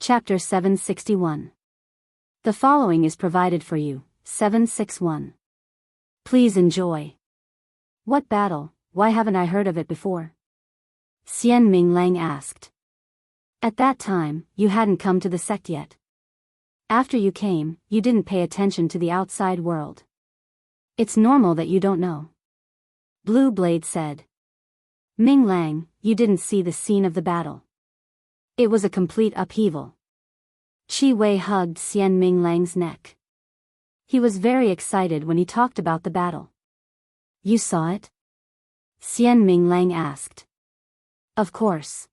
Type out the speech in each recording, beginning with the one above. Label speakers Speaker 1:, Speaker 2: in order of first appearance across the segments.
Speaker 1: Chapter 761. The following is provided for you, 761. Please enjoy. What battle? Why haven't I heard of it before? Xian Ming Lang asked. At that time, you hadn't come to the sect yet. After you came, you didn't pay attention to the outside world. It's normal that you don't know. Blue Blade said. Ming Lang, you didn't see the scene of the battle. It was a complete upheaval. Qi Wei hugged Xian Ming Lang's neck. He was very excited when he talked about the battle. You saw it? Xian Ming Lang asked. Of course.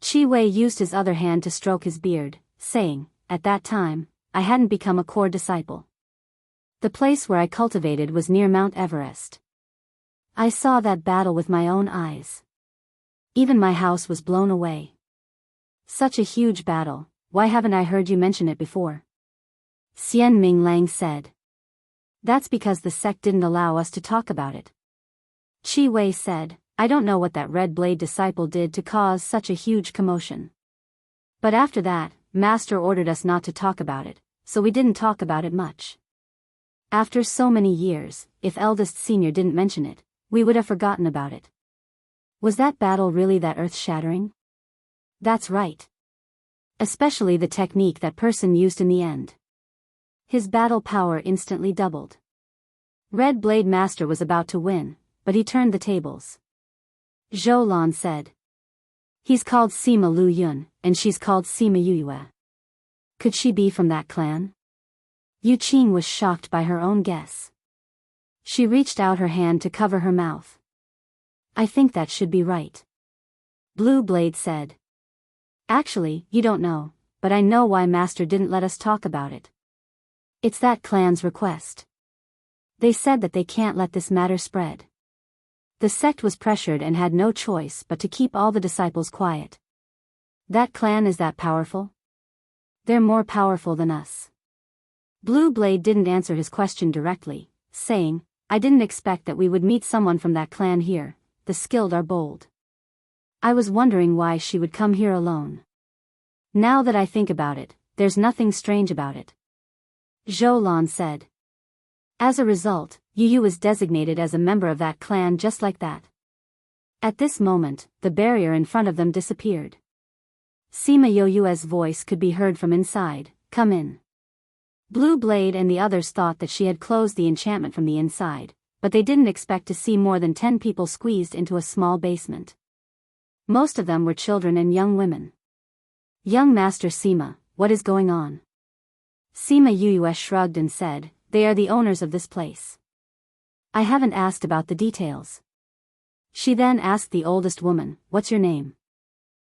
Speaker 1: Qi Wei used his other hand to stroke his beard, saying, at that time, I hadn't become a core disciple. The place where I cultivated was near Mount Everest. I saw that battle with my own eyes. Even my house was blown away. Such a huge battle, why haven't I heard you mention it before? Xian Ming Lang said. That's because the sect didn't allow us to talk about it. Qi Wei said, I don't know what that Red Blade disciple did to cause such a huge commotion. But after that, Master ordered us not to talk about it, so we didn't talk about it much. After so many years, if eldest senior didn't mention it, we would have forgotten about it. Was that battle really that earth-shattering? That's right. Especially the technique that person used in the end. His battle power instantly doubled. Red Blade Master was about to win, but he turned the tables. Zhou Lan said. He's called Sima Lu Yun, and she's called Sima Yuyue. Could she be from that clan? Yu Qing was shocked by her own guess. She reached out her hand to cover her mouth. I think that should be right. Blue Blade said. Actually, you don't know, but I know why Master didn't let us talk about it. It's that clan's request. They said that they can't let this matter spread. The sect was pressured and had no choice but to keep all the disciples quiet. That clan is that powerful? They're more powerful than us. Blue Blade didn't answer his question directly, saying, I didn't expect that we would meet someone from that clan here, the skilled are bold. I was wondering why she would come here alone. Now that I think about it, there's nothing strange about it. Zhou Lan said. As a result, Yu was designated as a member of that clan just like that. At this moment, the barrier in front of them disappeared. Sima Yoyue's voice could be heard from inside, come in. Blue Blade and the others thought that she had closed the enchantment from the inside, but they didn't expect to see more than 10 people squeezed into a small basement. Most of them were children and young women. Young Master Sima, what is going on? Sima Yuyue shrugged and said, they are the owners of this place. I haven't asked about the details. She then asked the oldest woman, what's your name?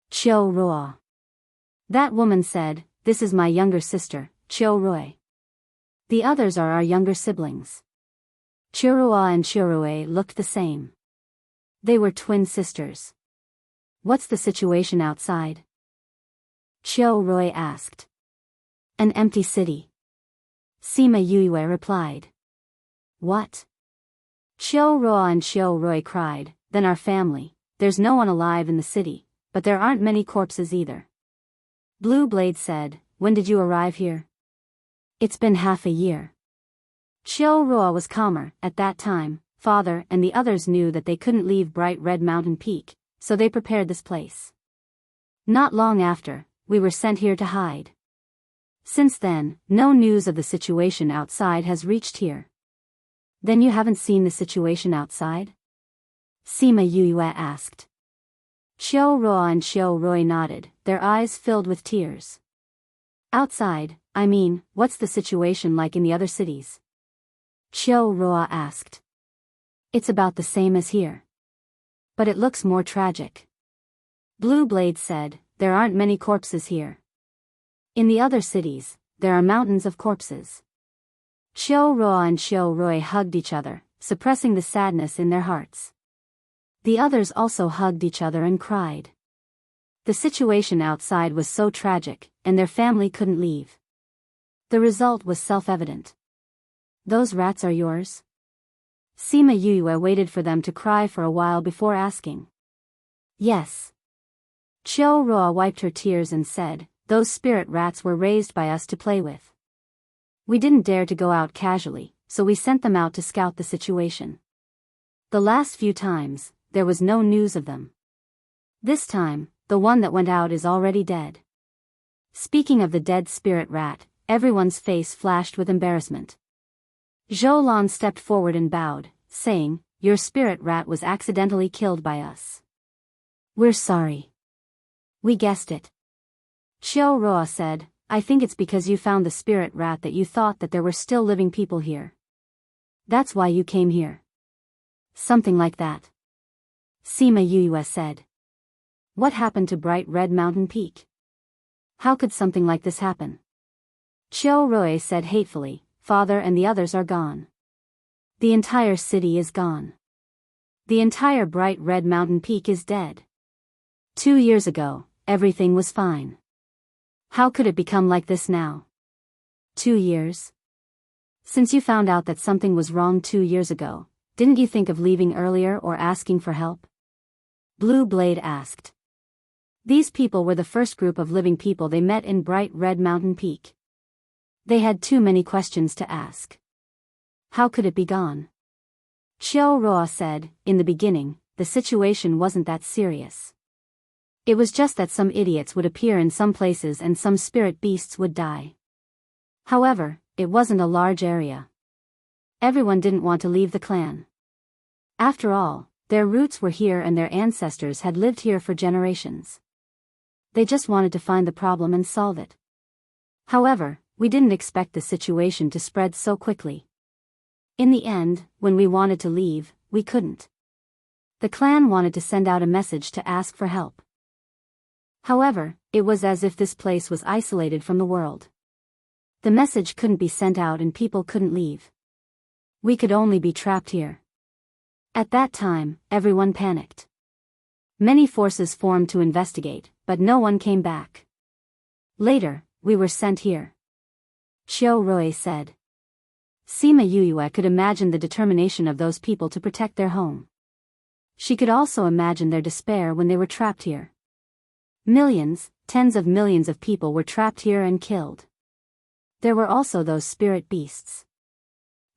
Speaker 1: Qiu Ruo. That woman said, this is my younger sister, Qiu Rui. The others are our younger siblings. Chirua and Chirue looked the same. They were twin sisters. What's the situation outside? Qiu Rui asked. An empty city. Sima Yuyue replied. What? Qiu Ruo and Qiu Rui cried, then our family, there's no one alive in the city, but there aren't many corpses either. Blue Blade said, when did you arrive here? It's been half a year. Qiu Ruo was calmer. At that time, father and the others knew that they couldn't leave Bright Red Mountain Peak, so they prepared this place. Not long after, we were sent here to hide. Since then, no news of the situation outside has reached here. Then you haven't seen the situation outside? Sima Yuyue asked. Qiu Ruo and Qiu Rui nodded, their eyes filled with tears. Outside, I mean, what's the situation like in the other cities? Qiu Ruo asked. It's about the same as here. But it looks more tragic. Blue Blade said, there aren't many corpses here. In the other cities, there are mountains of corpses. Qiu Ruo and Qiu Rui hugged each other, suppressing the sadness in their hearts. The others also hugged each other and cried. The situation outside was so tragic, and their family couldn't leave. The result was self-evident. Those rats are yours? Sima Yuyue waited for them to cry for a while before asking. Yes. Qiu Ruo wiped her tears and said, those spirit rats were raised by us to play with. We didn't dare to go out casually, so we sent them out to scout the situation. The last few times, there was no news of them. This time, the one that went out is already dead. Speaking of the dead spirit rat, everyone's face flashed with embarrassment. Zhou Lan stepped forward and bowed, saying, "Your spirit rat was accidentally killed by us. We're sorry. We guessed it." Qiu Ruo said, "I think it's because you found the spirit rat that you thought that there were still living people here. That's why you came here." "Something like that." Sima Yuyue said. "What happened to Bright Red Mountain Peak? How could something like this happen?" Qiu Rui said hatefully, "Father and the others are gone. The entire city is gone. The entire Bright Red Mountain Peak is dead. 2 years ago, everything was fine. How could it become like this now? 2 years? Since you found out that something was wrong 2 years ago, didn't you think of leaving earlier or asking for help?" Blue Blade asked. These people were the first group of living people they met in Bright Red Mountain Peak. They had too many questions to ask. How could it be gone? Qiu Ruo said, "In the beginning, the situation wasn't that serious. It was just that some idiots would appear in some places and some spirit beasts would die. However, it wasn't a large area. Everyone didn't want to leave the clan. After all, their roots were here and their ancestors had lived here for generations. They just wanted to find the problem and solve it. However, we didn't expect the situation to spread so quickly. In the end, when we wanted to leave, we couldn't. The clan wanted to send out a message to ask for help. However, it was as if this place was isolated from the world. The message couldn't be sent out and people couldn't leave. We could only be trapped here. At that time, everyone panicked. Many forces formed to investigate, but no one came back. Later, we were sent here." Qiu Rui said. Sima Yuyue could imagine the determination of those people to protect their home. She could also imagine their despair when they were trapped here. Millions, tens of millions of people were trapped here and killed. There were also those spirit beasts.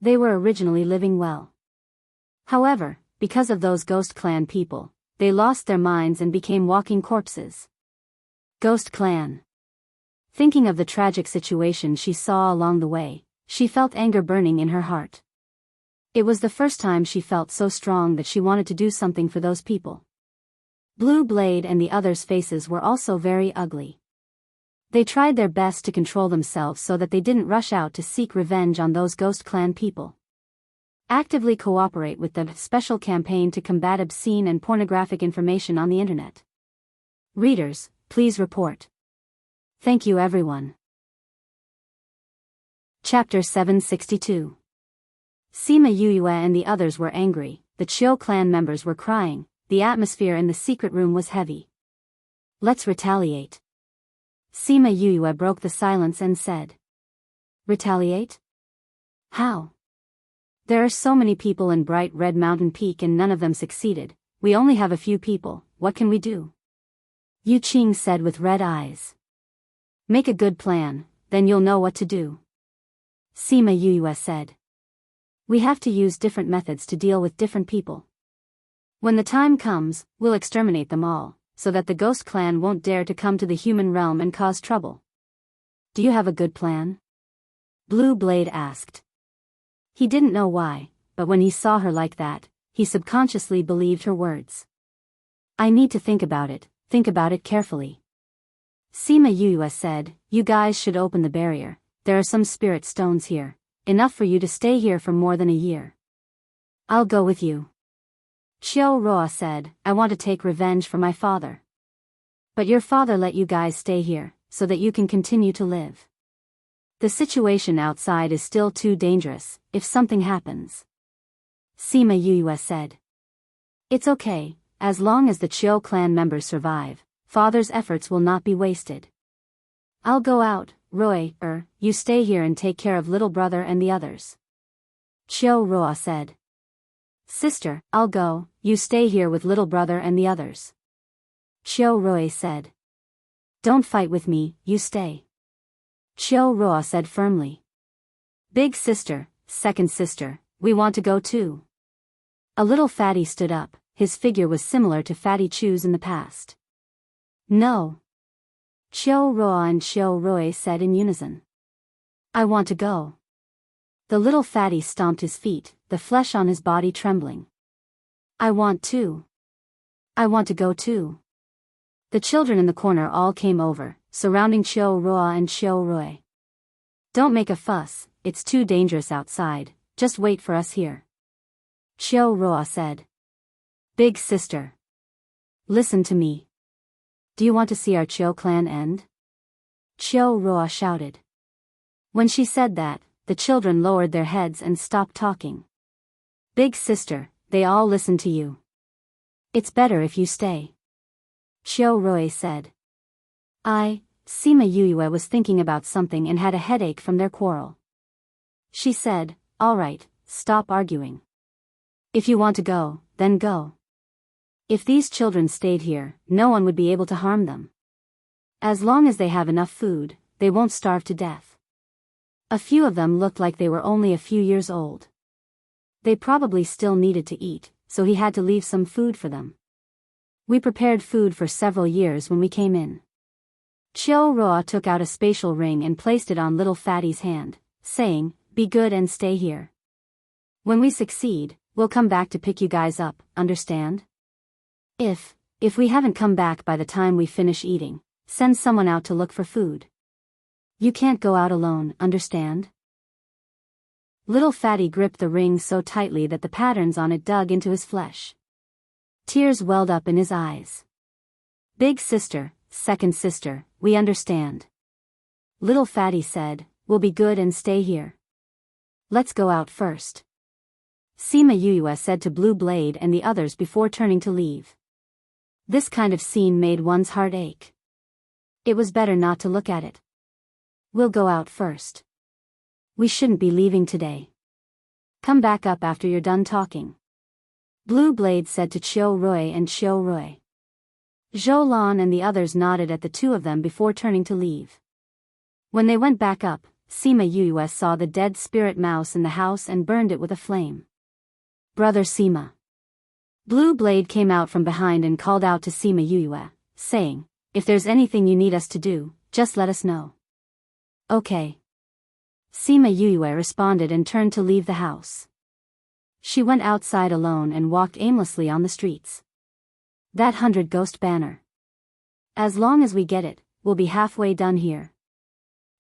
Speaker 1: They were originally living well. However, because of those Ghost Clan people, they lost their minds and became walking corpses. Ghost Clan. Thinking of the tragic situation she saw along the way, she felt anger burning in her heart. It was the first time she felt so strong that she wanted to do something for those people. Blue Blade and the others' faces were also very ugly. They tried their best to control themselves so that they didn't rush out to seek revenge on those Ghost Clan people. Actively cooperate with the special campaign to combat obscene and pornographic information on the internet. Readers, please report. Thank you everyone. Chapter 762. Sima Yuyue and the others were angry, the Qiu clan members were crying, the atmosphere in the secret room was heavy. "Let's retaliate." Sima Yuyue broke the silence and said. "Retaliate? How? There are so many people in Bright Red Mountain Peak and none of them succeeded. We only have a few people, what can we do?" Yu Qing said with red eyes. "Make a good plan, then you'll know what to do." Sima Yuyue said. "We have to use different methods to deal with different people. When the time comes, we'll exterminate them all, so that the Ghost Clan won't dare to come to the human realm and cause trouble. Do you have a good plan?" Blue Blade asked. He didn't know why, but when he saw her like that, he subconsciously believed her words. "I need to think about it carefully." Sima Yuyue said, "You guys should open the barrier, there are some spirit stones here, enough for you to stay here for more than a year." "I'll go with you." Qiu Ruo said, "I want to take revenge for my father. But your father let you guys stay here, so that you can continue to live. The situation outside is still too dangerous, if something happens." Sima Yuyue said. "It's okay, as long as the Qiu clan members survive, father's efforts will not be wasted. I'll go out, Roy, you stay here and take care of little brother and the others." Qiu Ruo said. "Sister, I'll go, you stay here with little brother and the others." Qiu Rui said. Don't fight with me, you stay. Chiao Roa said firmly. Big sister, second sister, we want to go too. A little fatty stood up, his figure was similar to Fatty Chu's in the past. No. Chiao Roa and Chiao Roy said in unison. I want to go. The little fatty stomped his feet, the flesh on his body trembling. I want to. I want to go too. The children in the corner all came over, surrounding Chiao Roa and Chiao Roy. Don't make a fuss, it's too dangerous outside, just wait for us here. Chiao Roa said. Big sister. Listen to me. Do you want to see our Chiao clan end? Chiao Roa shouted. When she said that, the children lowered their heads and stopped talking. Big sister, they all listen to you. It's better if you stay. Chiao Roy said. Sima Yuyue was thinking about something and had a headache from their quarrel. She said, all right, stop arguing. If you want to go, then go. If these children stayed here, no one would be able to harm them. As long as they have enough food, they won't starve to death. A few of them looked like they were only a few years old. They probably still needed to eat, so he had to leave some food for them. We prepared food for several years when we came in. Chiao Roa took out a spatial ring and placed it on little Fatty's hand, saying, be good and stay here. When we succeed, we'll come back to pick you guys up, understand? If we haven't come back by the time we finish eating, send someone out to look for food. You can't go out alone, understand? Little Fatty gripped the ring so tightly that the patterns on it dug into his flesh. Tears welled up in his eyes. Big sister, second sister, we understand. Little Fatty said, we'll be good and stay here. Let's go out first. Sima Yuyue said to Blue Blade and the others before turning to leave. This kind of scene made one's heart ache. It was better not to look at it. We'll go out first. We shouldn't be leaving today. Come back up after you're done talking. Blue Blade said to Chiao Roy and Chiao Roy. Zhou Lan and the others nodded at the two of them before turning to leave. When they went back up, Sima Yuyue saw the dead spirit mouse in the house and burned it with a flame. Brother Sima. Blue Blade came out from behind and called out to Sima Yuyue, saying, if there's anything you need us to do, just let us know. Okay. Sima Yuyue responded and turned to leave the house. She went outside alone and walked aimlessly on the streets. That 100 ghost banner. As long as we get it, we'll be halfway done here.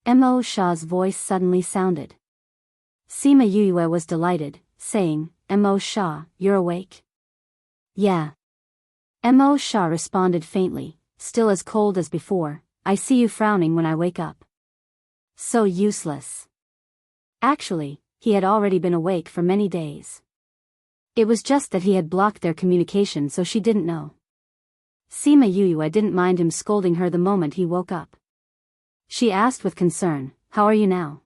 Speaker 1: Mo Shah's voice suddenly sounded. Sima Yuyue was delighted, saying, Mo Shah, you're awake? Yeah. Mo Shah responded faintly, still as cold as before, I see you frowning when I wake up. So useless. Actually, he had already been awake for many days. It was just that he had blocked their communication so she didn't know. Sima Yuyue didn't mind him scolding her the moment he woke up. She asked with concern, how are you now?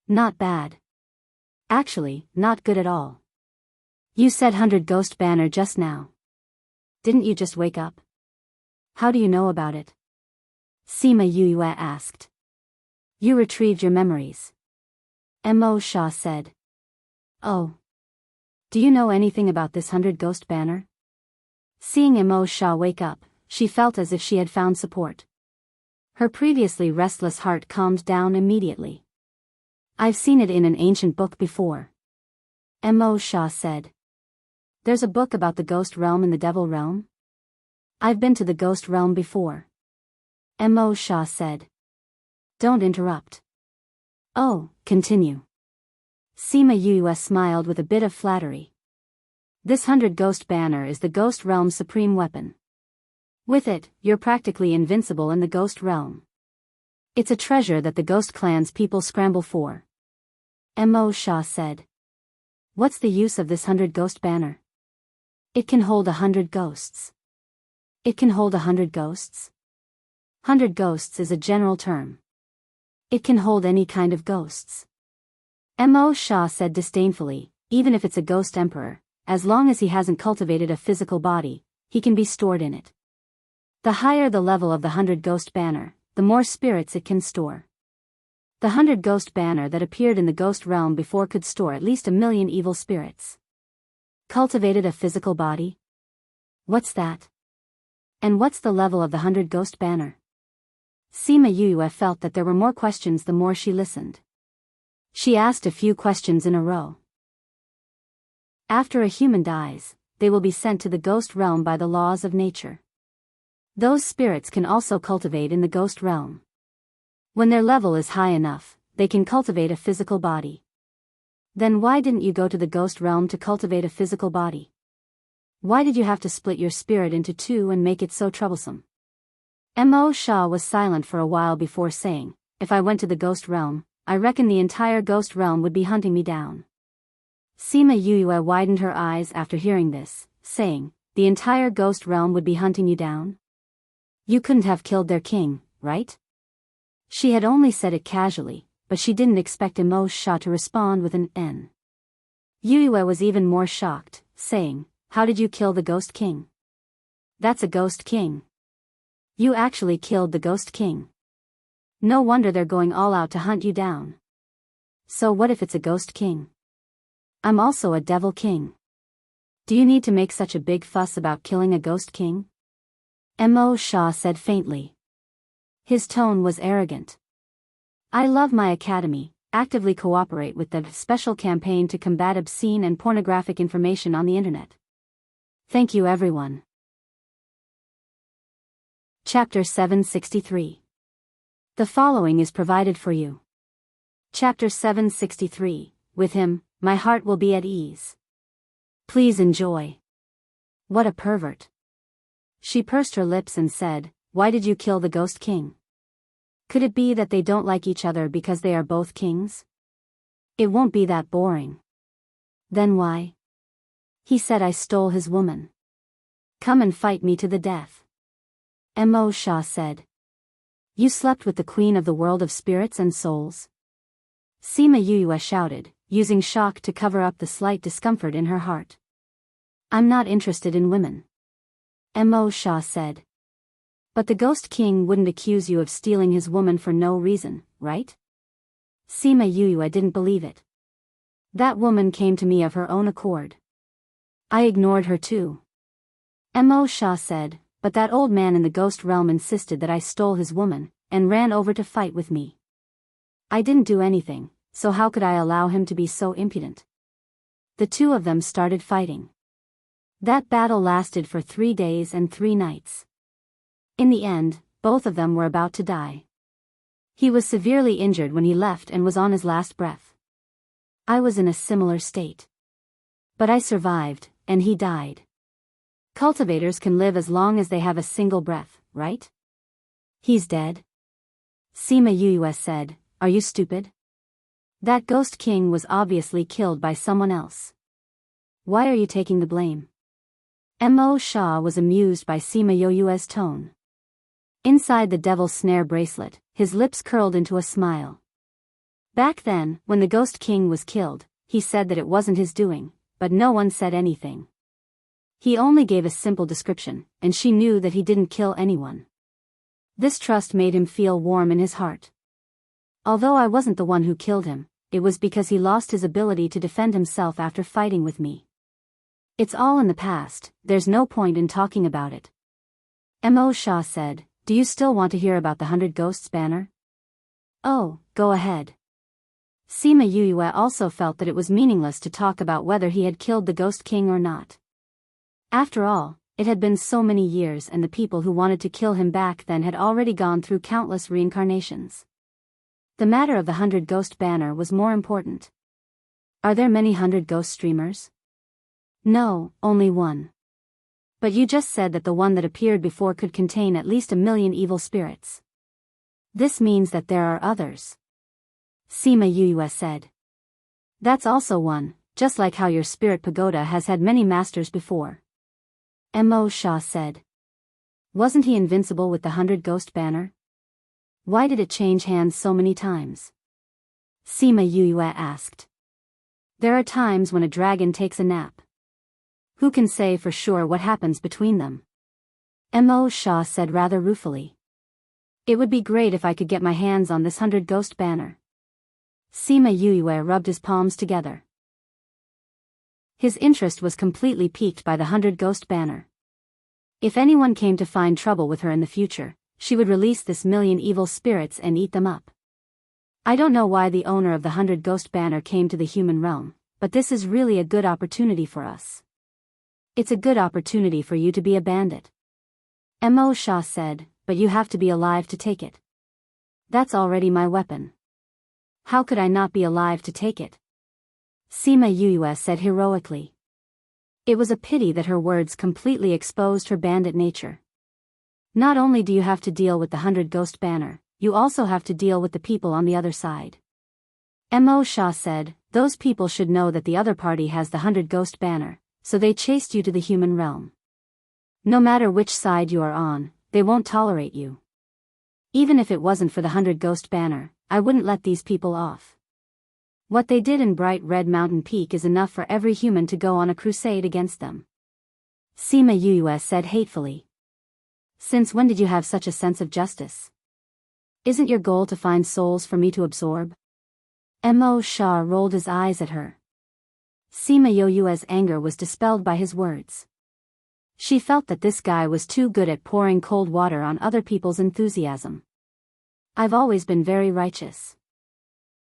Speaker 1: Not bad. Actually, not good at all. You said 100 ghost banner just now. Didn't you just wake up? How do you know about it? Sima Yuyue asked. You retrieved your memories. Mo Shah said. Oh. Do you know anything about this 100 ghost banner? Seeing Mo Shah wake up, she felt as if she had found support. Her previously restless heart calmed down immediately. I've seen it in an ancient book before. Mo Shah said. There's a book about the ghost realm and the devil realm? I've been to the ghost realm before. Mo Shah said. Don't interrupt. Oh, continue. Sima Yuyue smiled with a bit of flattery. This 100 ghost banner is the ghost realm's supreme weapon. With it, you're practically invincible in the ghost realm. It's a treasure that the ghost clan's people scramble for. Mo Shah said. What's the use of this 100 ghost banner? It can hold 100 ghosts. It can hold 100 ghosts? 100 ghosts is a general term. It can hold any kind of ghosts. Mo Shah said disdainfully, even if it's a ghost emperor, as long as he hasn't cultivated a physical body, he can be stored in it. The higher the level of the 100 Ghost Banner, the more spirits it can store. The 100 Ghost Banner that appeared in the ghost realm before could store at least 1,000,000 evil spirits. Cultivated a physical body? What's that? And what's the level of the 100 Ghost Banner? Sima Yue felt that there were more questions the more she listened. She asked a few questions in a row. After a human dies, they will be sent to the ghost realm by the laws of nature. Those spirits can also cultivate in the ghost realm. When their level is high enough, they can cultivate a physical body. Then why didn't you go to the ghost realm to cultivate a physical body? Why did you have to split your spirit into two and make it so troublesome? Mo Sha was silent for a while before saying, if I went to the ghost realm, I reckon the entire ghost realm would be hunting me down. Sima Yue widened her eyes after hearing this, saying, the entire ghost realm would be hunting you down? You couldn't have killed their king, right? She had only said it casually, but she didn't expect Mo Sha to respond with an N. Yue was even more shocked, saying, how did you kill the ghost king? That's a ghost king. You actually killed the ghost king. No wonder they're going all out to hunt you down. So what if it's a ghost king? I'm also a devil king. Do you need to make such a big fuss about killing a ghost king? Mo Sha said faintly. His tone was arrogant. I love my academy, actively cooperate with the special campaign to combat obscene and pornographic information on the internet. Thank you everyone. Chapter 763. The following is provided for you. Chapter 763, with him, my heart will be at ease. Please enjoy. What a pervert. She pursed her lips and said, why did you kill the ghost king? Could it be that they don't like each other because they are both kings? It won't be that boring. Then why? He said I stole his woman. Come and fight me to the death. Mo Sha said. You slept with the queen of the world of spirits and souls? Sima Yue shouted, using shock to cover up the slight discomfort in her heart. I'm not interested in women. Mo Sha said. But the ghost king wouldn't accuse you of stealing his woman for no reason, right? Sima Yue didn't believe it. That woman came to me of her own accord. I ignored her too. Mo Sha said, but that old man in the ghost realm insisted that I stole his woman, and ran over to fight with me. I didn't do anything, so how could I allow him to be so impudent? The two of them started fighting. That battle lasted for 3 days and 3 nights. In the end, both of them were about to die. He was severely injured when he left and was on his last breath. I was in a similar state. But I survived, and he died. Cultivators can live as long as they have a single breath, right? He's dead? Sima Yue said, are you stupid? That ghost king was obviously killed by someone else. Why are you taking the blame? Mo Sha was amused by Sima Yue's tone. Inside the devil's snare bracelet, his lips curled into a smile. Back then, when the ghost king was killed, he said that it wasn't his doing, but no one said anything. He only gave a simple description, and she knew that he didn't kill anyone. This trust made him feel warm in his heart. Although I wasn't the one who killed him, it was because he lost his ability to defend himself after fighting with me. It's all in the past, there's no point in talking about it. Mo Sha said, do you still want to hear about the 100 Ghosts banner? Oh, go ahead. Sima Yue also felt that it was meaningless to talk about whether he had killed the Ghost King or not. After all, it had been so many years and the people who wanted to kill him back then had already gone through countless reincarnations. The matter of the 100 Ghost banner was more important. Are there many 100 ghost streamers? No, only one. But you just said that the one that appeared before could contain at least 1,000,000 evil spirits. This means that there are others. Sima Yue said. That's also one, just like how your spirit pagoda has had many masters before. Mo Sha said. Wasn't he invincible with the 100 Ghost banner? Why did it change hands so many times? Sima Yue asked. There are times when a dragon takes a nap. Who can say for sure what happens between them? Mo Shah said rather ruefully. It would be great if I could get my hands on this 100 ghost banner. Sima Yue rubbed his palms together. His interest was completely piqued by the 100 ghost banner. If anyone came to find trouble with her in the future, she would release this million evil spirits and eat them up. I don't know why the owner of the 100 ghost banner came to the human realm, but this is really a good opportunity for us. It's a good opportunity for you to be a bandit. Mo Shah said, but you have to be alive to take it. That's already my weapon. How could I not be alive to take it? Sima Yue said heroically. It was a pity that her words completely exposed her bandit nature. Not only do you have to deal with the 100 ghost banner, you also have to deal with the people on the other side. Mo Shah said, those people should know that the other party has the 100 ghost banner, so they chased you to the human realm. No matter which side you are on, they won't tolerate you. Even if it wasn't for the 100 ghost banner, I wouldn't let these people off. What they did in Bright Red Mountain Peak is enough for every human to go on a crusade against them. Sima Yue said hatefully. Since when did you have such a sense of justice? Isn't your goal to find souls for me to absorb? Mo Shah rolled his eyes at her. Sima Yue's anger was dispelled by his words. She felt that this guy was too good at pouring cold water on other people's enthusiasm. I've always been very righteous.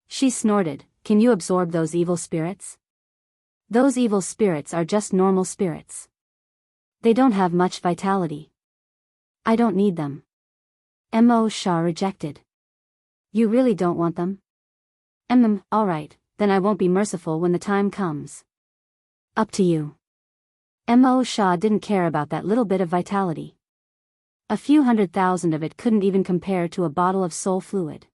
Speaker 1: She snorted, can you absorb those evil spirits? Those evil spirits are just normal spirits. They don't have much vitality. I don't need them. Mo Shah rejected. You really don't want them? Alright, then I won't be merciful when the time comes. Up to you. Mo Shah didn't care about that little bit of vitality. A few 100,000 of it couldn't even compare to a bottle of soul fluid.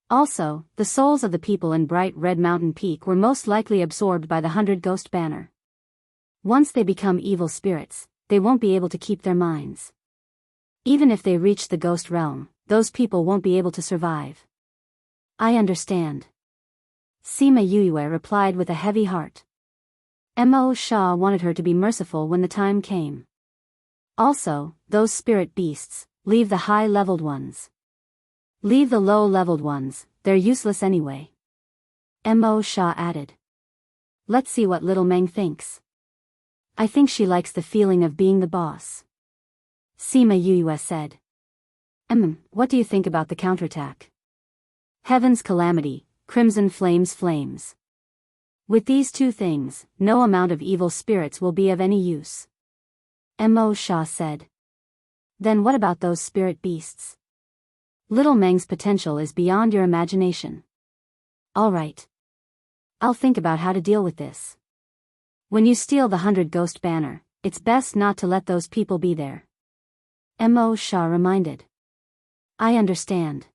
Speaker 1: Also, the souls of the people in Bright Red Mountain Peak were most likely absorbed by the 100 ghost banner. Once they become evil spirits, they won't be able to keep their minds. Even if they reach the ghost realm, those people won't be able to survive. I understand. Sima Yue replied with a heavy heart. Mo Shah wanted her to be merciful when the time came. Also, those spirit beasts, leave the high-leveled ones. Leave the low-leveled ones, they're useless anyway. Mo Shah added. Let's see what little Meng thinks. I think she likes the feeling of being the boss. Sima Yue said. What do you think about the counterattack? Heaven's calamity, crimson flames. With these two things, no amount of evil spirits will be of any use. Mo Shah said. Then what about those spirit beasts? Little Meng's potential is beyond your imagination. Alright. I'll think about how to deal with this. When you steal the 100 ghost banner, it's best not to let those people be there. Mo Shah reminded. I understand.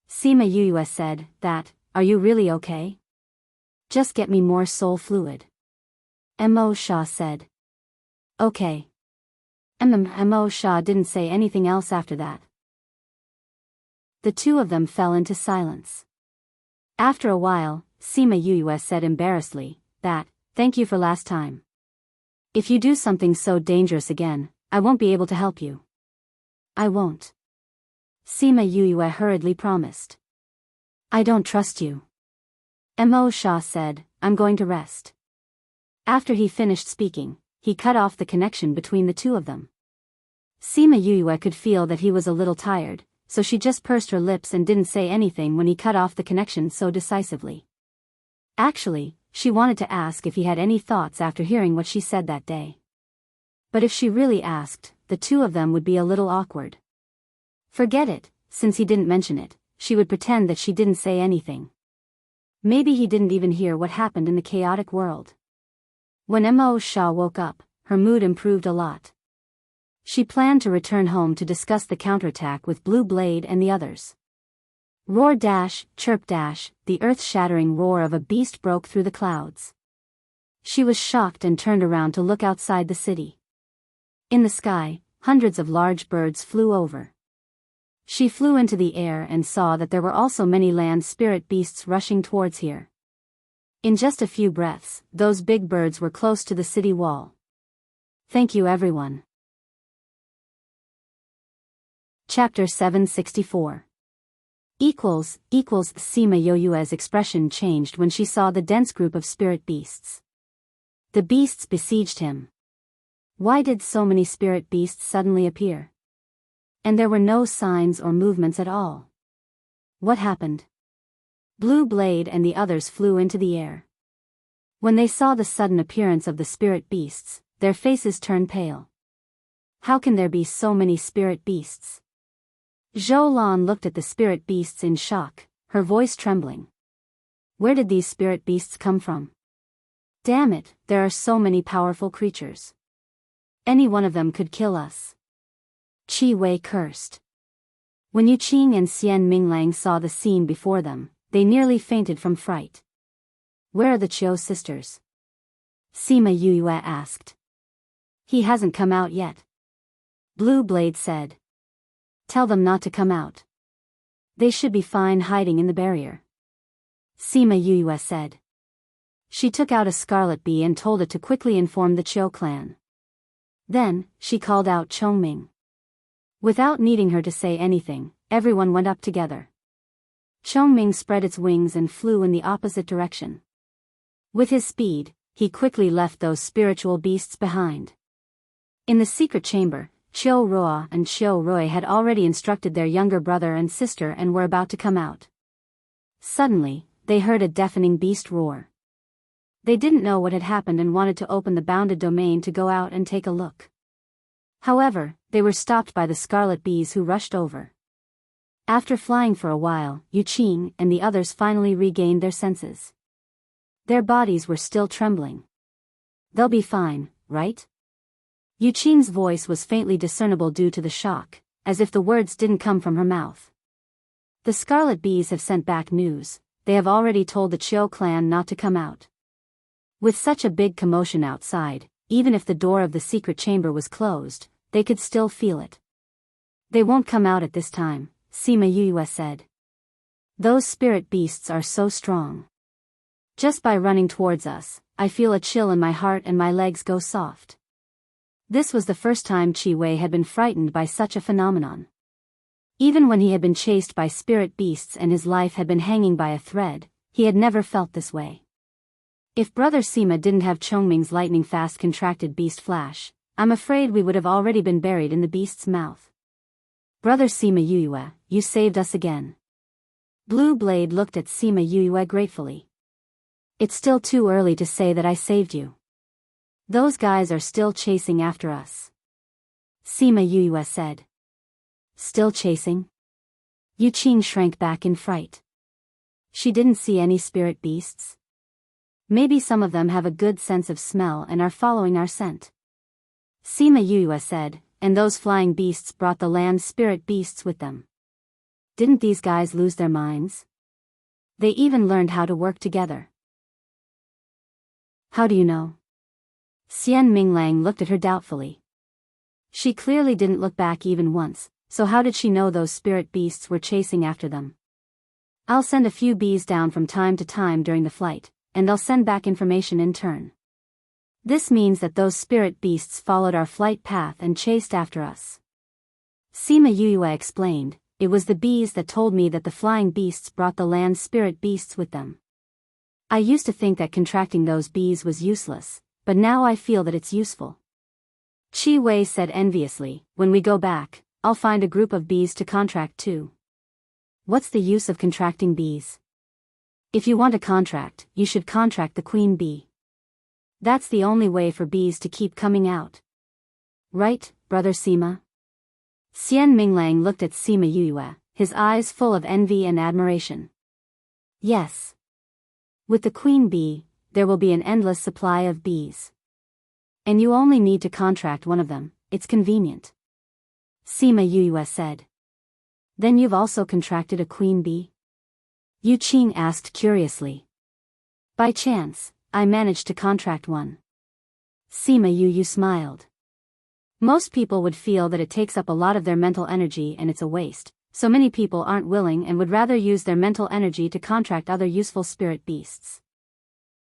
Speaker 1: Sima Yue said, are you really okay? Just get me more soul fluid. Mo Shah said. Okay. Mo Shah didn't say anything else after that. The two of them fell into silence. After a while, Sima Yue said embarrassedly, thank you for last time. If you do something so dangerous again, I won't be able to help you. I won't. Sima Yue hurriedly promised. I don't trust you. Mo Shah said, I'm going to rest. After he finished speaking, he cut off the connection between the two of them. Sima Yue could feel that he was a little tired, so she just pursed her lips and didn't say anything when he cut off the connection so decisively. Actually, she wanted to ask if he had any thoughts after hearing what she said that day. But if she really asked, the two of them would be a little awkward. Forget it, since he didn't mention it, she would pretend that she didn't say anything. Maybe he didn't even hear what happened in the chaotic world. When Mo Shah woke up, her mood improved a lot. She planned to return home to discuss the counterattack with Blue Blade and the others. Roar dash, chirp dash, the earth-shattering roar of a beast broke through the clouds. She was shocked and turned around to look outside the city. In the sky, hundreds of large birds flew over. She flew into the air and saw that there were also many land spirit beasts rushing towards here. In just a few breaths, those big birds were close to the city wall. Thank you everyone. Chapter 764. Sima Yoyue's expression changed when she saw the dense group of spirit beasts. The beasts besieged him. Why did so many spirit beasts suddenly appear? And there were no signs or movements at all. What happened? Blue Blade and the others flew into the air. When they saw the sudden appearance of the spirit beasts, their faces turned pale. How can there be so many spirit beasts? Zhou Lan looked at the spirit beasts in shock, her voice trembling. Where did these spirit beasts come from? Damn it, there are so many powerful creatures. Any one of them could kill us. Qi Wei cursed. When Yu Qing and Xian Minglang saw the scene before them, they nearly fainted from fright. Where are the Qiu sisters? Sima Yuyue asked. He hasn't come out yet. Blue Blade said. Tell them not to come out. They should be fine hiding in the barrier. Sima Yuyue said. She took out a scarlet bee and told it to quickly inform the Qiu clan. Then, she called out Chongming. Without needing her to say anything, everyone went up together. Chongming spread its wings and flew in the opposite direction. With his speed, he quickly left those spiritual beasts behind. In the secret chamber, Qiu Ruo and Qiu Rui had already instructed their younger brother and sister and were about to come out. Suddenly, they heard a deafening beast roar. They didn't know what had happened and wanted to open the bounded domain to go out and take a look. However, they were stopped by the scarlet bees who rushed over. After flying for a while, Yu Qing and the others finally regained their senses. Their bodies were still trembling. They'll be fine, right? Yu Qing's voice was faintly discernible due to the shock, as if the words didn't come from her mouth. The scarlet bees have sent back news. They have already told the Qiu clan not to come out. With such a big commotion outside, even if the door of the secret chamber was closed, they could still feel it. They won't come out at this time, Sima Yuyue said. Those spirit beasts are so strong. Just by running towards us, I feel a chill in my heart and my legs go soft. This was the first time Qi Wei had been frightened by such a phenomenon. Even when he had been chased by spirit beasts and his life had been hanging by a thread, he had never felt this way. If Brother Sima didn't have Chongming's lightning-fast contracted beast flash, I'm afraid we would have already been buried in the beast's mouth. Brother Sima Yuyue, you saved us again. Blue Blade looked at Sima Yuyue gratefully. It's still too early to say that I saved you. Those guys are still chasing after us. Sima Yuyue said. Still chasing? Yu Qing shrank back in fright. She didn't see any spirit beasts. Maybe some of them have a good sense of smell and are following our scent. Sima Yuyue said, and those flying beasts brought the land spirit beasts with them. Didn't these guys lose their minds? They even learned how to work together. How do you know? Xian Minglang looked at her doubtfully. She clearly didn't look back even once, so how did she know those spirit beasts were chasing after them? I'll send a few bees down from time to time during the flight, and they'll send back information in turn. This means that those spirit beasts followed our flight path and chased after us. Sima Yuyue explained, it was the bees that told me that the flying beasts brought the land spirit beasts with them. I used to think that contracting those bees was useless, but now I feel that it's useful. Qi Wei said enviously, when we go back, I'll find a group of bees to contract too. What's the use of contracting bees? If you want a contract, you should contract the queen bee. That's the only way for bees to keep coming out. Right, Brother Sima? Xian Minglang looked at Sima Yuyue, his eyes full of envy and admiration. Yes. With the queen bee, there will be an endless supply of bees. And you only need to contract one of them, it's convenient. Sima Yuyue said. Then you've also contracted a queen bee? Yu Qing asked curiously. By chance, I managed to contract one. Sima Yuyue smiled. Most people would feel that it takes up a lot of their mental energy and it's a waste, so many people aren't willing and would rather use their mental energy to contract other useful spirit beasts.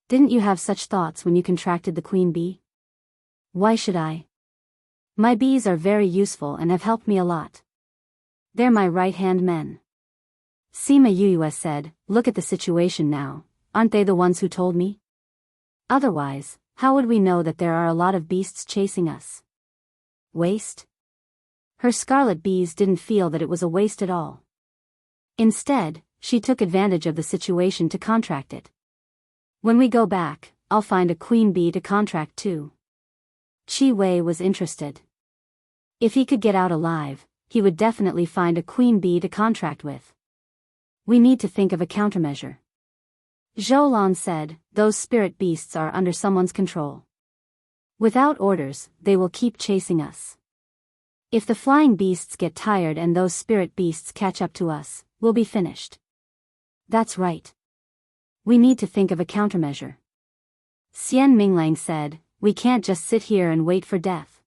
Speaker 1: Didn't you have such thoughts when you contracted the queen bee? Why should I? My bees are very useful and have helped me a lot. They're my right-hand men. Sima Yuyue said, look at the situation now, aren't they the ones who told me? Otherwise, how would we know that there are a lot of beasts chasing us? Waste? Her scarlet bees didn't feel that it was a waste at all. Instead, she took advantage of the situation to contract it. When we go back, I'll find a queen bee to contract too. Qi Wei was interested. If he could get out alive, he would definitely find a queen bee to contract with. We need to think of a countermeasure. Zhou Lan said, those spirit beasts are under someone's control. Without orders, they will keep chasing us. If the flying beasts get tired and those spirit beasts catch up to us, we'll be finished. That's right. We need to think of a countermeasure. Xian Minglang said, we can't just sit here and wait for death.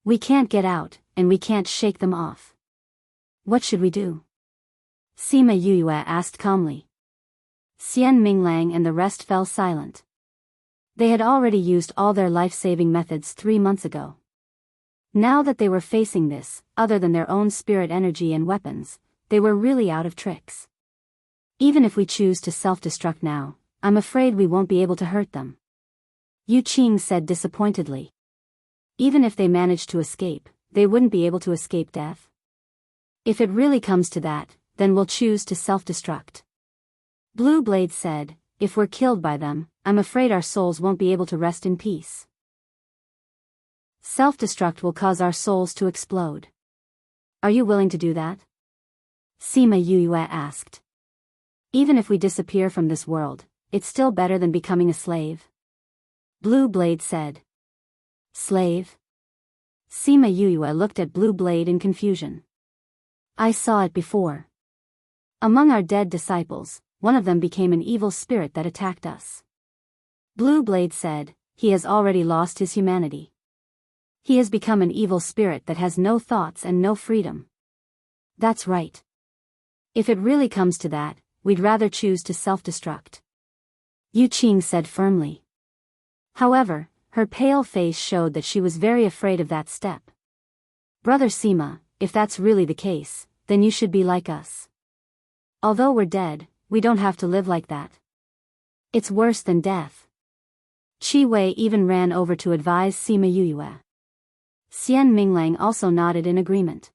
Speaker 1: We can't get out, and we can't shake them off. What should we do? Sima Yuyue asked calmly. Xian Minglang and the rest fell silent. They had already used all their life-saving methods 3 months ago. Now that they were facing this, other than their own spirit energy and weapons, they were really out of tricks. Even if we choose to self-destruct now, I'm afraid we won't be able to hurt them. Yu Qing said disappointedly. Even if they managed to escape, they wouldn't be able to escape death. If it really comes to that, then we'll choose to self-destruct. Blue Blade said, if we're killed by them, I'm afraid our souls won't be able to rest in peace. Self-destruct will cause our souls to explode. Are you willing to do that? Sima Yuyue asked. Even if we disappear from this world, it's still better than becoming a slave. Blue Blade said. Slave? Sima Yuyue looked at Blue Blade in confusion. I saw it before. Among our dead disciples, one of them became an evil spirit that attacked us. Blue Blade said, he has already lost his humanity. He has become an evil spirit that has no thoughts and no freedom. That's right. If it really comes to that, we'd rather choose to self-destruct. Yu Qing said firmly. However, her pale face showed that she was very afraid of that step. Brother Sima, if that's really the case, then you should be like us. Although we're dead, we don't have to live like that. It's worse than death. Qi Wei even ran over to advise Sima Yuyue. Xian Minglang also nodded in agreement.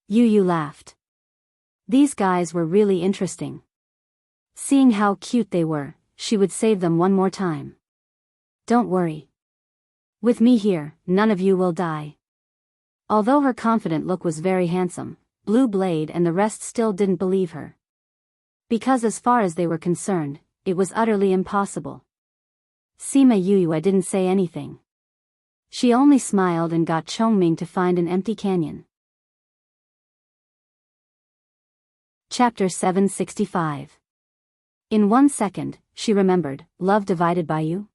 Speaker 1: Yu laughed. These guys were really interesting. Seeing how cute they were, she would save them one more time. Don't worry. With me here, none of you will die. Although her confident look was very handsome, Blue Blade and the rest still didn't believe her. Because as far as they were concerned, it was utterly impossible. Sima Yuyue didn't say anything. She only smiled and got Chongming to find an empty canyon. Chapter 765. In 1 second, she remembered, love divided by you?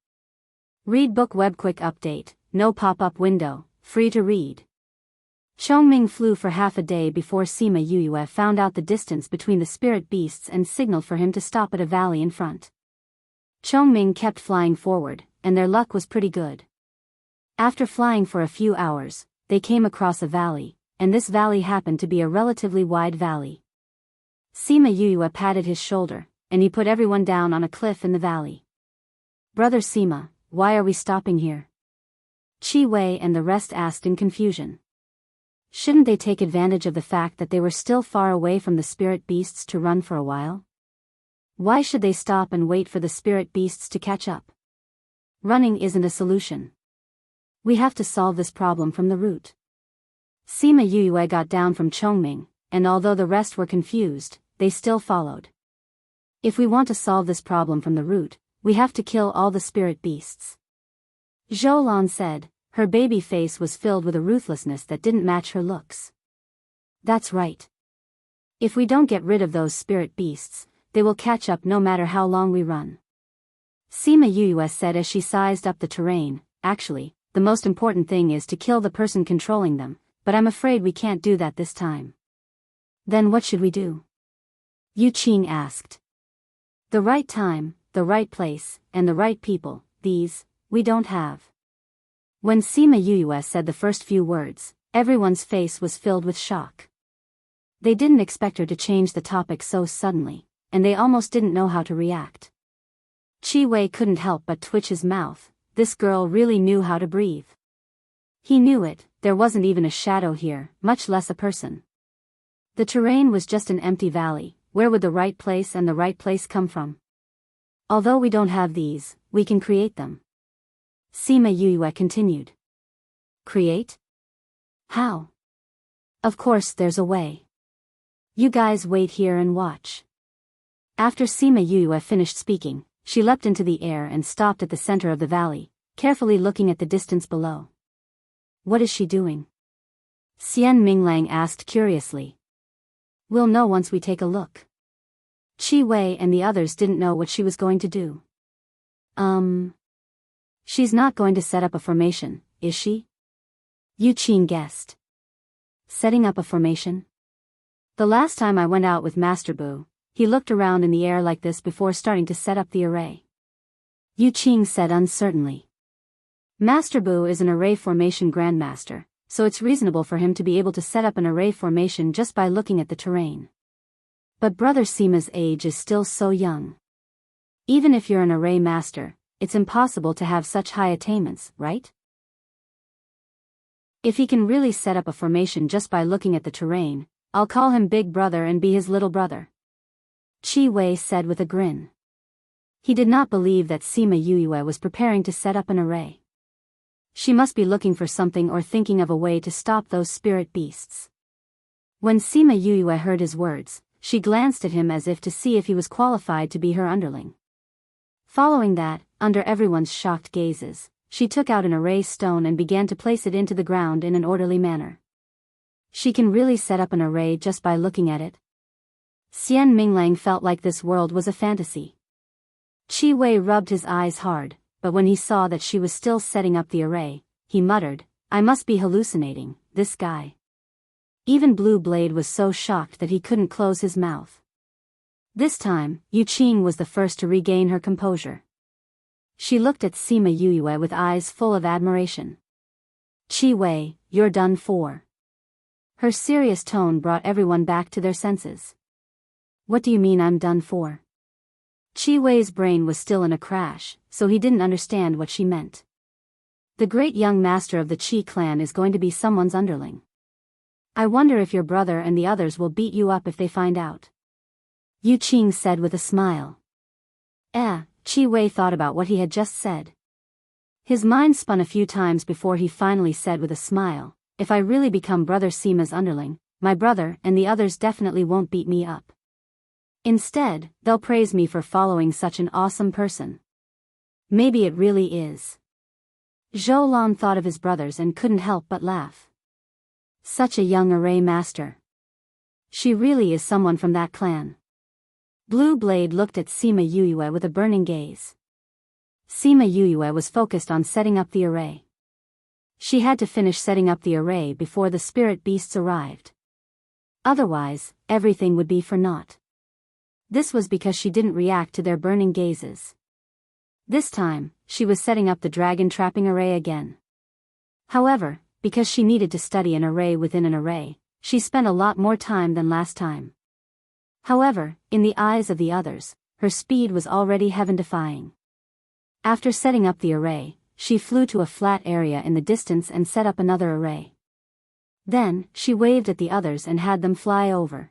Speaker 1: Read book web quick update, no pop-up window, free to read. Chongming flew for half a day before Sima Yuyue found out the distance between the spirit beasts and signaled for him to stop at a valley in front. Chongming kept flying forward, and their luck was pretty good. After flying for a few hours, they came across a valley, and this valley happened to be a relatively wide valley. Sima Yuyue patted his shoulder, and he put everyone down on a cliff in the valley. Brother Sima, why are we stopping here? Qi Wei and the rest asked in confusion. Shouldn't they take advantage of the fact that they were still far away from the spirit beasts to run for a while? Why should they stop and wait for the spirit beasts to catch up? Running isn't a solution. We have to solve this problem from the root. Sima Yuyue got down from Chongming, and although the rest were confused, they still followed. If we want to solve this problem from the root, we have to kill all the spirit beasts. Zhou Lan said, her baby face was filled with a ruthlessness that didn't match her looks. That's right. If we don't get rid of those spirit beasts, they will catch up no matter how long we run. Sima Yuyue said as she sized up the terrain, actually, the most important thing is to kill the person controlling them, but I'm afraid we can't do that this time. Then what should we do? Yu Qing asked. The right time, the right place, and the right people, these, we don't have. When Sima Yuyue said the first few words, everyone's face was filled with shock. They didn't expect her to change the topic so suddenly, and they almost didn't know how to react. Chi Wei couldn't help but twitch his mouth. This girl really knew how to breathe. He knew it, there wasn't even a shadow here, much less a person. The terrain was just an empty valley. Where would the right place and the right place come from? Although we don't have these, we can create them. Sima Yue continued. Create? How? Of course there's a way. You guys wait here and watch. After Sima Yue finished speaking, she leapt into the air and stopped at the center of the valley, carefully looking at the distance below. What is she doing? Xian Minglang asked curiously. We'll know once we take a look. Chi Wei and the others didn't know what she was going to do. She's not going to set up a formation, is she? Yu Qing guessed. Setting up a formation? The last time I went out with Master Bu, he looked around in the air like this before starting to set up the array. Yu Qing said uncertainly. Master Bu is an array formation grandmaster, so it's reasonable for him to be able to set up an array formation just by looking at the terrain. But Brother Sima's age is still so young. Even if you're an array master, it's impossible to have such high attainments, right? If he can really set up a formation just by looking at the terrain, I'll call him Big Brother and be his little brother. Chi Wei said with a grin. He did not believe that Sima Yue was preparing to set up an array. She must be looking for something or thinking of a way to stop those spirit beasts. When Sima Yue heard his words, she glanced at him as if to see if he was qualified to be her underling. Following that, under everyone's shocked gazes, she took out an array stone and began to place it into the ground in an orderly manner. She can really set up an array just by looking at it? Xian Minglang felt like this world was a fantasy. Chi Wei rubbed his eyes hard, but when he saw that she was still setting up the array, he muttered, I must be hallucinating, this guy. Even Blue Blade was so shocked that he couldn't close his mouth. This time, Yu Qing was the first to regain her composure. She looked at Sima Yue with eyes full of admiration. Chi Wei, you're done for. Her serious tone brought everyone back to their senses. What do you mean I'm done for? Chi Wei's brain was still in a crash, so he didn't understand what she meant. The great young master of the Qi clan is going to be someone's underling. I wonder if your brother and the others will beat you up if they find out. Yu Qing said with a smile. Chi Wei thought about what he had just said. His mind spun a few times before he finally said with a smile, if I really become Brother Sima's underling, my brother and the others definitely won't beat me up. Instead, they'll praise me for following such an awesome person. Maybe it really is. Zhou Lan thought of his brothers and couldn't help but laugh. Such a young array master. She really is someone from that clan. Blue Blade looked at Sima Yue with a burning gaze. Sima Yue was focused on setting up the array. She had to finish setting up the array before the spirit beasts arrived. Otherwise, everything would be for naught. This was because she didn't react to their burning gazes. This time, she was setting up the dragon trapping array again. However, because she needed to study an array within an array, she spent a lot more time than last time. However, in the eyes of the others, her speed was already heaven-defying. After setting up the array, she flew to a flat area in the distance and set up another array. Then, she waved at the others and had them fly over.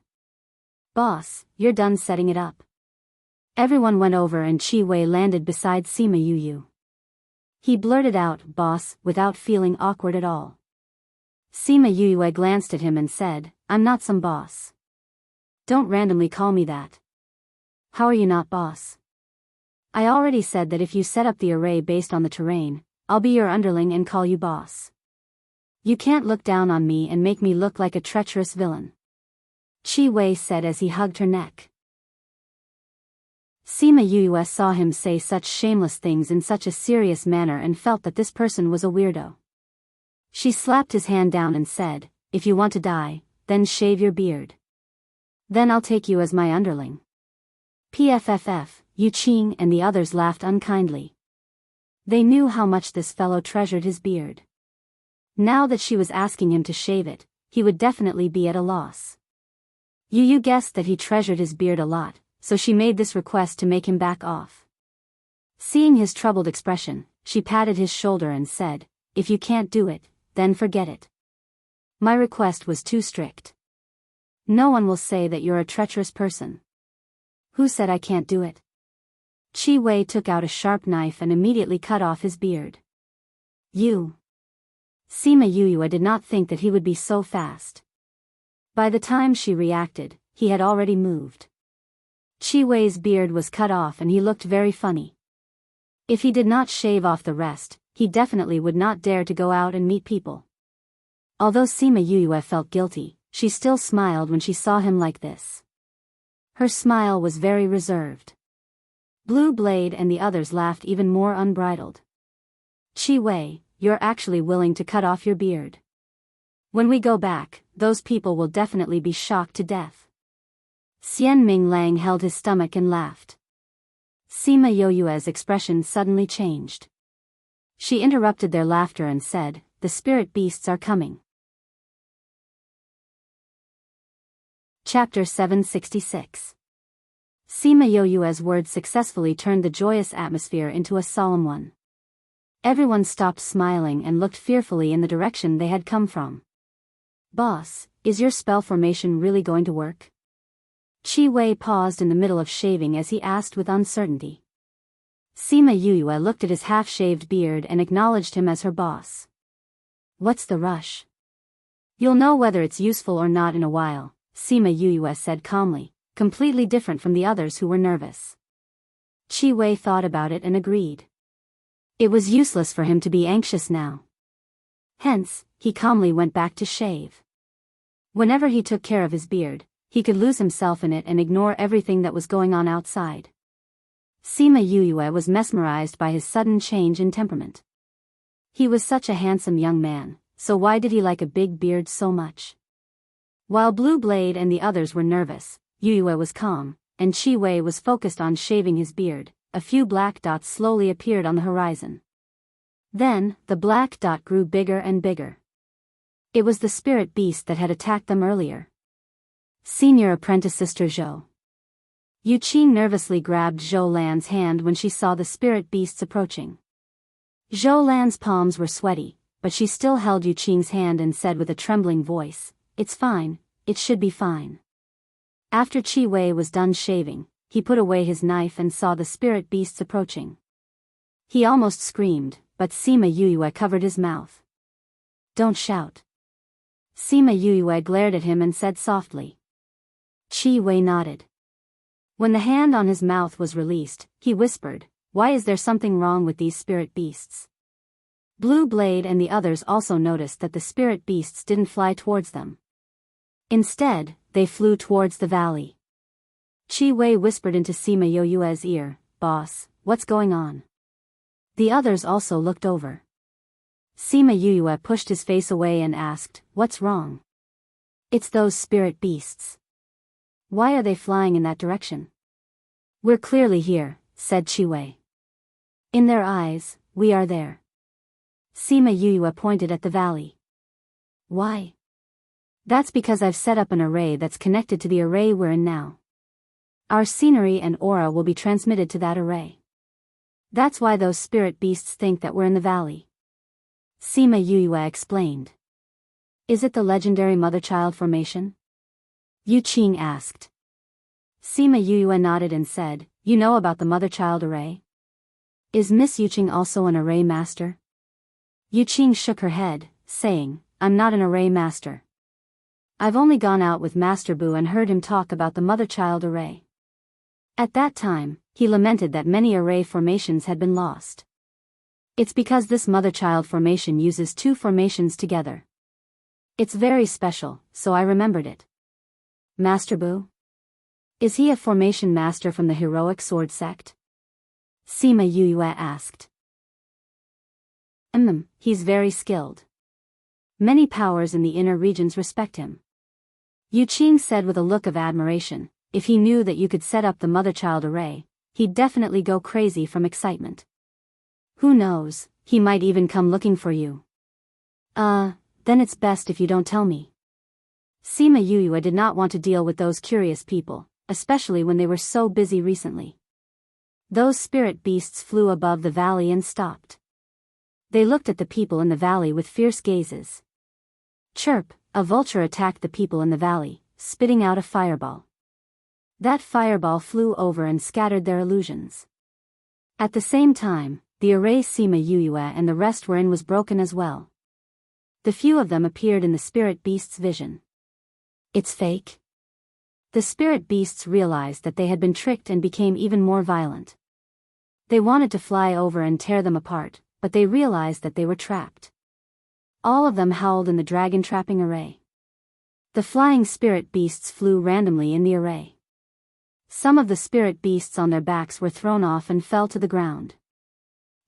Speaker 1: Boss, you're done setting it up. Everyone went over and Chi Wei landed beside Sima Yue. He blurted out, boss, without feeling awkward at all. Sima Yue glanced at him and said, I'm not some boss. Don't randomly call me that. How are you not boss? I already said that if you set up the array based on the terrain, I'll be your underling and call you boss. You can't look down on me and make me look like a treacherous villain. Chi Wei said as he hugged her neck. Sima Yue saw him say such shameless things in such a serious manner and felt that this person was a weirdo. She slapped his hand down and said, if you want to die, then shave your beard. Then I'll take you as my underling. PFFF, Yu Qing and the others laughed unkindly. They knew how much this fellow treasured his beard. Now that she was asking him to shave it, he would definitely be at a loss. Yu guessed that he treasured his beard a lot, so she made this request to make him back off. Seeing his troubled expression, she patted his shoulder and said, "If you can't do it, then forget it. My request was too strict. No one will say that you're a treacherous person." "Who said I can't do it?" Chi Wei took out a sharp knife and immediately cut off his beard. "You." Sima Yuyue did not think that he would be so fast. By the time she reacted, he had already moved. Chi Wei's beard was cut off and he looked very funny. If he did not shave off the rest, he definitely would not dare to go out and meet people. Although Sima Yuyue felt guilty, she still smiled when she saw him like this. Her smile was very reserved. Blue Blade and the others laughed even more unbridled. "Chi Wei, you're actually willing to cut off your beard. When we go back, those people will definitely be shocked to death." Xian Ming Lang held his stomach and laughed. Sima Yoyue's expression suddenly changed. She interrupted their laughter and said, "The spirit beasts are coming." Chapter 766. Sima Yoyue's words successfully turned the joyous atmosphere into a solemn one. Everyone stopped smiling and looked fearfully in the direction they had come from. "Boss, is your spell formation really going to work?" Chi Wei paused in the middle of shaving as he asked with uncertainty. Sima Yuyue looked at his half-shaved beard and acknowledged him as her boss. "What's the rush? You'll know whether it's useful or not in a while," Sima Yuyue said calmly, completely different from the others who were nervous. Chi Wei thought about it and agreed. It was useless for him to be anxious now. Hence, he calmly went back to shave. Whenever he took care of his beard, he could lose himself in it and ignore everything that was going on outside. Sima Yuyue was mesmerized by his sudden change in temperament. He was such a handsome young man, so why did he like a big beard so much? While Blue Blade and the others were nervous, Yuyue was calm, and Chi Wei was focused on shaving his beard. A few black dots slowly appeared on the horizon. Then, the black dot grew bigger and bigger. It was the spirit beast that had attacked them earlier. Senior Apprentice Sister Zhou. Yu Qing nervously grabbed Zhou Lan's hand when she saw the spirit beasts approaching. Zhou Lan's palms were sweaty, but she still held Yu Qing's hand and said with a trembling voice, "It's fine, it should be fine." After Chi Wei was done shaving, he put away his knife and saw the spirit beasts approaching. He almost screamed, but Sima Yuyue covered his mouth. "Don't shout." Sima Yuyue glared at him and said softly. Chi Wei nodded. When the hand on his mouth was released, he whispered, "Why is there something wrong with these spirit beasts?" Blue Blade and the others also noticed that the spirit beasts didn't fly towards them. Instead, they flew towards the valley. Chi Wei whispered into Sima Yoyue's ear, "Boss, what's going on?" The others also looked over. Sima Yuyue pushed his face away and asked, "What's wrong?" "It's those spirit beasts. Why are they flying in that direction?" "We're clearly here," said Chi Wei. "In their eyes, we are there." Sima Yuyue pointed at the valley. "Why?" "That's because I've set up an array that's connected to the array we're in now. Our scenery and aura will be transmitted to that array. That's why those spirit beasts think that we're in the valley." Sima Yuyue explained. "Is it the legendary mother-child formation?" Yu Qing asked. Sima Yuyue nodded and said, "You know about the mother-child array? Is Miss Yu Qing also an array master?" Yu Qing shook her head, saying, "I'm not an array master. I've only gone out with Master Bu and heard him talk about the mother-child array." At that time, he lamented that many array formations had been lost. "It's because this mother-child formation uses two formations together. It's very special, so I remembered it." "Master Bu? Is he a formation master from the heroic sword sect?" Sima Yuyue asked. He's very skilled. Many powers in the inner regions respect him." Yu Qing said with a look of admiration. If he knew that you could set up the mother-child array, he'd definitely go crazy from excitement. "Who knows, he might even come looking for you." Then it's best if you don't tell me." Sima Yuyue did not want to deal with those curious people, especially when they were so busy recently. Those spirit beasts flew above the valley and stopped. They looked at the people in the valley with fierce gazes. Chirp, a vulture attacked the people in the valley, spitting out a fireball. That fireball flew over and scattered their illusions. At the same time, the array Sima Yuyue and the rest were in was broken as well. The few of them appeared in the spirit beast's vision. It's fake? The spirit beasts realized that they had been tricked and became even more violent. They wanted to fly over and tear them apart, but they realized that they were trapped. All of them howled in the dragon-trapping array. The flying spirit beasts flew randomly in the array. Some of the spirit beasts on their backs were thrown off and fell to the ground.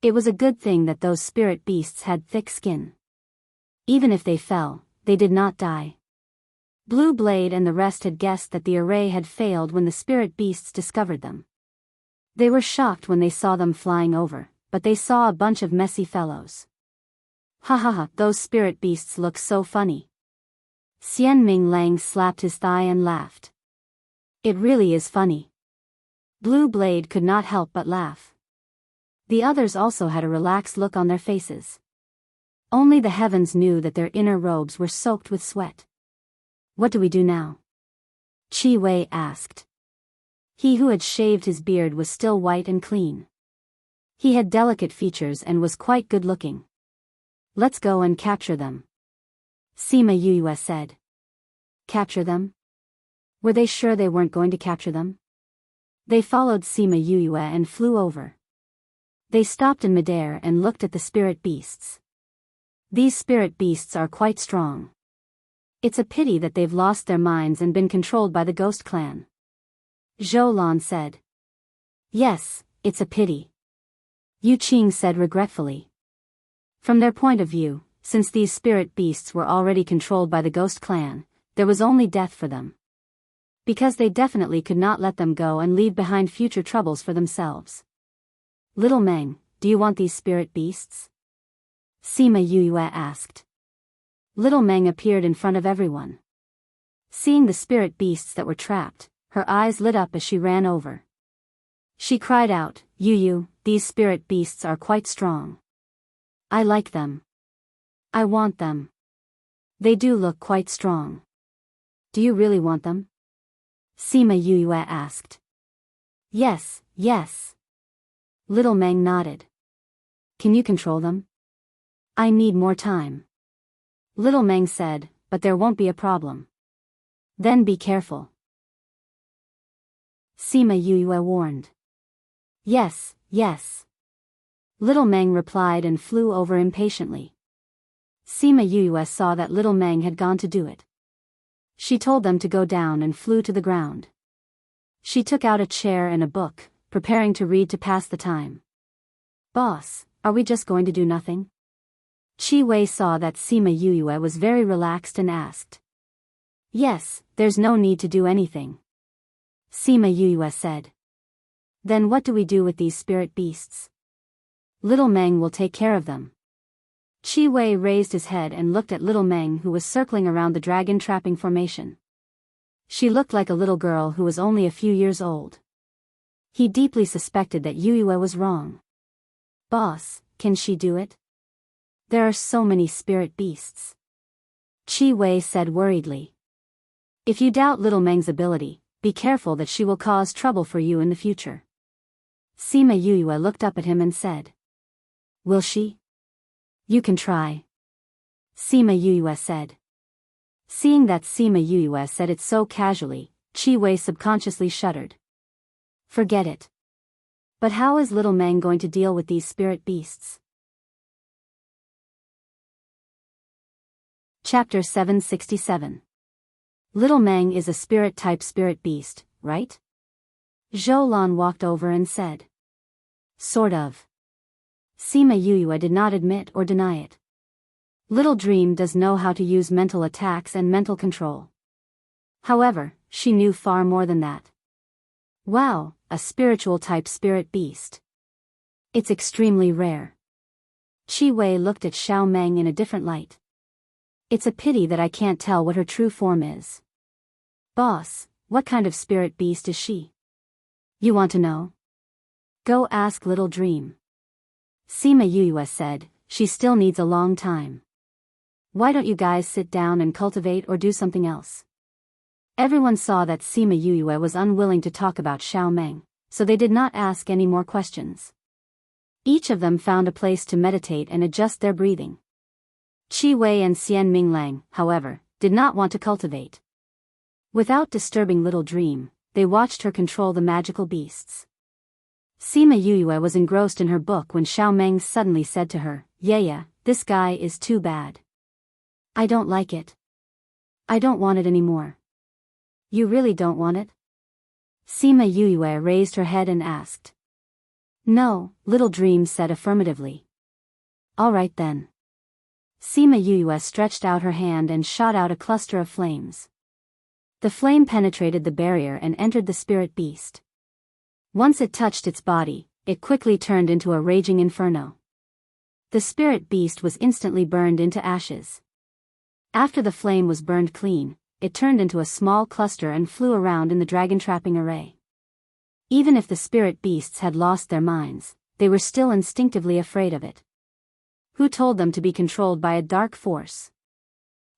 Speaker 1: It was a good thing that those spirit beasts had thick skin. Even if they fell, they did not die. Blue Blade and the rest had guessed that the array had failed when the spirit beasts discovered them. They were shocked when they saw them flying over, but they saw a bunch of messy fellows. Ha ha ha, those spirit beasts look so funny. Xian Ming Lang slapped his thigh and laughed. It really is funny. Blue Blade could not help but laugh. The others also had a relaxed look on their faces. Only the heavens knew that their inner robes were soaked with sweat. What do we do now? Qi Wei asked. He who had shaved his beard was still white and clean. He had delicate features and was quite good-looking. Let's go and capture them. Sima Yuyue said. Capture them? Were they sure they weren't going to capture them? They followed Sima Yuyue and flew over. They stopped in midair and looked at the spirit beasts. These spirit beasts are quite strong. It's a pity that they've lost their minds and been controlled by the ghost clan. Zhou Lan said. Yes, it's a pity. Yu Qing said regretfully. From their point of view, since these spirit beasts were already controlled by the ghost clan, there was only death for them. Because they definitely could not let them go and leave behind future troubles for themselves. Little Meng, do you want these spirit beasts? Sima Yuyue asked. Little Meng appeared in front of everyone. Seeing the spirit beasts that were trapped, her eyes lit up as she ran over. She cried out, Yu, these spirit beasts are quite strong. I like them. I want them. They do look quite strong. Do you really want them? Sima Yuyue asked. Yes, yes. Little Meng nodded. Can you control them? I need more time. Little Meng said, but there won't be a problem. Then be careful. Sima Yuyue warned. Yes, yes. Little Meng replied and flew over impatiently. Sima Yuyue saw that Little Meng had gone to do it. She told them to go down and flew to the ground. She took out a chair and a book, preparing to read to pass the time. Boss, are we just going to do nothing? Qi Wei saw that Sima Yuyue was very relaxed and asked. Yes, there's no need to do anything. Sima Yuyue said. Then what do we do with these spirit beasts? Little Meng will take care of them. Qi Wei raised his head and looked at Little Meng, who was circling around the dragon trapping formation. She looked like a little girl who was only a few years old. He deeply suspected that Yuyue was wrong. Boss, can she do it? There are so many spirit beasts. Qi Wei said worriedly. If you doubt Little Meng's ability, be careful that she will cause trouble for you in the future. Sima Yuyue looked up at him and said. Will she? You can try. Sima Yuyue said. Seeing that Sima Yuyue said it so casually, Qi Wei subconsciously shuddered. Forget it. But how is Little Meng going to deal with these spirit beasts? Chapter 767. Little Meng is a spirit-type spirit beast, right? Zhou Lan walked over and said. Sort of. Sima Yuyue did not admit or deny it. Little Dream does know how to use mental attacks and mental control. However, she knew far more than that. Wow, a spiritual-type spirit beast. It's extremely rare. Qi Wei looked at Xiao Meng in a different light. It's a pity that I can't tell what her true form is. Boss, what kind of spirit beast is she? You want to know? Go ask Little Dream. Sima Yuyue said, she still needs a long time. Why don't you guys sit down and cultivate or do something else? Everyone saw that Sima Yuyue was unwilling to talk about Xiao Meng, so they did not ask any more questions. Each of them found a place to meditate and adjust their breathing. Qi Wei and Xian Minglang, however, did not want to cultivate. Without disturbing Little Dream, they watched her control the magical beasts. Sima Yuyue was engrossed in her book when Xiao Meng suddenly said to her, "Yeah, this guy is too bad. I don't like it. I don't want it anymore." You really don't want it? Sima Yuyue raised her head and asked. No, Little Dream said affirmatively. All right then. Sima Yuyue stretched out her hand and shot out a cluster of flames. The flame penetrated the barrier and entered the spirit beast. Once it touched its body, it quickly turned into a raging inferno. The spirit beast was instantly burned into ashes. After the flame was burned clean, it turned into a small cluster and flew around in the dragon-trapping array. Even if the spirit beasts had lost their minds, they were still instinctively afraid of it. Who told them to be controlled by a dark force?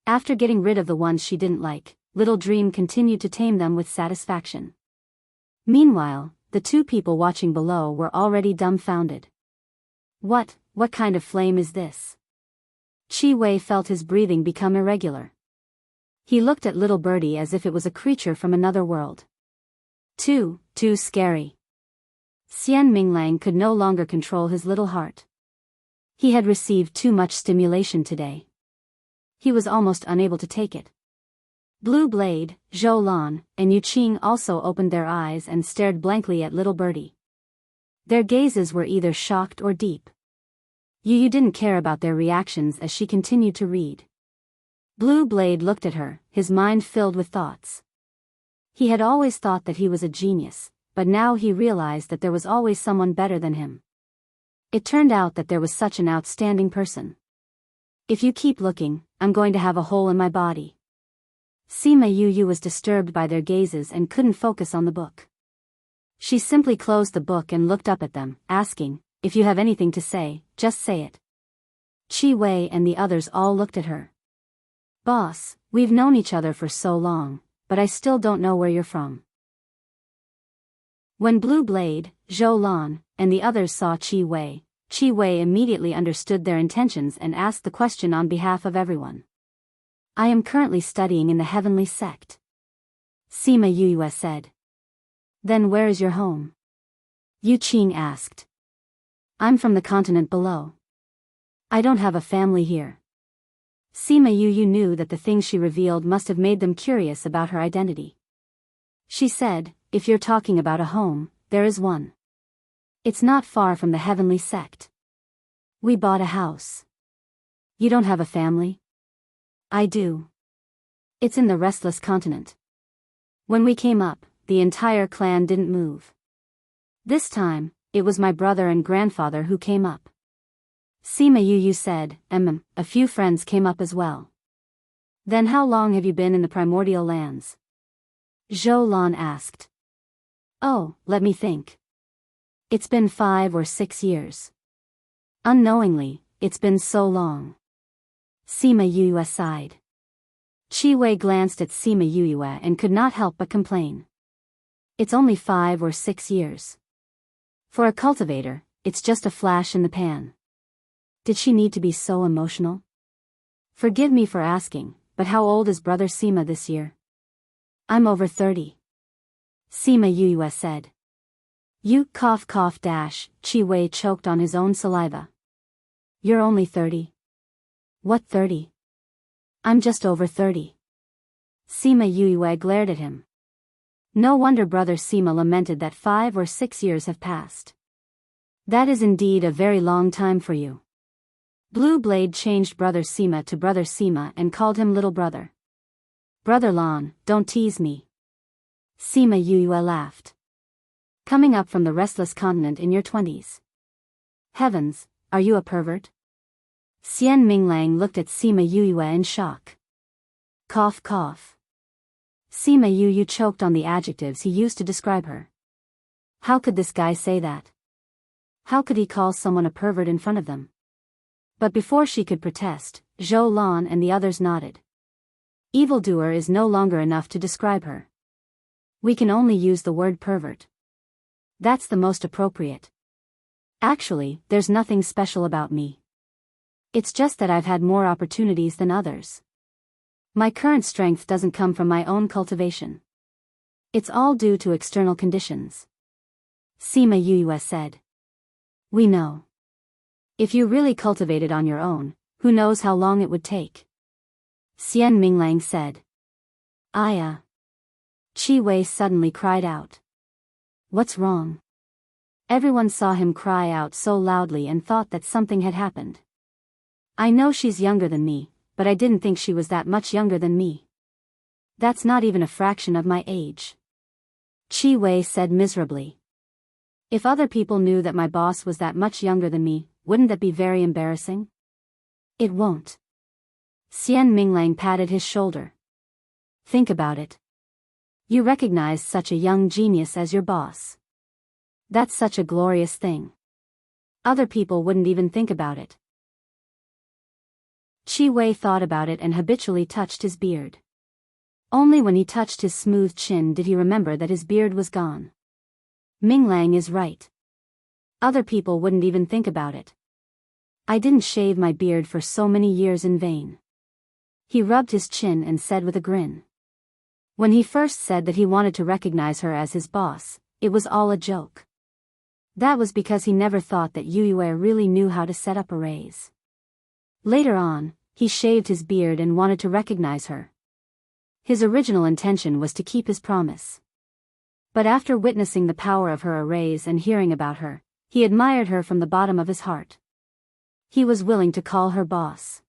Speaker 1: After getting rid of the ones she didn't like, Little Dream continued to tame them with satisfaction. Meanwhile, the two people watching below were already dumbfounded. What kind of flame is this? Qi Wei felt his breathing become irregular. He looked at little birdie as if it was a creature from another world. Too scary. Xian Minglang could no longer control his little heart. He had received too much stimulation today. He was almost unable to take it. Blue Blade, Zhou Lan, and Yu Qing also opened their eyes and stared blankly at little birdie. Their gazes were either shocked or deep. Yu didn't care about their reactions as she continued to read. Blue Blade looked at her, his mind filled with thoughts. He had always thought that he was a genius, but now he realized that there was always someone better than him. It turned out that there was such an outstanding person. If you keep looking, I'm going to have a hole in my body. Sima Yuyue was disturbed by their gazes and couldn't focus on the book. She simply closed the book and looked up at them, asking, if you have anything to say, just say it. Qi Wei and the others all looked at her. Boss, we've known each other for so long, but I still don't know where you're from. When Blue Blade, Zhou Lan, and the others saw Qi Wei immediately understood their intentions and asked the question on behalf of everyone. I am currently studying in the heavenly sect. Sima Yuyue said. Then where is your home? Yu Qing asked. I'm from the continent below. I don't have a family here. Sima Yuyue knew that the things she revealed must have made them curious about her identity. She said, if you're talking about a home, there is one. It's not far from the heavenly sect. We bought a house. You don't have a family? I do. It's in the restless continent. When we came up, the entire clan didn't move. This time, it was my brother and grandfather who came up. Sima Yuyue said, a few friends came up as well. Then how long have you been in the primordial lands? Zhou Lan asked. Oh, let me think. It's been 5 or 6 years. Unknowingly, it's been so long. Sima Yuyue sighed. Qi Wei glanced at Sima Yuyue and could not help but complain. It's only 5 or 6 years. For a cultivator, it's just a flash in the pan. Did she need to be so emotional? Forgive me for asking, but how old is Brother Sima this year? I'm over 30. Sima Yuyue said. You cough. Qi Wei choked on his own saliva. You're only 30. What 30? I'm just over 30. Sima Yuyue glared at him. No wonder Brother Sima lamented that 5 or 6 years have passed. That is indeed a very long time for you. Blue Blade changed Brother Sima to Brother Sima and called him Little Brother. Brother Lan, don't tease me. Sima Yuyue laughed. Coming up from the restless continent in your 20s. Heavens, are you a pervert? Xian Minglang looked at Sima Yuyue in shock. Cough cough. Sima Yuyue choked on the adjectives he used to describe her. How could this guy say that? How could he call someone a pervert in front of them? But before she could protest, Zhou Lan and the others nodded. Evildoer is no longer enough to describe her. We can only use the word pervert. That's the most appropriate. Actually, there's nothing special about me. It's just that I've had more opportunities than others. My current strength doesn't come from my own cultivation. It's all due to external conditions. Sima Yuyue said. We know. If you really cultivated on your own, who knows how long it would take? Xian Minglang said. Aya. Qi Wei suddenly cried out. What's wrong? Everyone saw him cry out so loudly and thought that something had happened. I know she's younger than me, but I didn't think she was that much younger than me. That's not even a fraction of my age. Qi Wei said miserably. If other people knew that my boss was that much younger than me, wouldn't that be very embarrassing? It won't. Xian Minglang patted his shoulder. Think about it. You recognized such a young genius as your boss. That's such a glorious thing. Other people wouldn't even think about it. Qi Wei thought about it and habitually touched his beard. Only when he touched his smooth chin did he remember that his beard was gone. Minglang is right. Other people wouldn't even think about it. I didn't shave my beard for so many years in vain. He rubbed his chin and said with a grin. When he first said that he wanted to recognize her as his boss, it was all a joke. That was because he never thought that Yuyue really knew how to set up arrays. Later on, he shaved his beard and wanted to recognize her. His original intention was to keep his promise. But after witnessing the power of her arrays and hearing about her, he admired her from the bottom of his heart. He was willing to call her boss.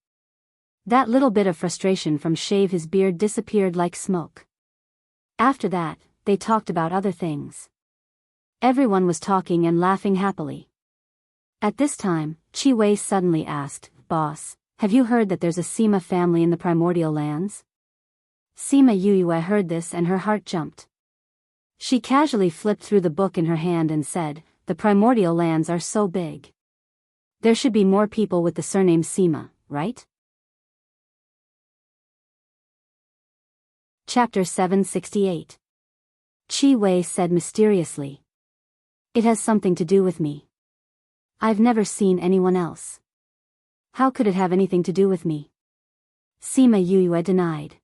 Speaker 1: That little bit of frustration from shave his beard disappeared like smoke. After that, they talked about other things. Everyone was talking and laughing happily. At this time, Qi Wei suddenly asked, Boss, have you heard that there's a Sima family in the primordial lands? Sima Yuyue heard this and her heart jumped. She casually flipped through the book in her hand and said, the primordial lands are so big. There should be more people with the surname Sima, right? Chapter 768. Qi Wei said mysteriously. It has something to do with me. I've never seen anyone else. How could it have anything to do with me? Sima Yuyue denied.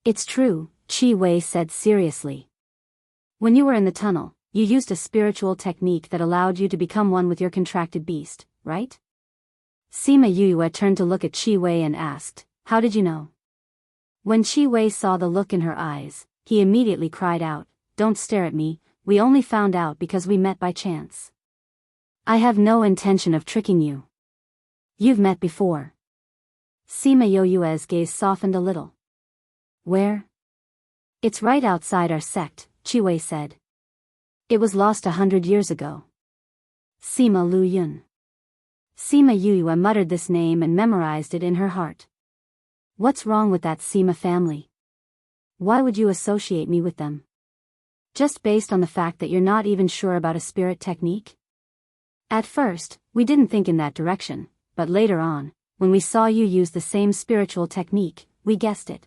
Speaker 1: It's true, Qi Wei said seriously. When you were in the tunnel, you used a spiritual technique that allowed you to become one with your contracted beast, right? Sima Yuyue turned to look at Qi Wei and asked, how did you know? When Qi Wei saw the look in her eyes, he immediately cried out, don't stare at me, we only found out because we met by chance. I have no intention of tricking you. You've met before. Sima Yuyue's gaze softened a little. Where? It's right outside our sect, Qi Wei said. It was lost 100 years ago. Sima Lu Yun. Sima Yuyue muttered this name and memorized it in her heart. What's wrong with that Sima family? Why would you associate me with them? Just based on the fact that you're not even sure about a spirit technique? At first, we didn't think in that direction, but later on, when we saw you use the same spiritual technique, we guessed it.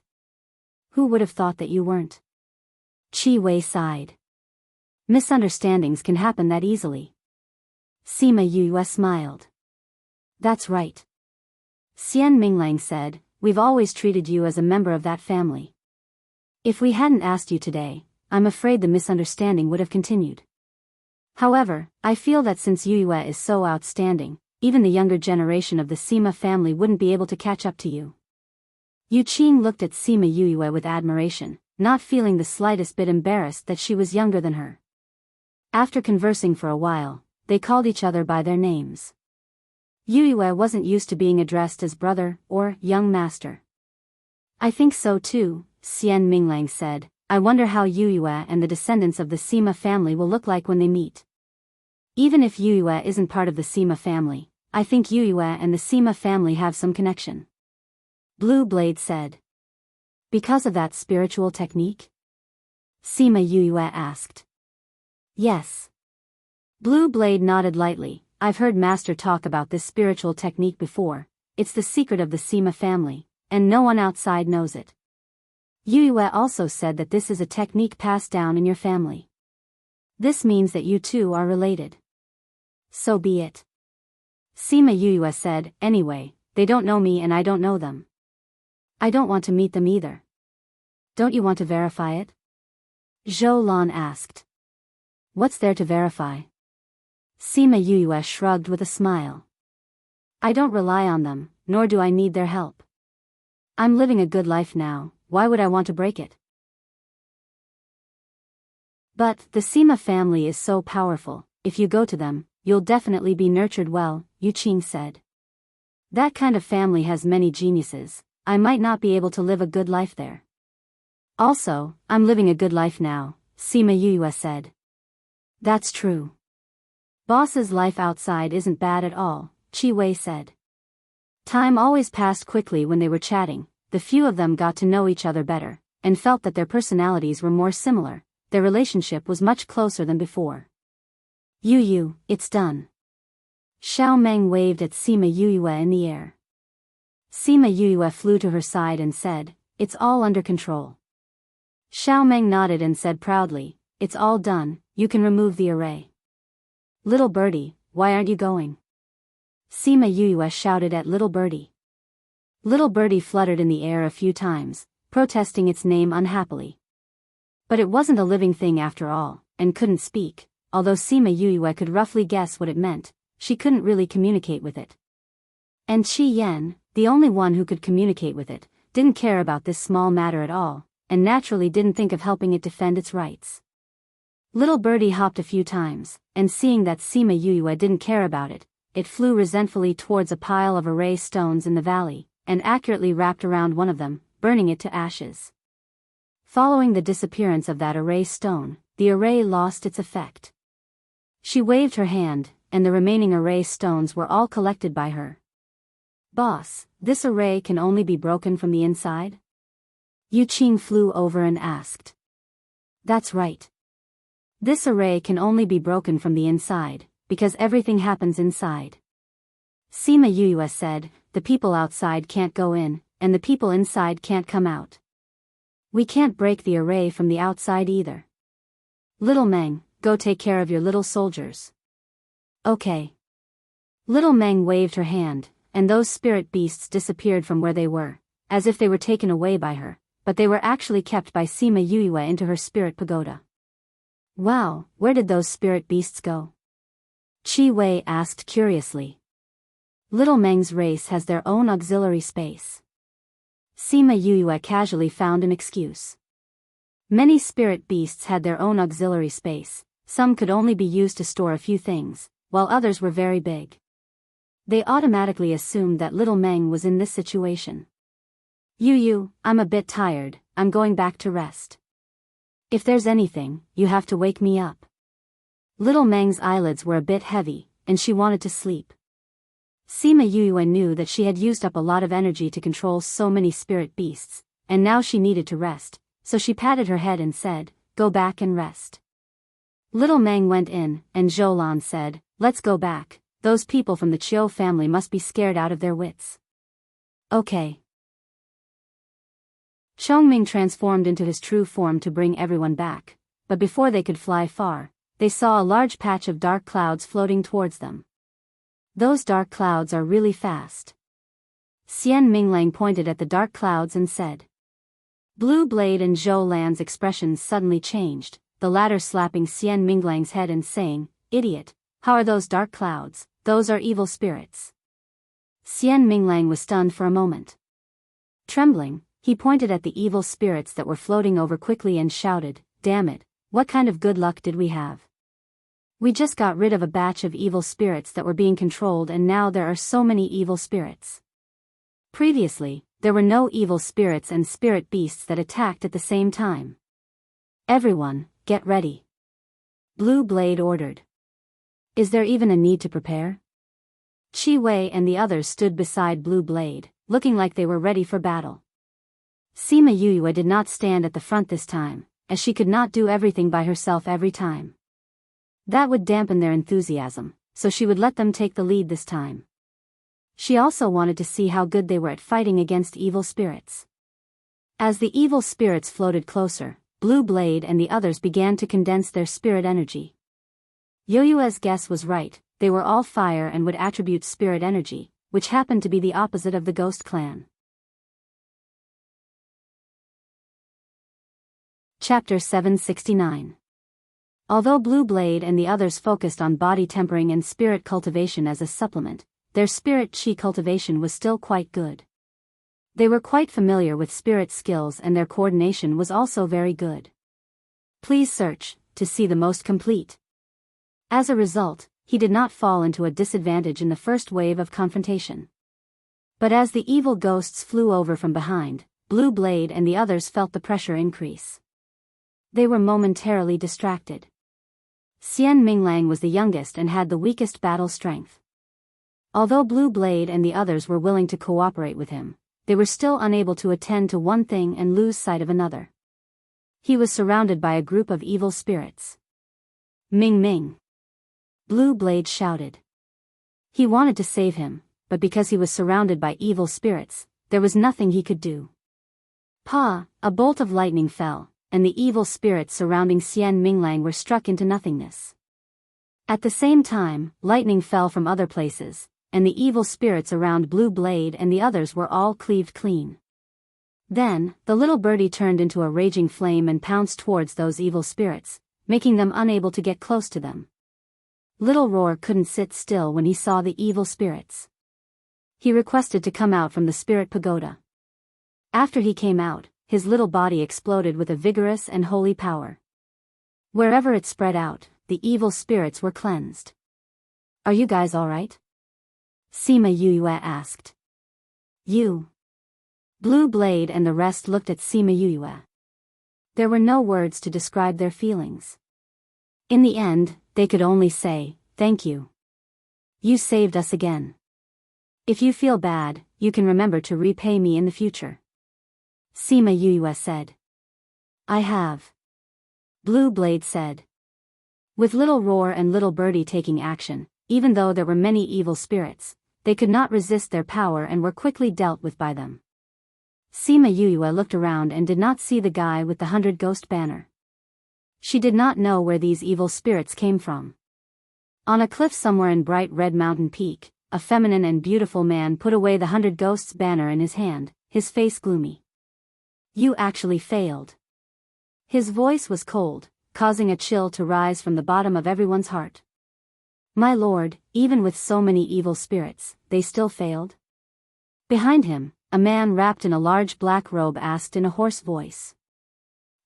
Speaker 1: Who would have thought that you weren't? Qi Wei sighed. Misunderstandings can happen that easily. Sima Yuyue smiled. That's right. Xian Minglang said, we've always treated you as a member of that family. If we hadn't asked you today, I'm afraid the misunderstanding would have continued. However, I feel that since Yuyue is so outstanding, even the younger generation of the Sima family wouldn't be able to catch up to you. Yu Qing looked at Sima Yuyue with admiration, not feeling the slightest bit embarrassed that she was younger than her. After conversing for a while, they called each other by their names. Yuyue wasn't used to being addressed as brother or young master. I think so too, Xian Minglang said. I wonder how Yuyue and the descendants of the Sima family will look like when they meet. Even if Yuyue isn't part of the Sima family, I think Yuyue and the Sima family have some connection. Blue Blade said. Because of that spiritual technique? Sima Yuyue asked. Yes. Blue Blade nodded lightly. I've heard Master talk about this spiritual technique before. It's the secret of the Sima family, and no one outside knows it. Yuyue also said that this is a technique passed down in your family. This means that you two are related. So be it. Sima Yuyue said, anyway, they don't know me and I don't know them. I don't want to meet them either. Don't you want to verify it? Zhou Lan asked. What's there to verify? Sima Yuyue shrugged with a smile. I don't rely on them, nor do I need their help. I'm living a good life now, why would I want to break it? But the Sima family is so powerful, if you go to them, you'll definitely be nurtured well, Yu Qing said. That kind of family has many geniuses, I might not be able to live a good life there. Also, I'm living a good life now, Sima Yuyue said. That's true. Boss's life outside isn't bad at all, Qi Wei said. Time always passed quickly when they were chatting, the few of them got to know each other better, and felt that their personalities were more similar, their relationship was much closer than before. Yu, it's done. Xiao Meng waved at Sima Yuyue in the air. Sima Yuyue flew to her side and said, it's all under control. Xiao Meng nodded and said proudly, it's all done, you can remove the array. Little birdie, why aren't you going? Sima Yuyue shouted at little birdie. Little birdie fluttered in the air a few times, protesting its name unhappily. But it wasn't a living thing after all, and couldn't speak, although Sima Yuyue could roughly guess what it meant, she couldn't really communicate with it. And Qi Yan, the only one who could communicate with it, didn't care about this small matter at all, and naturally didn't think of helping it defend its rights. Little birdie hopped a few times, and seeing that Sima Yuyue didn't care about it, it flew resentfully towards a pile of array stones in the valley, and accurately wrapped around one of them, burning it to ashes. Following the disappearance of that array stone, the array lost its effect. She waved her hand, and the remaining array stones were all collected by her. Boss, this array can only be broken from the inside? Yu Qing flew over and asked. That's right. This array can only be broken from the inside, because everything happens inside. Sima Yuyue said, the people outside can't go in, and the people inside can't come out. We can't break the array from the outside either. Little Meng, go take care of your little soldiers. Okay. Little Meng waved her hand, and those spirit beasts disappeared from where they were, as if they were taken away by her, but they were actually kept by Sima Yuyue into her spirit pagoda. Wow, where did those spirit beasts go? Qi Wei asked curiously. Little Meng's race has their own auxiliary space. Sima Yuyue casually found an excuse. Many spirit beasts had their own auxiliary space, some could only be used to store a few things, while others were very big. They automatically assumed that Little Meng was in this situation. Yu, I'm a bit tired, I'm going back to rest. If there's anything, you have to wake me up. Little Meng's eyelids were a bit heavy, and she wanted to sleep. Sima Yuyue knew that she had used up a lot of energy to control so many spirit beasts, and now she needed to rest, so she patted her head and said, go back and rest. Little Meng went in, and Zhou Lan said, let's go back, those people from the Qiu family must be scared out of their wits. Okay. Chongming transformed into his true form to bring everyone back, but before they could fly far, they saw a large patch of dark clouds floating towards them. Those dark clouds are really fast. Xian Minglang pointed at the dark clouds and said. Blue Blade and Zhou Lan's expressions suddenly changed, the latter slapping Xian Minglang's head and saying, idiot, how are those dark clouds? Those are evil spirits. Xian Minglang was stunned for a moment. Trembling, he pointed at the evil spirits that were floating over quickly and shouted, damn it, what kind of good luck did we have? We just got rid of a batch of evil spirits that were being controlled and now there are so many evil spirits. Previously, there were no evil spirits and spirit beasts that attacked at the same time. Everyone, get ready. Blue Blade ordered. Is there even a need to prepare? Chi Wei and the others stood beside Blue Blade, looking like they were ready for battle. Sima Yuyue did not stand at the front this time, as she could not do everything by herself every time. That would dampen their enthusiasm, so she would let them take the lead this time. She also wanted to see how good they were at fighting against evil spirits. As the evil spirits floated closer, Blue Blade and the others began to condense their spirit energy. Yoyue's guess was right, they were all fire and would attribute spirit energy, which happened to be the opposite of the Ghost Clan. Chapter 769. Although Blue Blade and the others focused on body tempering and spirit cultivation as a supplement, their spirit chi cultivation was still quite good. They were quite familiar with spirit skills and their coordination was also very good. Please search to see the most complete. As a result, he did not fall into a disadvantage in the first wave of confrontation. But as the evil ghosts flew over from behind, Blue Blade and the others felt the pressure increase. They were momentarily distracted. Xian Minglang was the youngest and had the weakest battle strength. Although Blue Blade and the others were willing to cooperate with him, they were still unable to attend to one thing and lose sight of another. He was surrounded by a group of evil spirits. Ming Ming! Blue Blade shouted. He wanted to save him, but because he was surrounded by evil spirits, there was nothing he could do. Pa! A bolt of lightning fell, and the evil spirits surrounding Xian Minglang were struck into nothingness. At the same time, lightning fell from other places, and the evil spirits around Blue Blade and the others were all cleaved clean. Then, the little birdie turned into a raging flame and pounced towards those evil spirits, making them unable to get close to them. Little Roar couldn't sit still when he saw the evil spirits. He requested to come out from the spirit pagoda. After he came out, his little body exploded with a vigorous and holy power. Wherever it spread out, the evil spirits were cleansed. Are you guys alright? Sima Yuyue asked. You. Blue Blade and the rest looked at Sima Yuyue. There were no words to describe their feelings. In the end, they could only say, thank you. You saved us again. If you feel bad, you can remember to repay me in the future. Sima Yuyue said. I have. Blue Blade said. With Little Roar and Little Birdie taking action, even though there were many evil spirits, they could not resist their power and were quickly dealt with by them. Sima Yuyue looked around and did not see the guy with the 100 ghost banner. She did not know where these evil spirits came from. On a cliff somewhere in bright red mountain peak, a feminine and beautiful man put away the 100 ghosts banner in his hand, his face gloomy. You actually failed. His voice was cold, causing a chill to rise from the bottom of everyone's heart. My lord, even with so many evil spirits, they still failed? Behind him, a man wrapped in a large black robe asked in a hoarse voice.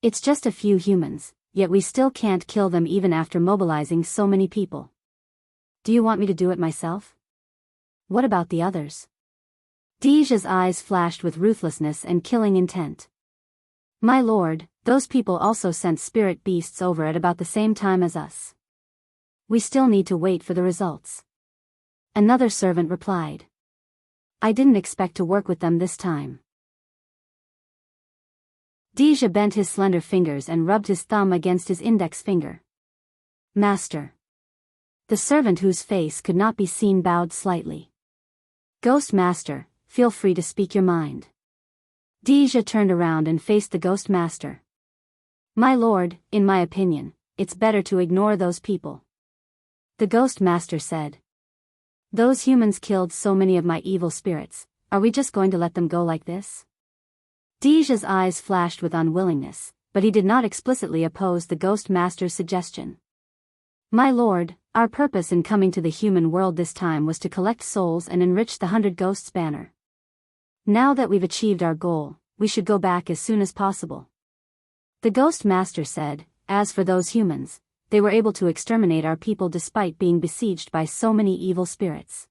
Speaker 1: It's just a few humans, yet we still can't kill them even after mobilizing so many people. Do you want me to do it myself? What about the others? Deja's eyes flashed with ruthlessness and killing intent. My lord, those people also sent spirit beasts over at about the same time as us. We still need to wait for the results. Another servant replied. I didn't expect to work with them this time. Deja bent his slender fingers and rubbed his thumb against his index finger. Master. The servant whose face could not be seen bowed slightly. Ghost Master, feel free to speak your mind. Deja turned around and faced the Ghost Master. My lord, in my opinion, it's better to ignore those people. The Ghost Master said. Those humans killed so many of my evil spirits, are we just going to let them go like this? Deja's eyes flashed with unwillingness, but he did not explicitly oppose the Ghost Master's suggestion. My lord, our purpose in coming to the human world this time was to collect souls and enrich the 100 Ghosts banner. Now that we've achieved our goal, we should go back as soon as possible. The Ghost Master said, as for those humans, they were able to exterminate our people despite being besieged by so many evil spirits.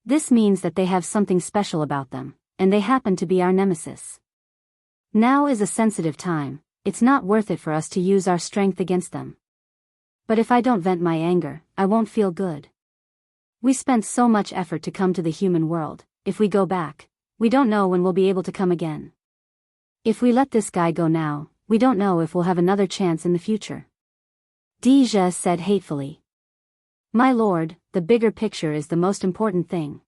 Speaker 1: This means that they have something special about them, and they happen to be our nemesis. Now is a sensitive time, it's not worth it for us to use our strength against them. But if I don't vent my anger, I won't feel good. We spent so much effort to come to the human world. If we go back, we don't know when we'll be able to come again. If we let this guy go now, we don't know if we'll have another chance in the future. Deja said hatefully. My lord, the bigger picture is the most important thing.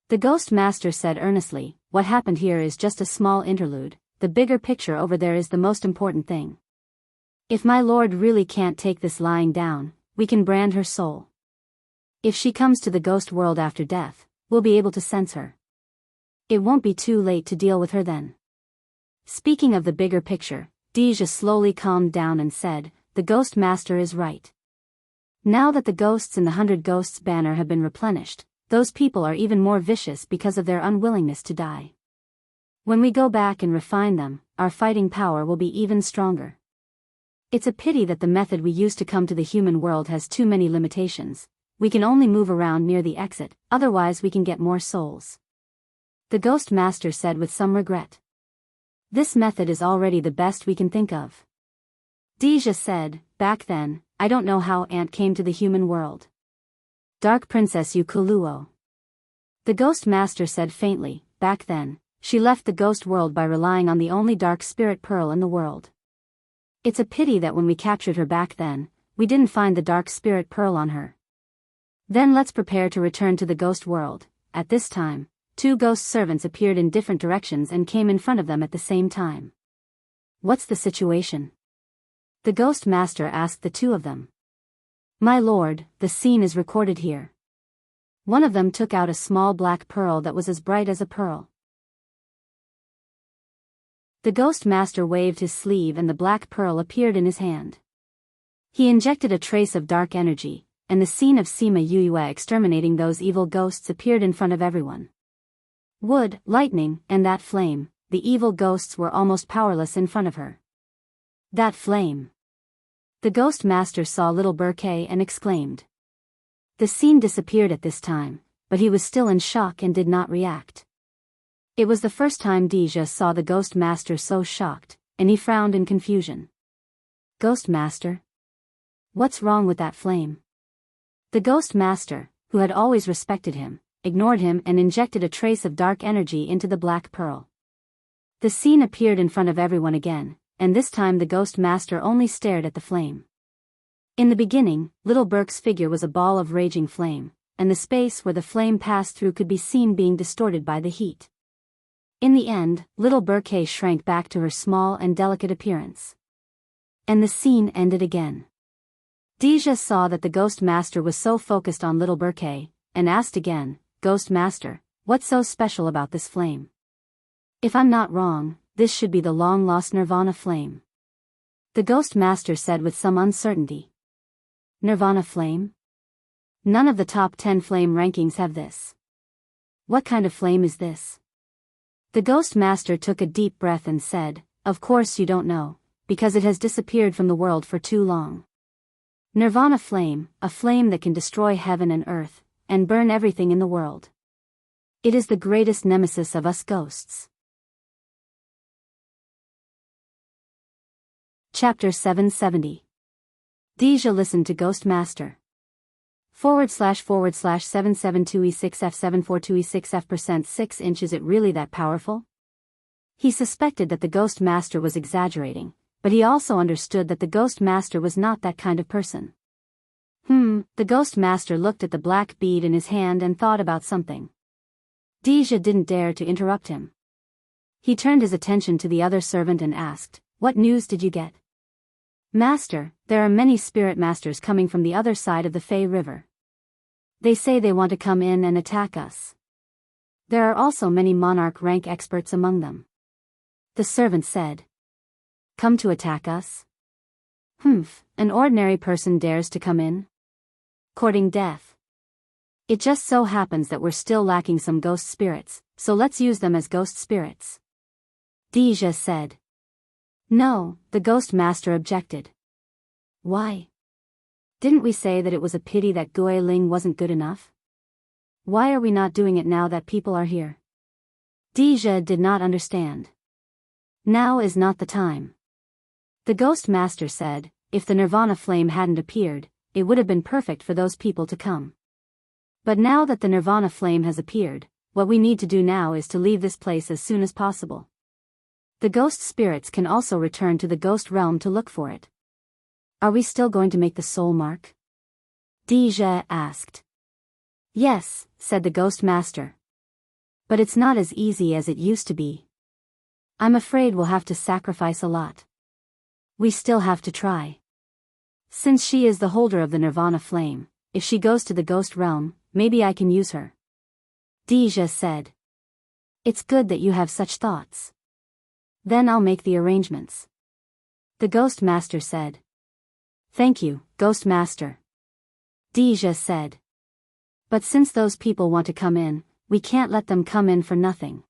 Speaker 1: The Ghost Master said earnestly, what happened here is just a small interlude, the bigger picture over there is the most important thing. If my lord really can't take this lying down, we can brand her soul. If she comes to the ghost world after death, we'll be able to sense her. It won't be too late to deal with her then. Speaking of the bigger picture, Deja slowly calmed down and said, the Ghost Master is right. Now that the ghosts in the 100 Ghosts banner have been replenished, those people are even more vicious because of their unwillingness to die. When we go back and refine them, our fighting power will be even stronger. It's a pity that the method we use to come to the human world has too many limitations. We can only move around near the exit, otherwise we can get more souls. The Ghost Master said with some regret. This method is already the best we can think of. Deja said, back then, I don't know how Ant came to the human world. Dark Princess Ukuluo. The Ghost Master said faintly, back then, she left the ghost world by relying on the only dark spirit pearl in the world. It's a pity that when we captured her back then, we didn't find the dark spirit pearl on her. Then let's prepare to return to the ghost world. At this time, 2 ghost servants appeared in different directions and came in front of them at the same time. What's the situation? The Ghost Master asked the 2 of them. My lord, the scene is recorded here. One of them took out a small black pearl that was as bright as a pearl. The Ghost Master waved his sleeve and the black pearl appeared in his hand. He injected a trace of dark energy, and the scene of Sima Yue exterminating those evil ghosts appeared in front of everyone. Wood, lightning, and that flame, the evil ghosts were almost powerless in front of her. That flame. The Ghost Master saw little Burkay and exclaimed. The scene disappeared at this time, but he was still in shock and did not react. It was the first time Deja saw the Ghost Master so shocked, and he frowned in confusion. Ghost Master? What's wrong with that flame? The Ghost Master, who had always respected him, ignored him and injected a trace of dark energy into the black pearl. The scene appeared in front of everyone again, and this time the Ghost Master only stared at the flame. In the beginning, little Burke's figure was a ball of raging flame, and the space where the flame passed through could be seen being distorted by the heat. In the end, little Burkay shrank back to her small and delicate appearance. And the scene ended again. Deja saw that the Ghost Master was so focused on little Burkay, and asked again, Ghost Master, what's so special about this flame? If I'm not wrong, this should be the long-lost Nirvana flame. The Ghost Master said with some uncertainty. Nirvana flame? None of the top 10 flame rankings have this. What kind of flame is this? The Ghost Master took a deep breath and said, of course you don't know, because it has disappeared from the world for too long. Nirvana flame, a flame that can destroy heaven and earth, and burn everything in the world. It is the greatest nemesis of us ghosts. Chapter 770. Deja listened to Ghost Master. / 772E6F742E6F %6 inch. Is it really that powerful? He suspected that the Ghost Master was exaggerating, but he also understood that the Ghost Master was not that kind of person. The Ghost Master looked at the black bead in his hand and thought about something. Deja didn't dare to interrupt him. He turned his attention to the other servant and asked, what news did you get? Master, there are many spirit masters coming from the other side of the Fei River. They say they want to come in and attack us. There are also many monarch rank experts among them. The servant said. Come to attack us? An ordinary person dares to come in? Courting death. It just so happens that we're still lacking some ghost spirits, so let's use them as ghost spirits. Deja said. No, the Ghost Master objected. Why? Didn't we say that it was a pity that Gui Ling wasn't good enough? Why are we not doing it now that people are here? Deja did not understand. Now is not the time. The Ghost Master said, if the Nirvana flame hadn't appeared, it would have been perfect for those people to come. But now that the Nirvana flame has appeared, what we need to do now is to leave this place as soon as possible. The ghost spirits can also return to the ghost realm to look for it. Are we still going to make the soul mark? Deja asked. Yes, said the ghost master. But it's not as easy as it used to be. I'm afraid we'll have to sacrifice a lot. We still have to try. Since she is the holder of the Nirvana flame, if she goes to the ghost realm, maybe I can use her. Deja said. It's good that you have such thoughts. Then I'll make the arrangements. The ghost master said. Thank you, ghost master. Deja said. But since those people want to come in, we can't let them come in for nothing.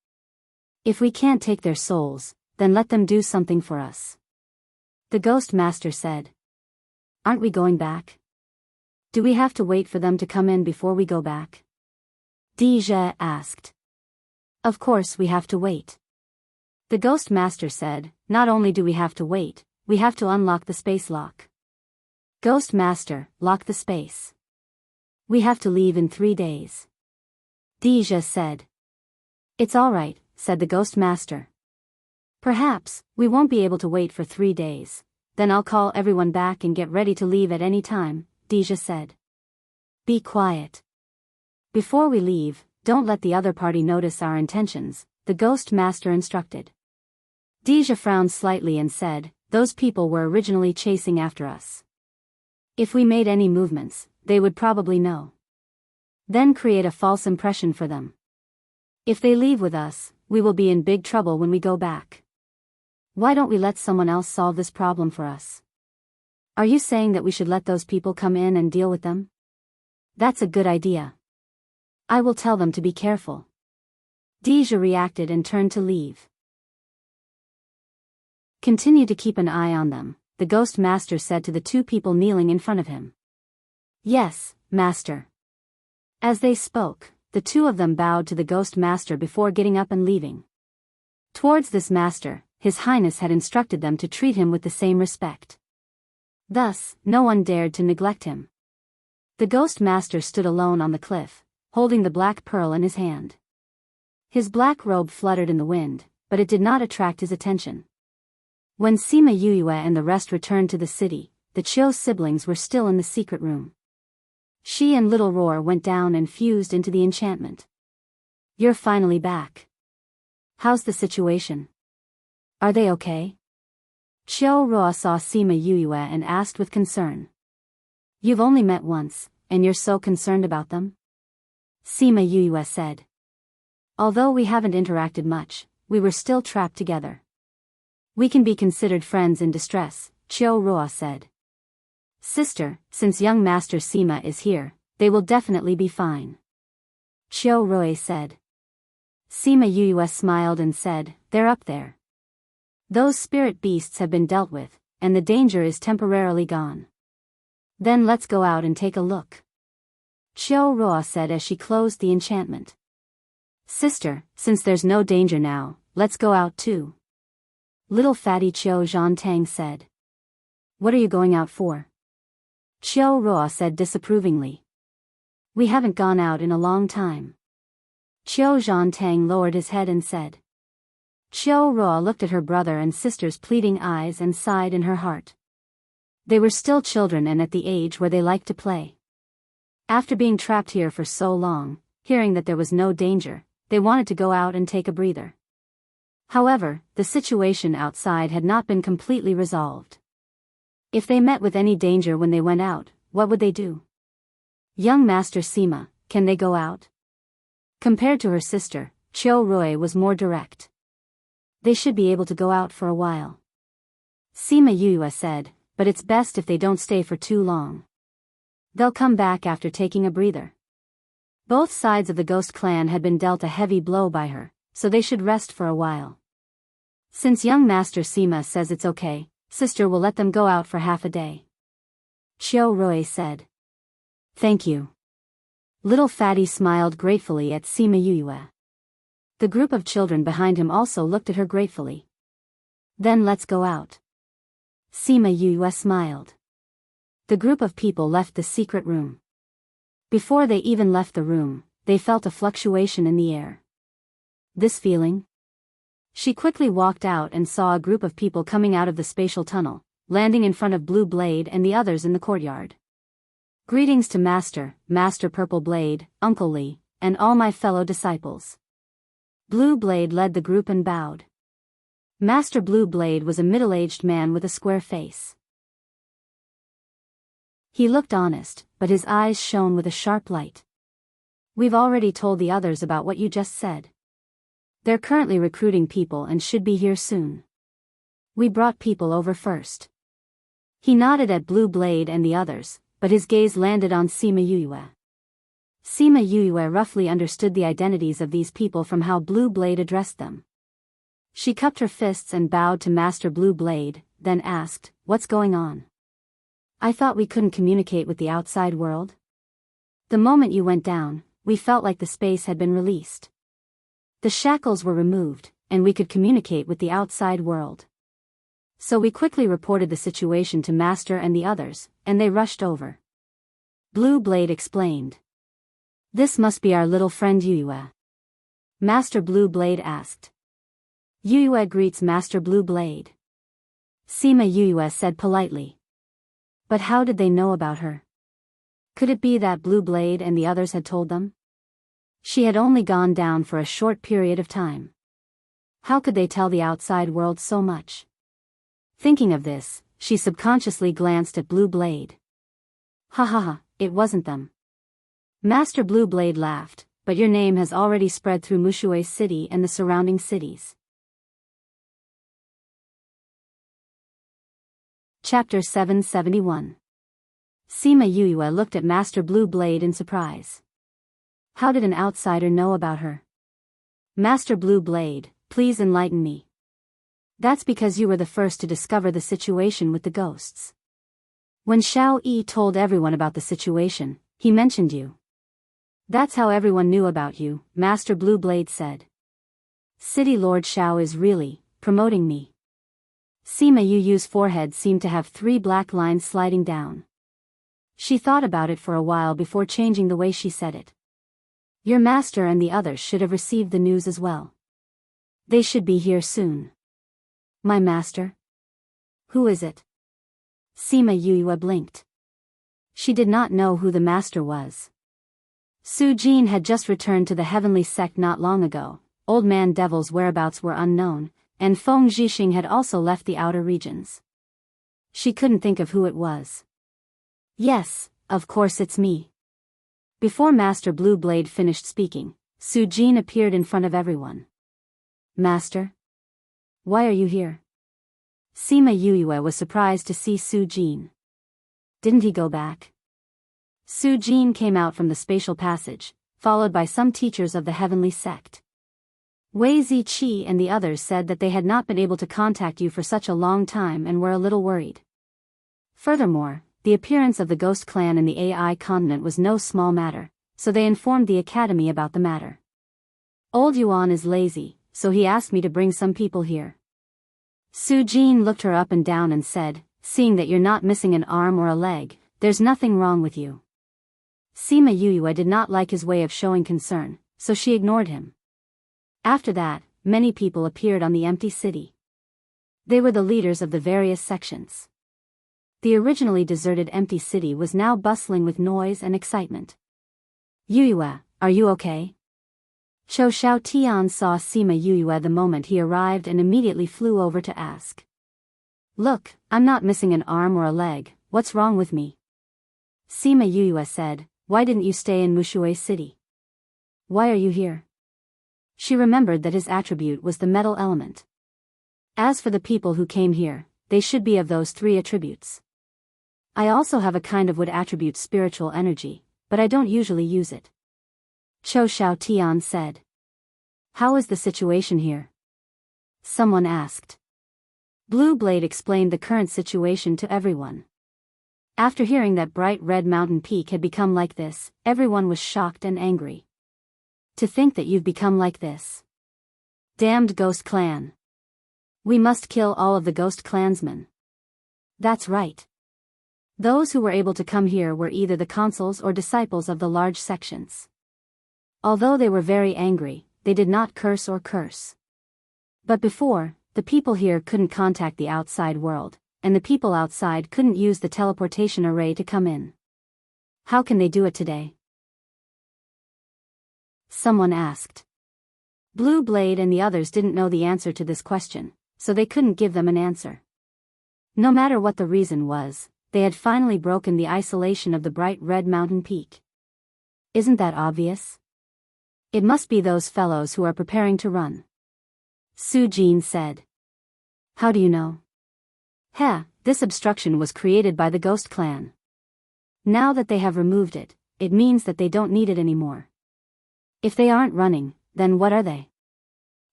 Speaker 1: If we can't take their souls, then let them do something for us. The ghost master said. Aren't we going back? Do we have to wait for them to come in before we go back? Deja asked. Of course we have to wait. The ghost master said, not only do we have to wait, we have to unlock the space lock. Ghost master, lock the space. We have to leave in 3 days. Deja said. It's all right, said the ghost master. Perhaps, we won't be able to wait for 3 days, then I'll call everyone back and get ready to leave at any time, Deja said. Be quiet. Before we leave, don't let the other party notice our intentions, the ghost master instructed. Deja frowned slightly and said, those people were originally chasing after us. If we made any movements, they would probably know. Then create a false impression for them. If they leave with us, we will be in big trouble when we go back. Why don't we let someone else solve this problem for us? Are you saying that we should let those people come in and deal with them? That's a good idea. I will tell them to be careful. Deja reacted and turned to leave. Continue to keep an eye on them, the ghost master said to the 2 people kneeling in front of him. Yes, master. As they spoke, the 2 of them bowed to the ghost master before getting up and leaving. Towards this master, His Highness had instructed them to treat him with the same respect. Thus, no one dared to neglect him. The ghost master stood alone on the cliff, holding the black pearl in his hand. His black robe fluttered in the wind, but it did not attract his attention. When Sima Yuyue and the rest returned to the city, the Chiu siblings were still in the secret room. She and Little Roar went down and fused into the enchantment. You're finally back. How's the situation? Are they okay? Chiu Roa saw Sima Yuyue and asked with concern. You've only met once, and you're so concerned about them? Sima Yuyue said. Although we haven't interacted much, we were still trapped together. We can be considered friends in distress, Chiu Roa said. Sister, since young Master Sima is here, they will definitely be fine. Chiu Roa said. Sima Yuyue smiled and said, they're up there. Those spirit beasts have been dealt with, and the danger is temporarily gone. Then let's go out and take a look. Chiu Roa said as she closed the enchantment. Sister, since there's no danger now, let's go out too. Little fatty Chiu Zhantang said. What are you going out for? Chiu Roa said disapprovingly. We haven't gone out in a long time. Chiu Zhantang lowered his head and said. Chiu Roa looked at her brother and sister's pleading eyes and sighed in her heart. They were still children and at the age where they liked to play. After being trapped here for so long, hearing that there was no danger, they wanted to go out and take a breather. However, the situation outside had not been completely resolved. If they met with any danger when they went out, what would they do? Young Master Sima, can they go out? Compared to her sister, Chiu Roa was more direct. They should be able to go out for a while. Sima Yuyue said, but it's best if they don't stay for too long. They'll come back after taking a breather. Both sides of the ghost clan had been dealt a heavy blow by her, so they should rest for a while. Since young Master Sima says it's okay, sister will let them go out for half a day. Chiu Roa said. Thank you. Little Fatty smiled gratefully at Sima Yuyue. The group of children behind him also looked at her gratefully. Then let's go out. Sima Yuyue smiled. The group of people left the secret room. Before they even left the room, they felt a fluctuation in the air. This feeling? She quickly walked out and saw a group of people coming out of the spatial tunnel, landing in front of Blue Blade and the others in the courtyard. Greetings to Master Purple Blade, Uncle Lee, and all my fellow disciples. Blue Blade led the group and bowed. Master Blue Blade was a middle-aged man with a square face. He looked honest, but his eyes shone with a sharp light. We've already told the others about what you just said. They're currently recruiting people and should be here soon. We brought people over first. He nodded at Blue Blade and the others, but his gaze landed on Sima Yuyue. Sima Yuyue roughly understood the identities of these people from how Blue Blade addressed them. She cupped her fists and bowed to Master Blue Blade, then asked, "What's going on? I thought we couldn't communicate with the outside world? The moment you went down, we felt like the space had been released. The shackles were removed, and we could communicate with the outside world. So we quickly reported the situation to Master and the others, and they rushed over." Blue Blade explained. "This must be our little friend Yuyue." Master Blue Blade asked. "Yuyue greets Master Blue Blade." Sima Yuyue said politely. But how did they know about her? Could it be that Blue Blade and the others had told them? She had only gone down for a short period of time. How could they tell the outside world so much? Thinking of this, she subconsciously glanced at Blue Blade. Ha ha ha, it wasn't them. Master Blue Blade laughed, but your name has already spread through Mushue City and the surrounding cities. Chapter 771. Sima Yuyue looked at Master Blue Blade in surprise. How did an outsider know about her? Master Blue Blade, please enlighten me. That's because you were the first to discover the situation with the ghosts. When Xiao Yi told everyone about the situation, he mentioned you. That's how everyone knew about you, Master Blue Blade said. City Lord Xiao is really promoting me. Sima Yuyue's forehead seemed to have 3 black lines sliding down. She thought about it for a while before changing the way she said it. Your master and the others should have received the news as well. They should be here soon. My master? Who is it? Sima Yuyue blinked. She did not know who the master was. Su Jin had just returned to the heavenly sect not long ago. Old Man Devil's whereabouts were unknown, and Feng Zhixing had also left the outer regions. She couldn't think of who it was. Yes, of course it's me. Before Master Blue Blade finished speaking, Su Jin appeared in front of everyone. Master? Why are you here? Sima Yuyue was surprised to see Su Jin. Didn't he go back? Su Jin came out from the spatial passage, followed by some teachers of the heavenly sect. Wei Ziqi and the others said that they had not been able to contact you for such a long time and were a little worried. Furthermore, the appearance of the Ghost Clan in the AI continent was no small matter, so they informed the academy about the matter. Old Yuan is lazy, so he asked me to bring some people here. Su Jin looked her up and down and said, seeing that you're not missing an arm or a leg, there's nothing wrong with you. Sima Yuyue did not like his way of showing concern, so she ignored him. After that, many people appeared on the empty city. They were the leaders of the various sections. The originally deserted empty city was now bustling with noise and excitement. Yuyue, are you okay? Cho Xiao Tian saw Sima Yuyue the moment he arrived and immediately flew over to ask. Look, I'm not missing an arm or a leg, what's wrong with me? Sima Yuyue said, why didn't you stay in Mushue City? Why are you here? She remembered that his attribute was the metal element. As for the people who came here, they should be of those 3 attributes. I also have a kind of wood attribute, spiritual energy, but I don't usually use it. Cho Xiao Tian said. How is the situation here? Someone asked. Blue Blade explained the current situation to everyone. After hearing that bright red mountain peak had become like this, everyone was shocked and angry. To think that you've become like this. Damned Ghost Clan. We must kill all of the Ghost Clansmen. That's right. Those who were able to come here were either the consuls or disciples of the large sections. Although they were very angry, they did not curse or curse. But before, the people here couldn't contact the outside world, and the people outside couldn't use the teleportation array to come in. How can they do it today? Someone asked. Blue Blade and the others didn't know the answer to this question, so they couldn't give them an answer. No matter what the reason was, they had finally broken the isolation of the bright red mountain peak. Isn't that obvious? It must be those fellows who are preparing to run. Su-jin said. How do you know? This obstruction was created by the Ghost Clan. Now that they have removed it, it means that they don't need it anymore. If they aren't running, then what are they?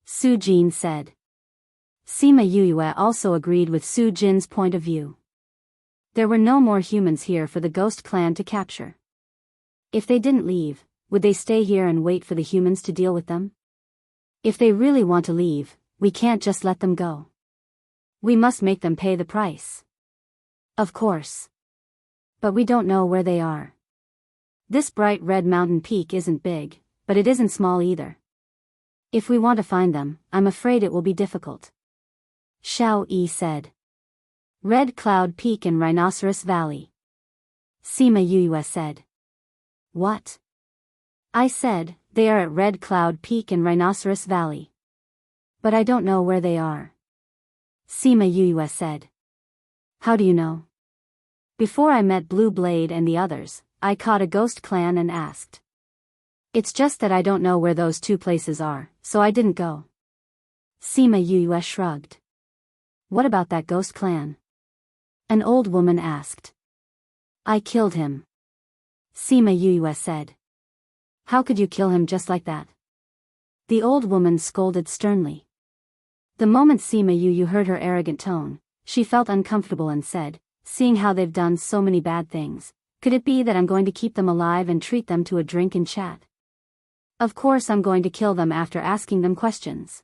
Speaker 1: Su-jin said. Sima Yuyue also agreed with Su-jin's point of view. There were no more humans here for the Ghost Clan to capture. If they didn't leave, would they stay here and wait for the humans to deal with them? If they really want to leave, we can't just let them go. We must make them pay the price. Of course. But we don't know where they are. This bright red mountain peak isn't big, but it isn't small either. If we want to find them, I'm afraid it will be difficult. Xiao Yi said. Red Cloud Peak and Rhinoceros Valley. Sima Yuyue said. What? I said, they are at Red Cloud Peak and Rhinoceros Valley. But I don't know where they are. Sima Yuyue said. How do you know? Before I met Blue Blade and the others, I caught a ghost clan and asked. It's just that I don't know where those two places are, so I didn't go. Sima Yuyue shrugged. What about that ghost clan? An old woman asked. I killed him. Sima Yuyue said. How could you kill him just like that? The old woman scolded sternly. The moment Sima Yuyue heard her arrogant tone, she felt uncomfortable and said, seeing how they've done so many bad things, could it be that I'm going to keep them alive and treat them to a drink and chat? Of course I'm going to kill them after asking them questions.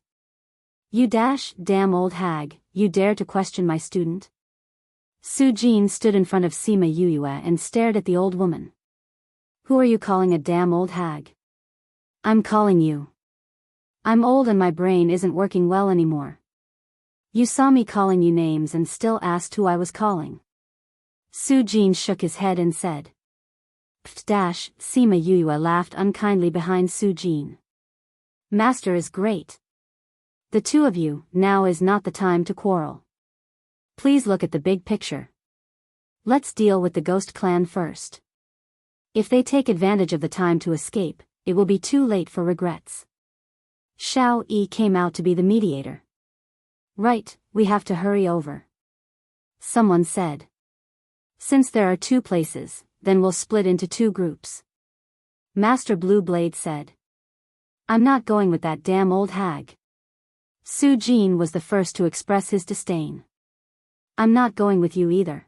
Speaker 1: You damn old hag, you dare to question my student? Su-jin stood in front of Sima Yuyue and stared at the old woman. Who are you calling a damn old hag? I'm calling you. I'm old and my brain isn't working well anymore. You saw me calling you names and still asked who I was calling. Su-jin shook his head and said. Sima Yuyue laughed unkindly behind Su-jin. Master is great. The two of you, now is not the time to quarrel. Please look at the big picture. Let's deal with the Ghost Clan first. If they take advantage of the time to escape, it will be too late for regrets. Xiao Yi came out to be the mediator. Right, we have to hurry over. Someone said. Since there are two places, then we'll split into two groups. Master Blue Blade said. I'm not going with that damn old hag. Su-jin was the first to express his disdain. I'm not going with you either.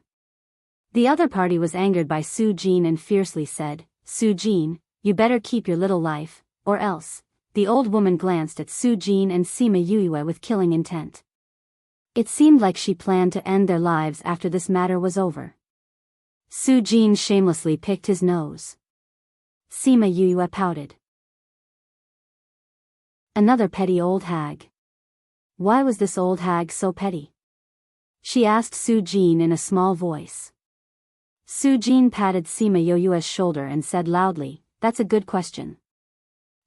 Speaker 1: The other party was angered by Su-jin and fiercely said, Su-jin, you better keep your little life, or else. The old woman glanced at Su-jin and Sima Yuyue with killing intent. It seemed like she planned to end their lives after this matter was over. Su-jin shamelessly picked his nose. Sima Yuyue pouted. Another petty old hag. Why was this old hag so petty? She asked Su-jin in a small voice. Su-jin patted Sima Yuyue's shoulder and said loudly, That's a good question.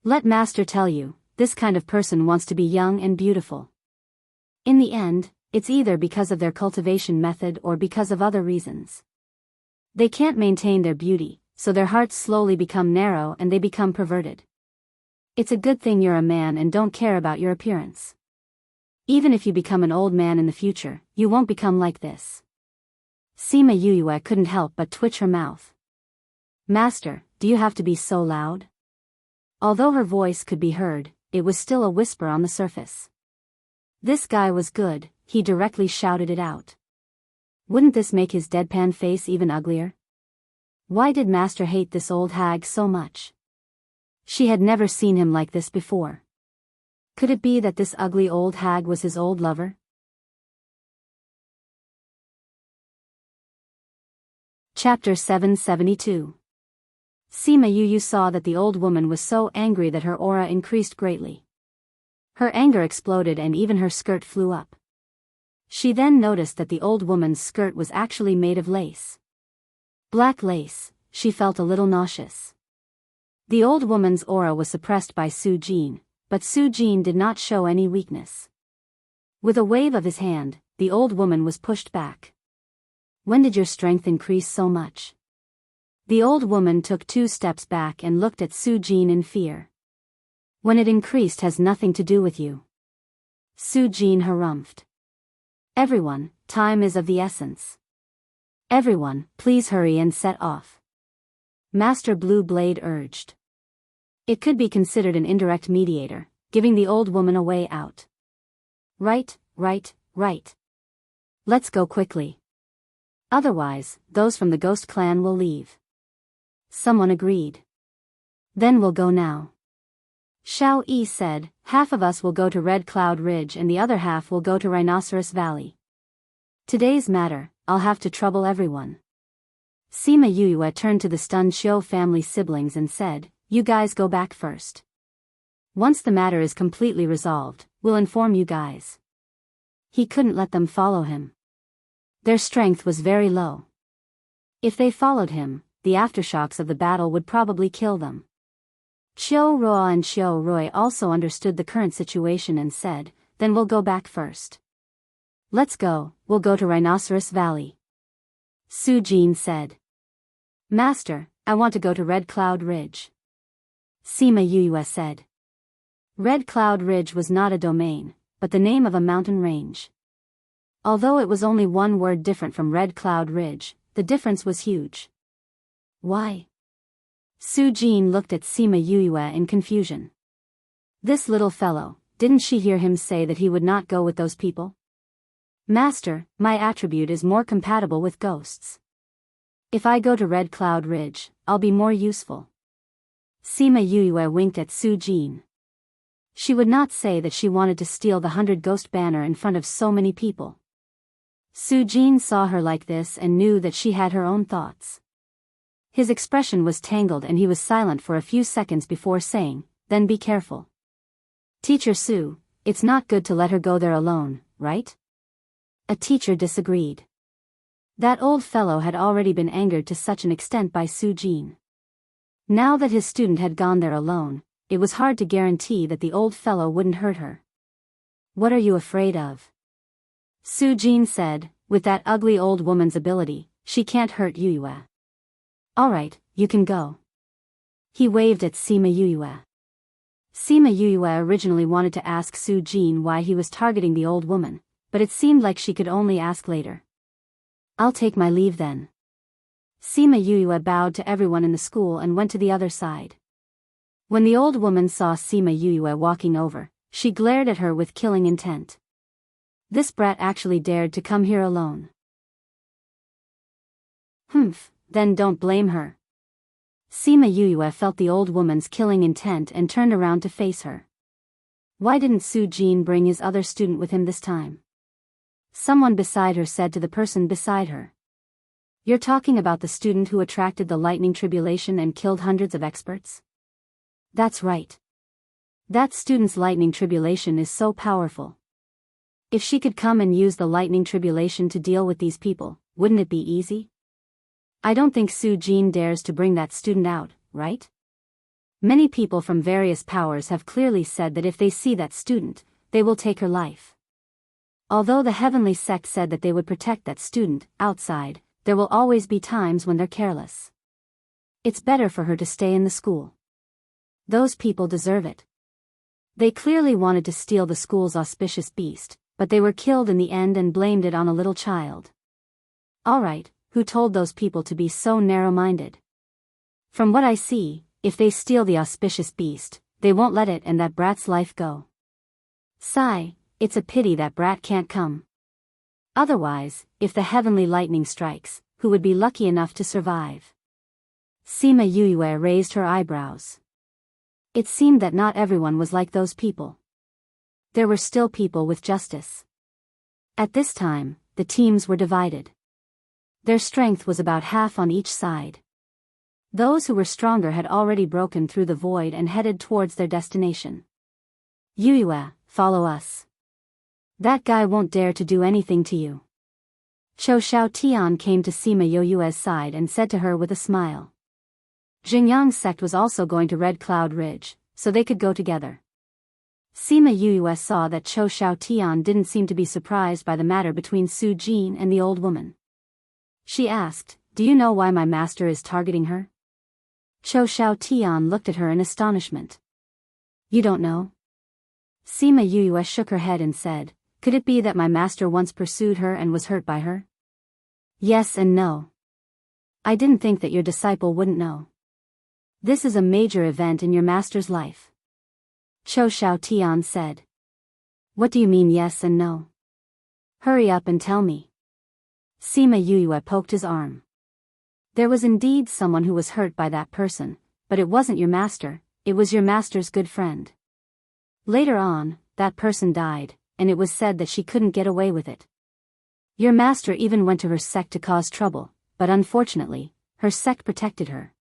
Speaker 1: Let Master tell you, this kind of person wants to be young and beautiful. In the end, it's either because of their cultivation method or because of other reasons. They can't maintain their beauty, so their hearts slowly become narrow and they become perverted. It's a good thing you're a man and don't care about your appearance. Even if you become an old man in the future, you won't become like this. Sima Yuyue couldn't help but twitch her mouth. Master, do you have to be so loud? Although her voice could be heard, it was still a whisper on the surface. This guy was good, he directly shouted it out. Wouldn't this make his deadpan face even uglier? Why did Master hate this old hag so much? She had never seen him like this before. Could it be that this ugly old hag was his old lover? Chapter 772. Sima Yu saw that the old woman was so angry that her aura increased greatly. Her anger exploded and even her skirt flew up. She then noticed that the old woman's skirt was actually made of lace. Black lace. She felt a little nauseous. The old woman's aura was suppressed by Su Jin, but Su Jin did not show any weakness. With a wave of his hand, the old woman was pushed back. When did your strength increase so much? The old woman took 2 steps back and looked at Su Jin in fear. When it increased has nothing to do with you. Su Jin harumphed. Everyone, time is of the essence. Everyone, please hurry and set off. Master Blue Blade urged. It could be considered an indirect mediator, giving the old woman a way out. Right. Let's go quickly. Otherwise, those from the Ghost Clan will leave. Someone agreed. Then we'll go now. Xiao Yi said, half of us will go to Red Cloud Ridge and the other half will go to Rhinoceros Valley. Today's matter, I'll have to trouble everyone. Sima Yue turned to the stunned Xiu family siblings and said, you guys go back first. Once the matter is completely resolved, we'll inform you guys. He couldn't let them follow him. Their strength was very low. If they followed him, the aftershocks of the battle would probably kill them. Qiu Ruo and Qiu Rui also understood the current situation and said, then we'll go back first. Let's go, we'll go to Rhinoceros Valley. Su Jin said. Master, I want to go to Red Cloud Ridge. Sima Yue said. Red Cloud Ridge was not a domain, but the name of a mountain range. Although it was only one word different from Red Cloud Ridge, the difference was huge. Why? Su Jin looked at Sima Yue in confusion. This little fellow, didn't she hear him say that he would not go with those people? Master, my attribute is more compatible with ghosts. If I go to Red Cloud Ridge, I'll be more useful. Sima Yue winked at Su Jin. She would not say that she wanted to steal the 100 Ghost banner in front of so many people. Su Jin saw her like this and knew that she had her own thoughts. His expression was tangled and he was silent for a few seconds before saying, then be careful. Teacher Su, it's not good to let her go there alone, right? A teacher disagreed. That old fellow had already been angered to such an extent by Su Jin. Now that his student had gone there alone, it was hard to guarantee that the old fellow wouldn't hurt her. What are you afraid of? Su Jin said, with that ugly old woman's ability, she can't hurt Yue. Alright, you can go. He waved at Sima Yue. Sima Yue originally wanted to ask Su Jin why he was targeting the old woman, but it seemed like she could only ask later. I'll take my leave then. Sima Yue bowed to everyone in the school and went to the other side. When the old woman saw Sima Yue walking over, she glared at her with killing intent. This brat actually dared to come here alone. Then don't blame her. Sima Yue felt the old woman's killing intent and turned around to face her. Why didn't Su Jin bring his other student with him this time? Someone beside her said to the person beside her. You're talking about the student who attracted the lightning tribulation and killed hundreds of experts? That's right. That student's lightning tribulation is so powerful. If she could come and use the lightning tribulation to deal with these people, wouldn't it be easy? I don't think Su Jin dares to bring that student out, right? Many people from various powers have clearly said that if they see that student, they will take her life. Although the heavenly sect said that they would protect that student, outside, there will always be times when they're careless. It's better for her to stay in the school. Those people deserve it. They clearly wanted to steal the school's auspicious beast, but they were killed in the end and blamed it on a little child. Alright, who told those people to be so narrow-minded? From what I see, if they steal the auspicious beast, they won't let it and that brat's life go. Sigh, it's a pity that brat can't come. Otherwise, if the heavenly lightning strikes, who would be lucky enough to survive? Sima Yue raised her eyebrows. It seemed that not everyone was like those people. There were still people with justice. At this time, the teams were divided. Their strength was about half on each side. Those who were stronger had already broken through the void and headed towards their destination. Yue, follow us. That guy won't dare to do anything to you. Cho Xiao Tian came to Sima Yoyue's side and said to her with a smile. Xingyang's sect was also going to Red Cloud Ridge, so they could go together. Sima Yue saw that Cho Xiao Tian didn't seem to be surprised by the matter between Su Jin and the old woman. She asked, "Do you know why my master is targeting her?" Cho Xiao Tian looked at her in astonishment. "You don't know?" Sima Yue shook her head and said, "Could it be that my master once pursued her and was hurt by her?" "Yes and no. I didn't think that your disciple wouldn't know. This is a major event in your master's life." Cho Xiao Tian said. "What do you mean yes and no? Hurry up and tell me." Sima Yue poked his arm. "There was indeed someone who was hurt by that person, but it wasn't your master, it was your master's good friend. Later on, that person died, and it was said that she couldn't get away with it. Your master even went to her sect to cause trouble, but unfortunately, her sect protected her.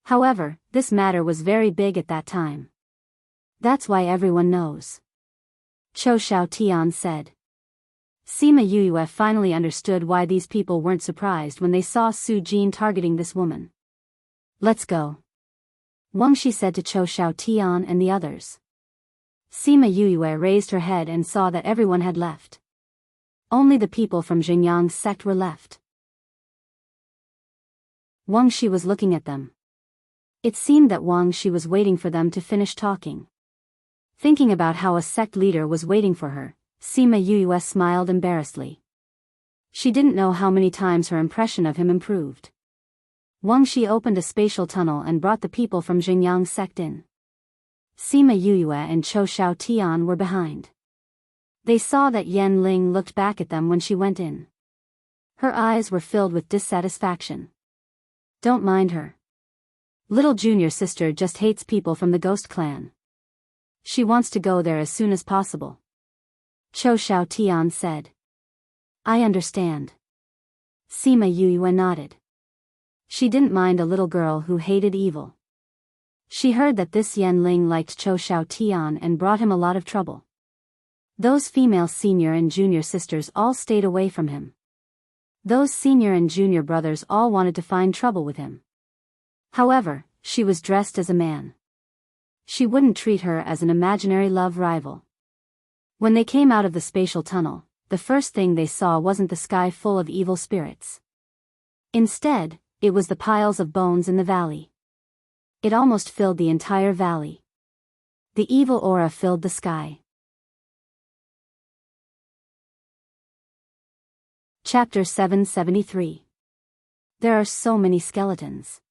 Speaker 1: However, this matter was very big at that time. That's why everyone knows." Cho Xiao Tian said. Sima Yue finally understood why these people weren't surprised when they saw Su Jin targeting this woman. "Let's go," Wang Shi said to Cho Xiao Tian and the others. Sima Yue raised her head and saw that everyone had left. Only the people from Xingyang's sect were left. Wang Shi was looking at them. It seemed that Wang Shi was waiting for them to finish talking. Thinking about how a sect leader was waiting for her, Sima Yue smiled embarrassedly. She didn't know how many times her impression of him improved. Wang Shi opened a spatial tunnel and brought the people from Xingyang's sect in. Sima Yue and Cho Xiao Tian were behind. They saw that Yan Ling looked back at them when she went in. Her eyes were filled with dissatisfaction. "Don't mind her. Little junior sister just hates people from the ghost clan. She wants to go there as soon as possible." Cho Xiao Tian said. "I understand." Sima Yue nodded. She didn't mind a little girl who hated evil. She heard that this Yan Ling liked Cho Xiao Tian and brought him a lot of trouble. Those female senior and junior sisters all stayed away from him. Those senior and junior brothers all wanted to find trouble with him. However, she was dressed as a man. She wouldn't treat her as an imaginary love rival. When they came out of the spatial tunnel, the first thing they saw wasn't the sky full of evil spirits. Instead, it was the piles of bones in the valley. It almost filled the entire valley. The evil aura filled the sky. Chapter 773. There are so many skeletons.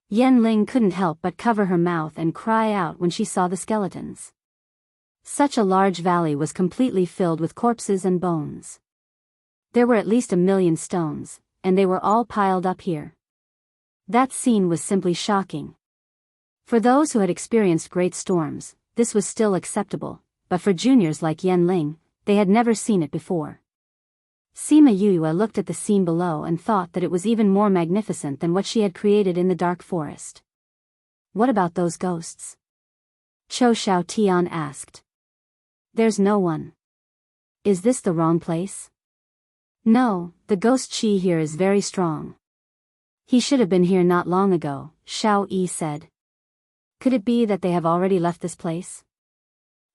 Speaker 1: Yan Ling couldn't help but cover her mouth and cry out when she saw the skeletons. Such a large valley was completely filled with corpses and bones. There were at least 1,000,000 stones, and they were all piled up here. That scene was simply shocking. For those who had experienced great storms, this was still acceptable, but for juniors like Yan Ling, they had never seen it before. Sima Yue looked at the scene below and thought that it was even more magnificent than what she had created in the dark forest. "What about those ghosts?" Cho Xiao Tian asked. "There's no one. Is this the wrong place?" "No, the ghost chi here is very strong. He should have been here not long ago," Xiao Yi said. "Could it be that they have already left this place?"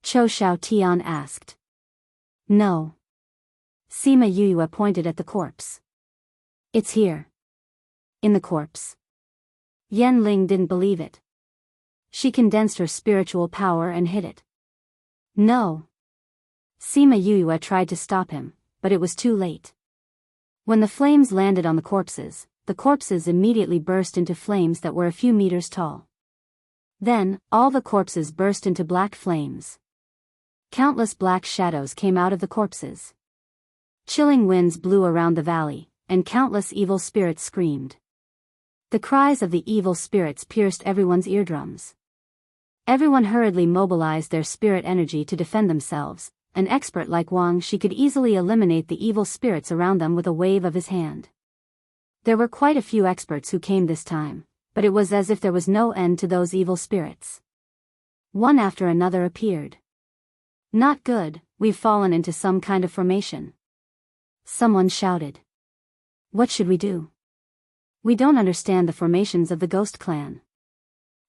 Speaker 1: Cho Xiao Tian asked. "No." Sima Yue pointed at the corpse. "It's here." "In the corpse?" Yan Ling didn't believe it. She condensed her spiritual power and hid it. "No." Sima Yue tried to stop him, but it was too late. When the flames landed on the corpses immediately burst into flames that were a few meters tall. Then, all the corpses burst into black flames. Countless black shadows came out of the corpses. Chilling winds blew around the valley, and countless evil spirits screamed. The cries of the evil spirits pierced everyone's eardrums. Everyone hurriedly mobilized their spirit energy to defend themselves. An expert like Wang Shi could easily eliminate the evil spirits around them with a wave of his hand. There were quite a few experts who came this time, but it was as if there was no end to those evil spirits. One after another appeared. Not good, we've fallen into some kind of formation. Someone shouted. What should we do? We don't understand the formations of the ghost clan.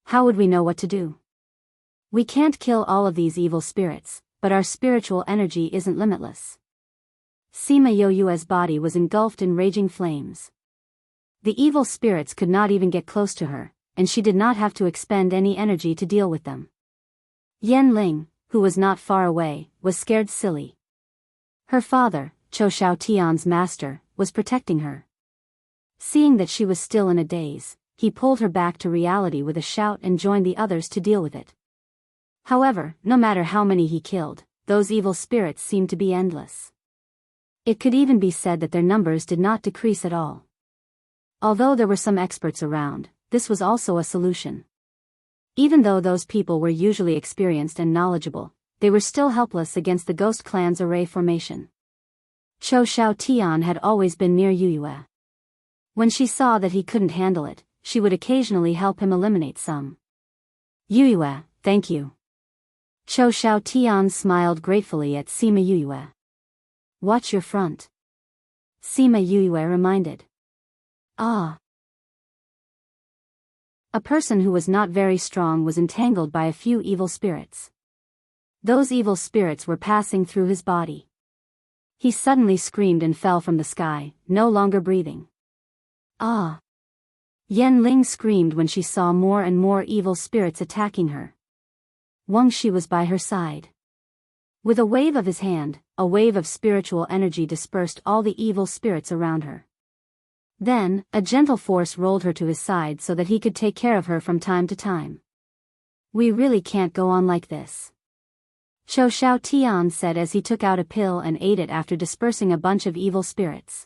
Speaker 1: How would we know what to do? We can't kill all of these evil spirits, but our spiritual energy isn't limitless. Sima Yoyue's body was engulfed in raging flames. The evil spirits could not even get close to her, and she did not have to expend any energy to deal with them. Yan Ling, who was not far away, was scared silly. Her father, Cho Xiaotian's master, was protecting her. Seeing that she was still in a daze, he pulled her back to reality with a shout and joined the others to deal with it. However, no matter how many he killed, those evil spirits seemed to be endless. It could even be said that their numbers did not decrease at all. Although there were some experts around, this was also a solution. Even though those people were usually experienced and knowledgeable, they were still helpless against the Ghost Clan's array formation. Cho Xiaotian had always been near Yuyue. When she saw that he couldn't handle it, she would occasionally help him eliminate some. Yuyue, thank you. Cho Xiaotian smiled gratefully at Sima Yuyue. Watch your front. Sima Yuyue reminded. Ah. A person who was not very strong was entangled by a few evil spirits. Those evil spirits were passing through his body. He suddenly screamed and fell from the sky, no longer breathing. Ah! Yan Ling screamed when she saw more and more evil spirits attacking her. Wang Shi was by her side. With a wave of his hand, a wave of spiritual energy dispersed all the evil spirits around her. Then, a gentle force rolled her to his side so that he could take care of her from time to time. We really can't go on like this. Cho Xiaotian said as he took out a pill and ate it after dispersing a bunch of evil spirits.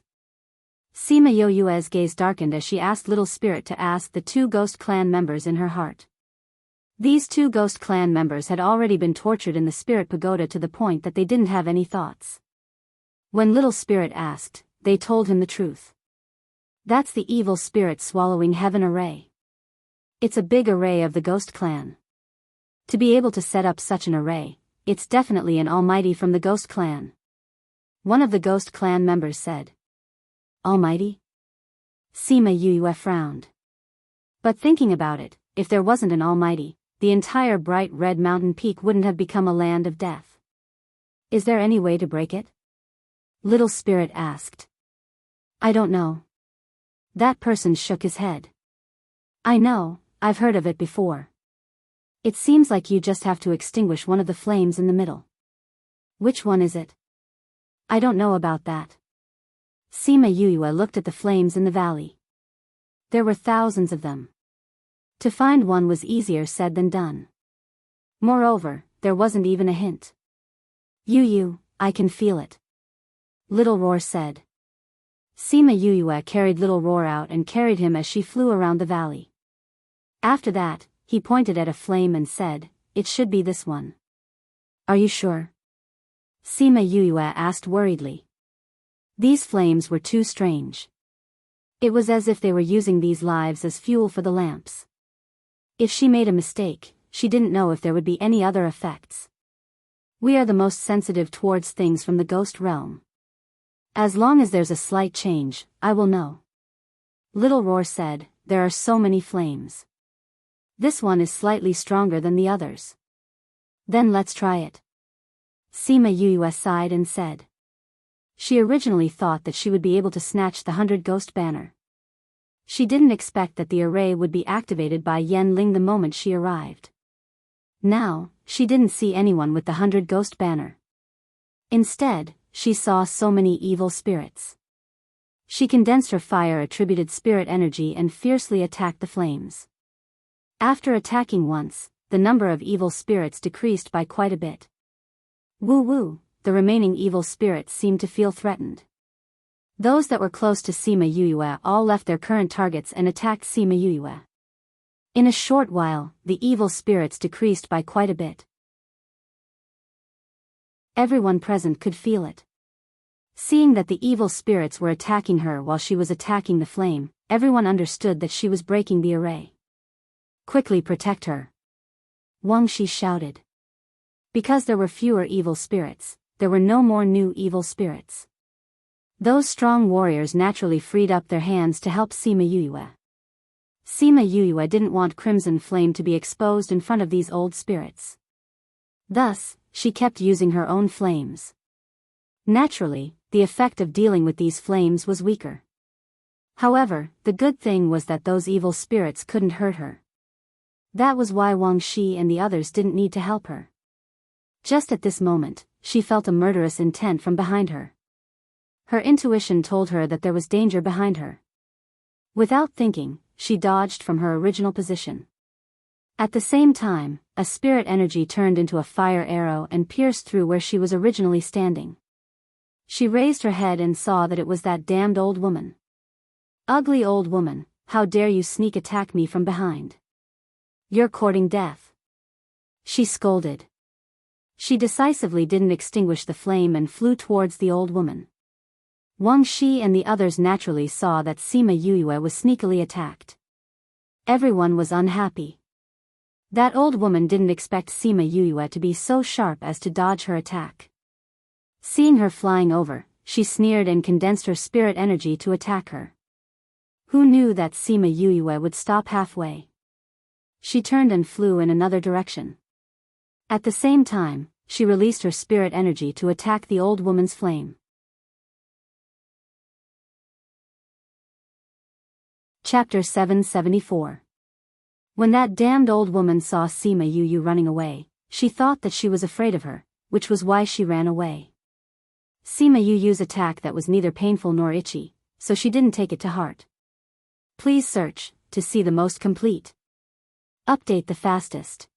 Speaker 1: Sima Yoyue's gaze darkened as she asked Little Spirit to ask the two Ghost Clan members in her heart. These two Ghost Clan members had already been tortured in the Spirit Pagoda to the point that they didn't have any thoughts. When Little Spirit asked, they told him the truth. That's the evil spirit swallowing heaven array. It's a big array of the Ghost Clan. To be able to set up such an array, it's definitely an almighty from the Ghost Clan. One of the Ghost Clan members said. Almighty? Sima Yuyue frowned. But thinking about it, if there wasn't an almighty, the entire bright red mountain peak wouldn't have become a land of death. Is there any way to break it? Little Spirit asked. I don't know. That person shook his head. I know, I've heard of it before. It seems like you just have to extinguish one of the flames in the middle. Which one is it? I don't know about that. Sima Yuyue looked at the flames in the valley. There were thousands of them. To find one was easier said than done. Moreover, there wasn't even a hint. Yu, I can feel it. Little Roar said. Sima Yuyue carried Little Roar out and carried him as she flew around the valley. After that, he pointed at a flame and said, it should be this one. Are you sure? Sima Yuyue asked worriedly. These flames were too strange. It was as if they were using these lives as fuel for the lamps. If she made a mistake, she didn't know if there would be any other effects. We are the most sensitive towards things from the ghost realm. As long as there's a slight change, I will know. Little Roar said, there are so many flames. This one is slightly stronger than the others. Then let's try it. Sima Yuyue sighed and said. She originally thought that she would be able to snatch the 100 Ghost Banner. She didn't expect that the array would be activated by Yan Ling the moment she arrived. Now, she didn't see anyone with the 100 Ghost Banner. Instead, she saw so many evil spirits. She condensed her fire-attributed spirit energy and fiercely attacked the flames. After attacking once, the number of evil spirits decreased by quite a bit. Woo, the remaining evil spirits seemed to feel threatened. Those that were close to Sima Yuyue all left their current targets and attacked Sima Yuyue. In a short while, the evil spirits decreased by quite a bit. Everyone present could feel it. Seeing that the evil spirits were attacking her while she was attacking the flame, everyone understood that she was breaking the array. Quickly protect her, Wang Shi shouted. Because there were fewer evil spirits, there were no more new evil spirits. Those strong warriors naturally freed up their hands to help Sima Yuyue. Sima Yuyue didn't want Crimson Flame to be exposed in front of these old spirits. Thus, she kept using her own flames. Naturally, the effect of dealing with these flames was weaker. However, the good thing was that those evil spirits couldn't hurt her. That was why Wang Shi and the others didn't need to help her. Just at this moment, she felt a murderous intent from behind her. Her intuition told her that there was danger behind her. Without thinking, she dodged from her original position. At the same time, a spirit energy turned into a fire arrow and pierced through where she was originally standing. She raised her head and saw that it was that damned old woman. Ugly old woman, how dare you sneak attack me from behind? You're courting death, she scolded. She decisively didn't extinguish the flame and flew towards the old woman. Wang Shi and the others naturally saw that Sima Yuyue was sneakily attacked. Everyone was unhappy. That old woman didn't expect Sima Yuyue to be so sharp as to dodge her attack. Seeing her flying over, she sneered and condensed her spirit energy to attack her. Who knew that Sima Yuyue would stop halfway? She turned and flew in another direction. At the same time, she released her spirit energy to attack the old woman's flame. Chapter 774. When that damned old woman saw Sima Yuyue running away, she thought that she was afraid of her, which was why she ran away. Sima Yuyue's attack that was neither painful nor itchy, so she didn't take it to heart. Please search to see the most complete. Update the fastest.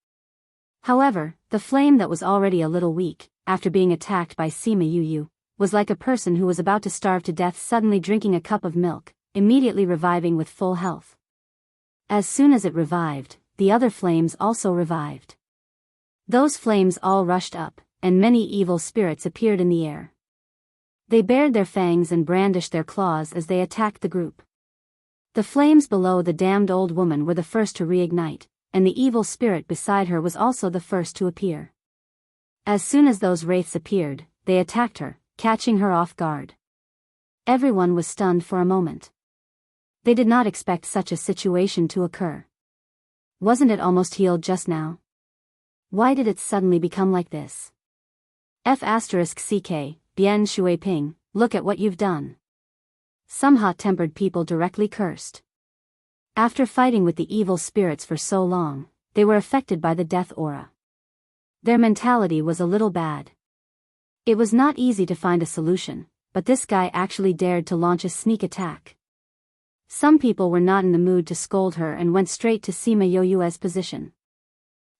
Speaker 1: However, the flame that was already a little weak, after being attacked by Sima Yuyue, was like a person who was about to starve to death suddenly drinking a cup of milk, immediately reviving with full health. As soon as it revived, the other flames also revived. Those flames all rushed up, and many evil spirits appeared in the air. They bared their fangs and brandished their claws as they attacked the group. The flames below the damned old woman were the first to reignite, and the evil spirit beside her was also the first to appear. As soon as those wraiths appeared, they attacked her, catching her off guard. Everyone was stunned for a moment. They did not expect such a situation to occur. Wasn't it almost healed just now? Why did it suddenly become like this? F***ck, Bian Shui Ping, look at what you've done. Some hot-tempered people directly cursed. After fighting with the evil spirits for so long, they were affected by the death aura. Their mentality was a little bad. It was not easy to find a solution, but this guy actually dared to launch a sneak attack. Some people were not in the mood to scold her and went straight to Sima Yuyue's position.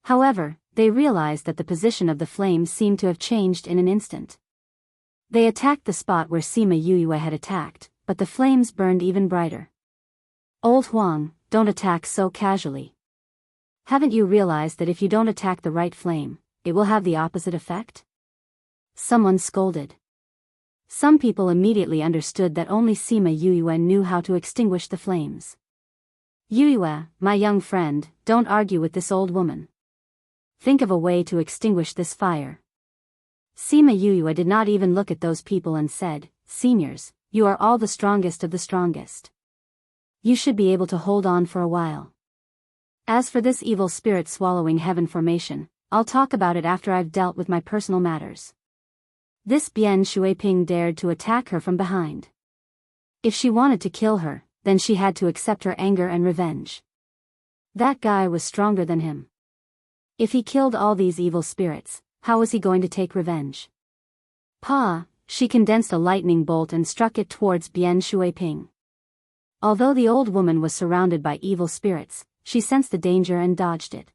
Speaker 1: However, they realized that the position of the flames seemed to have changed in an instant. They attacked the spot where Sima Yuyue had attacked, but the flames burned even brighter. Old Huang, don't attack so casually. Haven't you realized that if you don't attack the right flame, it will have the opposite effect? Someone scolded. Some people immediately understood that only Sima Yuyue knew how to extinguish the flames. Yuyue, my young friend, don't argue with this old woman. Think of a way to extinguish this fire. Sima Yuyue did not even look at those people and said, Seniors, you are all the strongest of the strongest. You should be able to hold on for a while. As for this evil spirit swallowing heaven formation, I'll talk about it after I've dealt with my personal matters. This Bian Shuiping dared to attack her from behind. If she wanted to kill her, then she had to accept her anger and revenge. That guy was stronger than him. If he killed all these evil spirits, how was he going to take revenge? Pa, she condensed a lightning bolt and struck it towards Bian Shuiping. Although the old woman was surrounded by evil spirits, she sensed the danger and dodged it.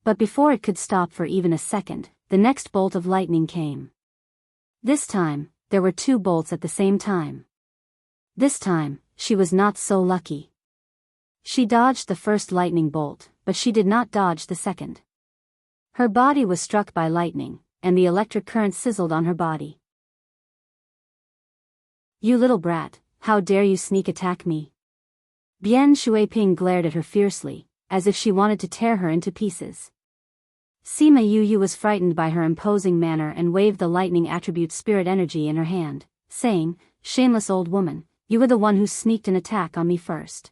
Speaker 1: But before it could stop for even a second, the next bolt of lightning came. This time, there were 2 bolts at the same time. This time, she was not so lucky. She dodged the first lightning bolt, but she did not dodge the second. Her body was struck by lightning, and the electric current sizzled on her body. You little brat, how dare you sneak attack me? Bian Shuiping glared at her fiercely, as if she wanted to tear her into pieces. Sima Yu was frightened by her imposing manner and waved the lightning attribute spirit energy in her hand, saying, "Shameless old woman, you were the one who sneaked an attack on me first.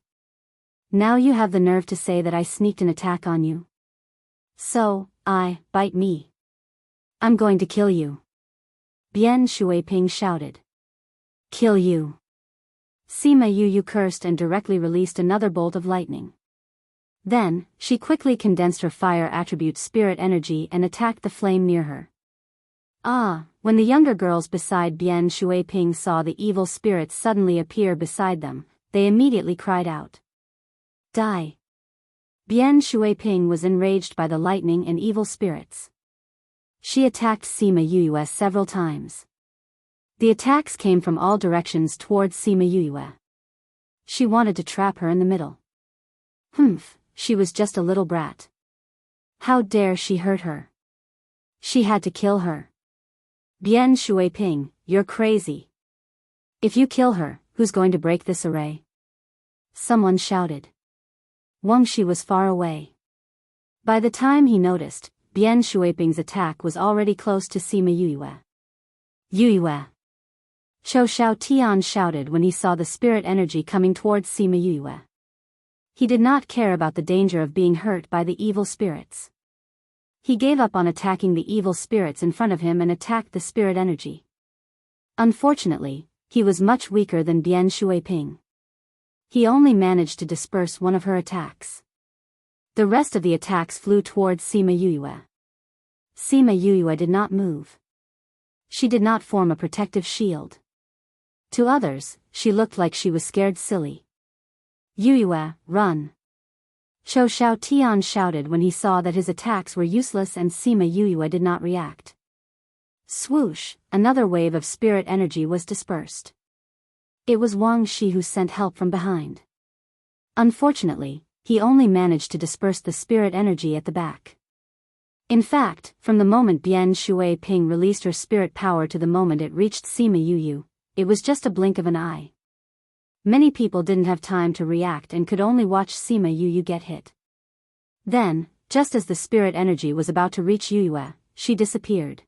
Speaker 1: Now you have the nerve to say that I sneaked an attack on you. So, bite me. I'm going to kill you." Bian Shuiping shouted. "Kill you." Sima Yu cursed and directly released another bolt of lightning. Then, she quickly condensed her fire attribute spirit energy and attacked the flame near her. When the younger girls beside Bian Shuiping saw the evil spirits suddenly appear beside them, they immediately cried out. "Die!" Bian Shuiping was enraged by the lightning and evil spirits. She attacked Sima Yu several times. The attacks came from all directions towards Sima Yu. She wanted to trap her in the middle. She was just a little brat. How dare she hurt her? She had to kill her. Bian Shuiping, you're crazy. If you kill her, who's going to break this array? Someone shouted. Wang Shi was far away. By the time he noticed, Bian Shuiping's attack was already close to Sima Yu. Yue. Chou Xiao Tian shouted when he saw the spirit energy coming towards Sima Yu. He did not care about the danger of being hurt by the evil spirits. He gave up on attacking the evil spirits in front of him and attacked the spirit energy. Unfortunately, he was much weaker than Bian Shuiping. He only managed to disperse one of her attacks. The rest of the attacks flew towards Sima Yu. Sima Yu did not move. She did not form a protective shield. To others, she looked like she was scared silly. "Yue, run!" Chou Xiao Tian shouted when he saw that his attacks were useless and Sima Yu did not react. Swoosh, another wave of spirit energy was dispersed. It was Wang Shi who sent help from behind. Unfortunately, he only managed to disperse the spirit energy at the back. In fact, from the moment Bian Shuiping released her spirit power to the moment it reached Sima Yu, it was just a blink of an eye. Many people didn't have time to react and could only watch Sima Yu get hit. Then, just as the spirit energy was about to reach Yu, she disappeared.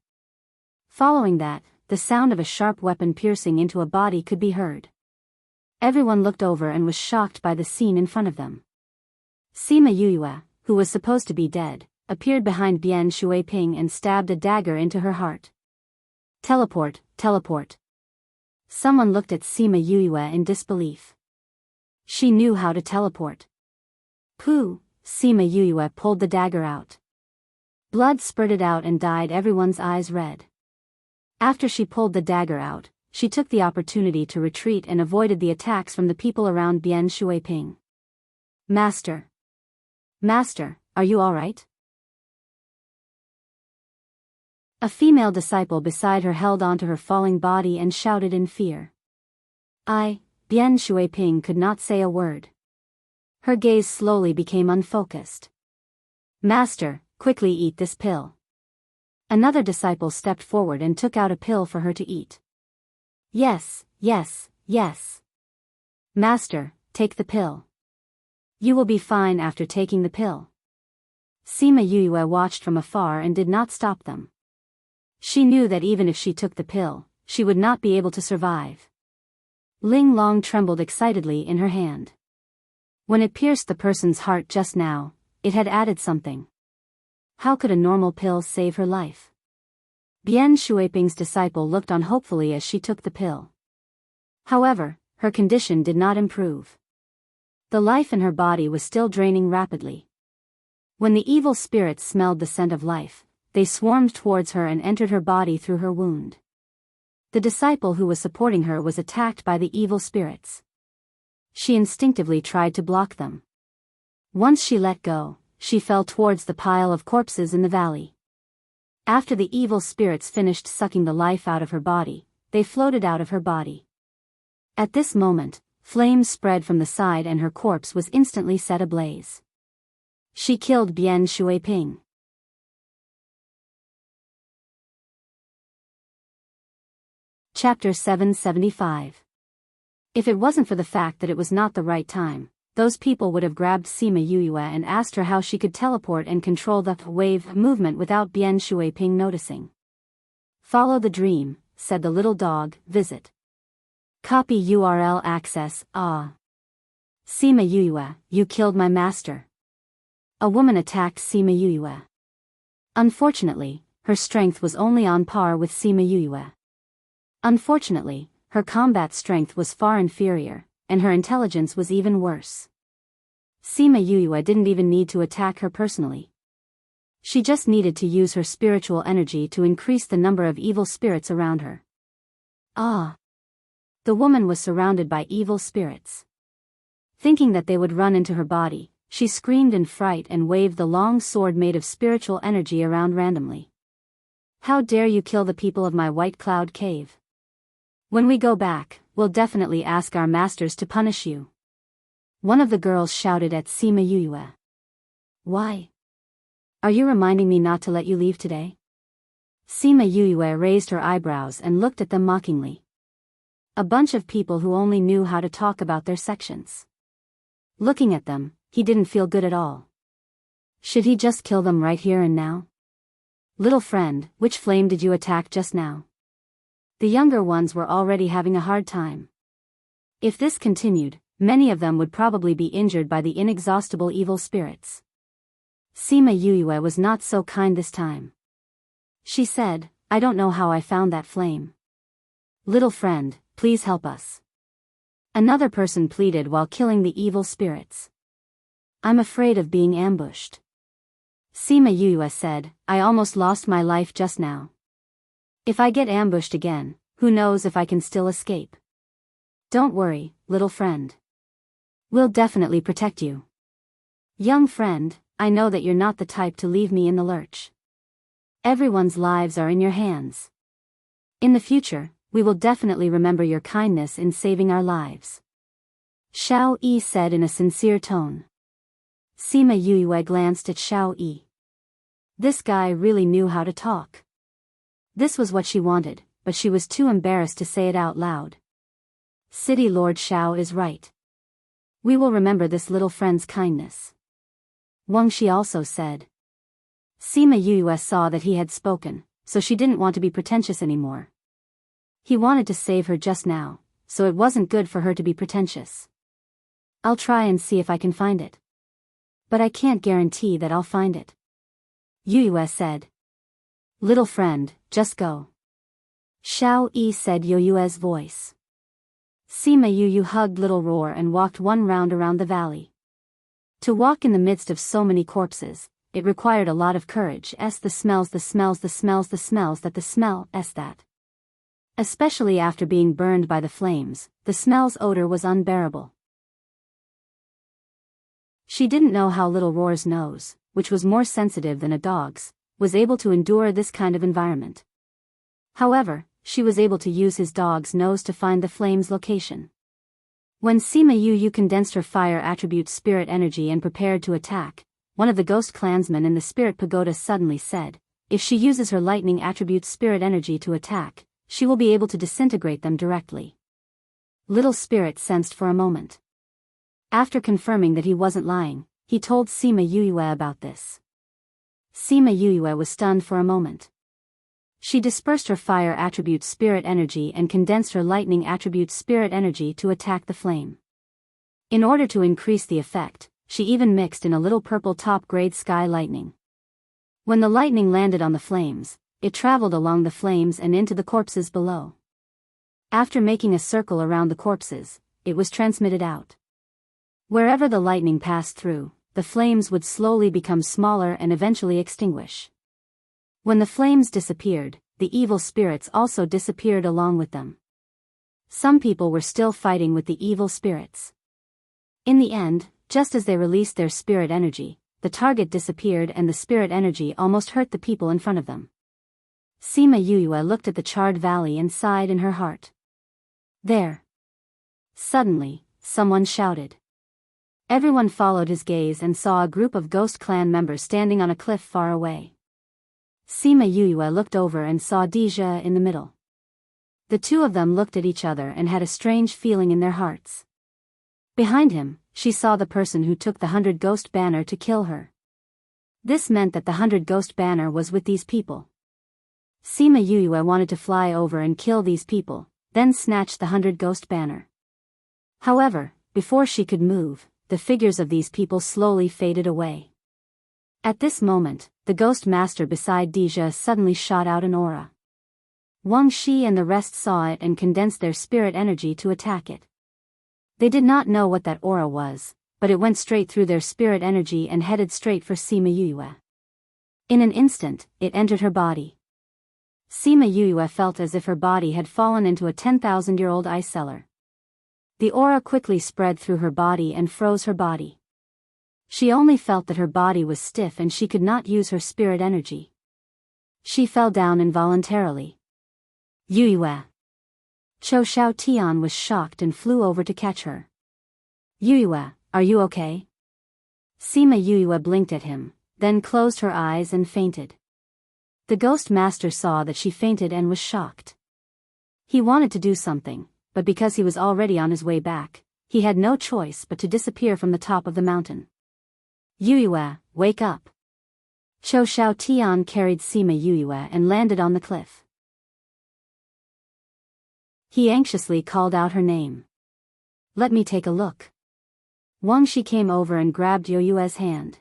Speaker 1: Following that, the sound of a sharp weapon piercing into a body could be heard. Everyone looked over and was shocked by the scene in front of them. Sima Yu, who was supposed to be dead, appeared behind Bian Shuiping and stabbed a dagger into her heart. "Teleport, teleport." Someone looked at Sima Yu in disbelief. She knew how to teleport. Pooh, Sima Yu pulled the dagger out. Blood spurted out and dyed everyone's eyes red. After she pulled the dagger out, she took the opportunity to retreat and avoided the attacks from the people around Bian Shuiping. Master, are you alright?" A female disciple beside her held onto her falling body and shouted in fear. Bian Shuiping could not say a word. Her gaze slowly became unfocused. "Master, quickly eat this pill." Another disciple stepped forward and took out a pill for her to eat. Yes. "Master, take the pill. You will be fine after taking the pill." Sima Yu watched from afar and did not stop them. She knew that even if she took the pill, she would not be able to survive. Ling Long trembled excitedly in her hand. When it pierced the person's heart just now, it had added something. How could a normal pill save her life? Bian Shuiping's disciple looked on hopefully as she took the pill. However, her condition did not improve. The life in her body was still draining rapidly. When the evil spirits smelled the scent of life, they swarmed towards her and entered her body through her wound. The disciple who was supporting her was attacked by the evil spirits. She instinctively tried to block them. Once she let go, she fell towards the pile of corpses in the valley. After the evil spirits finished sucking the life out of her body, they floated out of her body. At this moment, flames spread from the side and her corpse was instantly set ablaze. She killed Bian Shuiping. Chapter 775. If it wasn't for the fact that it was not the right time, those people would have grabbed Sima Yue and asked her how she could teleport and control the wave movement without Bian Shuiping noticing. Follow the dream, said the little dog, visit. Copy URL access, Sima Yue, you killed my master. A woman attacked Sima Yue. Unfortunately, her strength was only on par with Sima Yue. Unfortunately, her combat strength was far inferior, and her intelligence was even worse. Sima Yue didn't even need to attack her personally. She just needed to use her spiritual energy to increase the number of evil spirits around her. The woman was surrounded by evil spirits. Thinking that they would run into her body, she screamed in fright and waved the long sword made of spiritual energy around randomly. How dare you kill the people of my White Cloud Cave? When we go back, we'll definitely ask our masters to punish you. One of the girls shouted at Sima Yue. Why? Are you reminding me not to let you leave today? Sima Yue raised her eyebrows and looked at them mockingly. A bunch of people who only knew how to talk about their sections. Looking at them, he didn't feel good at all. Should he just kill them right here and now? Little friend, which flame did you attack just now? The younger ones were already having a hard time. If this continued, many of them would probably be injured by the inexhaustible evil spirits. Sima Yue was not so kind this time. She said, I don't know how I found that flame. Little friend, please help us. Another person pleaded while killing the evil spirits. I'm afraid of being ambushed. Sima Yue said, I almost lost my life just now. If I get ambushed again, who knows if I can still escape. Don't worry, little friend. We'll definitely protect you. Young friend, I know that you're not the type to leave me in the lurch. Everyone's lives are in your hands. In the future, we will definitely remember your kindness in saving our lives. Xiao Yi said in a sincere tone. Sima Yue glanced at Xiao Yi. This guy really knew how to talk. This was what she wanted, but she was too embarrassed to say it out loud. City Lord Xiao is right. We will remember this little friend's kindness. Wang Shi also said. Sima Yue saw that he had spoken, so she didn't want to be pretentious anymore. He wanted to save her just now, so it wasn't good for her to be pretentious. I'll try and see if I can find it. But I can't guarantee that I'll find it. Yue said. Little friend, just go. Xiao Yi said Yue's voice. Sima Yue hugged Little Roar and walked one round around the valley. To walk in the midst of so many corpses, it required a lot of courage. The smells that. Especially after being burned by the flames, the smell's odor was unbearable. She didn't know how Little Roar's nose, which was more sensitive than a dog's, was able to endure this kind of environment. However, she was able to use his dog's nose to find the flame's location. When Sima Yue condensed her fire attribute spirit energy and prepared to attack, one of the ghost clansmen in the spirit pagoda suddenly said, if she uses her lightning attribute spirit energy to attack, she will be able to disintegrate them directly. Little Spirit sensed for a moment. After confirming that he wasn't lying, he told Sima Yue about this. Sima Yue was stunned for a moment. She dispersed her fire attribute spirit energy and condensed her lightning attribute spirit energy to attack the flame. In order to increase the effect, she even mixed in a little purple top-grade sky lightning. When the lightning landed on the flames, it traveled along the flames and into the corpses below. After making a circle around the corpses, it was transmitted out. Wherever the lightning passed through, the flames would slowly become smaller and eventually extinguish. When the flames disappeared, the evil spirits also disappeared along with them. Some people were still fighting with the evil spirits. In the end, just as they released their spirit energy, the target disappeared and the spirit energy almost hurt the people in front of them. Sima Yue looked at the charred valley and sighed in her heart. There. Suddenly, someone shouted. Everyone followed his gaze and saw a group of Ghost Clan members standing on a cliff far away. Sima Yue looked over and saw Deja in the middle. The two of them looked at each other and had a strange feeling in their hearts. Behind him, she saw the person who took the 100 Ghost banner to kill her. This meant that the 100 Ghost banner was with these people. Sima Yue wanted to fly over and kill these people, then snatch the 100 Ghost banner. However, before she could move, the figures of these people slowly faded away. At this moment, the Ghost Master beside Deja suddenly shot out an aura. Wang Shi and the rest saw it and condensed their spirit energy to attack it. They did not know what that aura was, but it went straight through their spirit energy and headed straight for Sima Yue. In an instant, it entered her body. Sima Yue felt as if her body had fallen into a 10,000-year-old ice cellar. The aura quickly spread through her body and froze her body. She only felt that her body was stiff and she could not use her spirit energy. She fell down involuntarily. Yue. Chou Xiaotian was shocked and flew over to catch her. Yue, are you okay? Sima Yue blinked at him, then closed her eyes and fainted. The Ghost Master saw that she fainted and was shocked. He wanted to do something, but because he was already on his way back, he had no choice but to disappear from the top of the mountain. Yue, wake up. Chou Xiaotian carried Sima Yue and landed on the cliff. He anxiously called out her name. Let me take a look. Wang Shi came over and grabbed Yue's hand.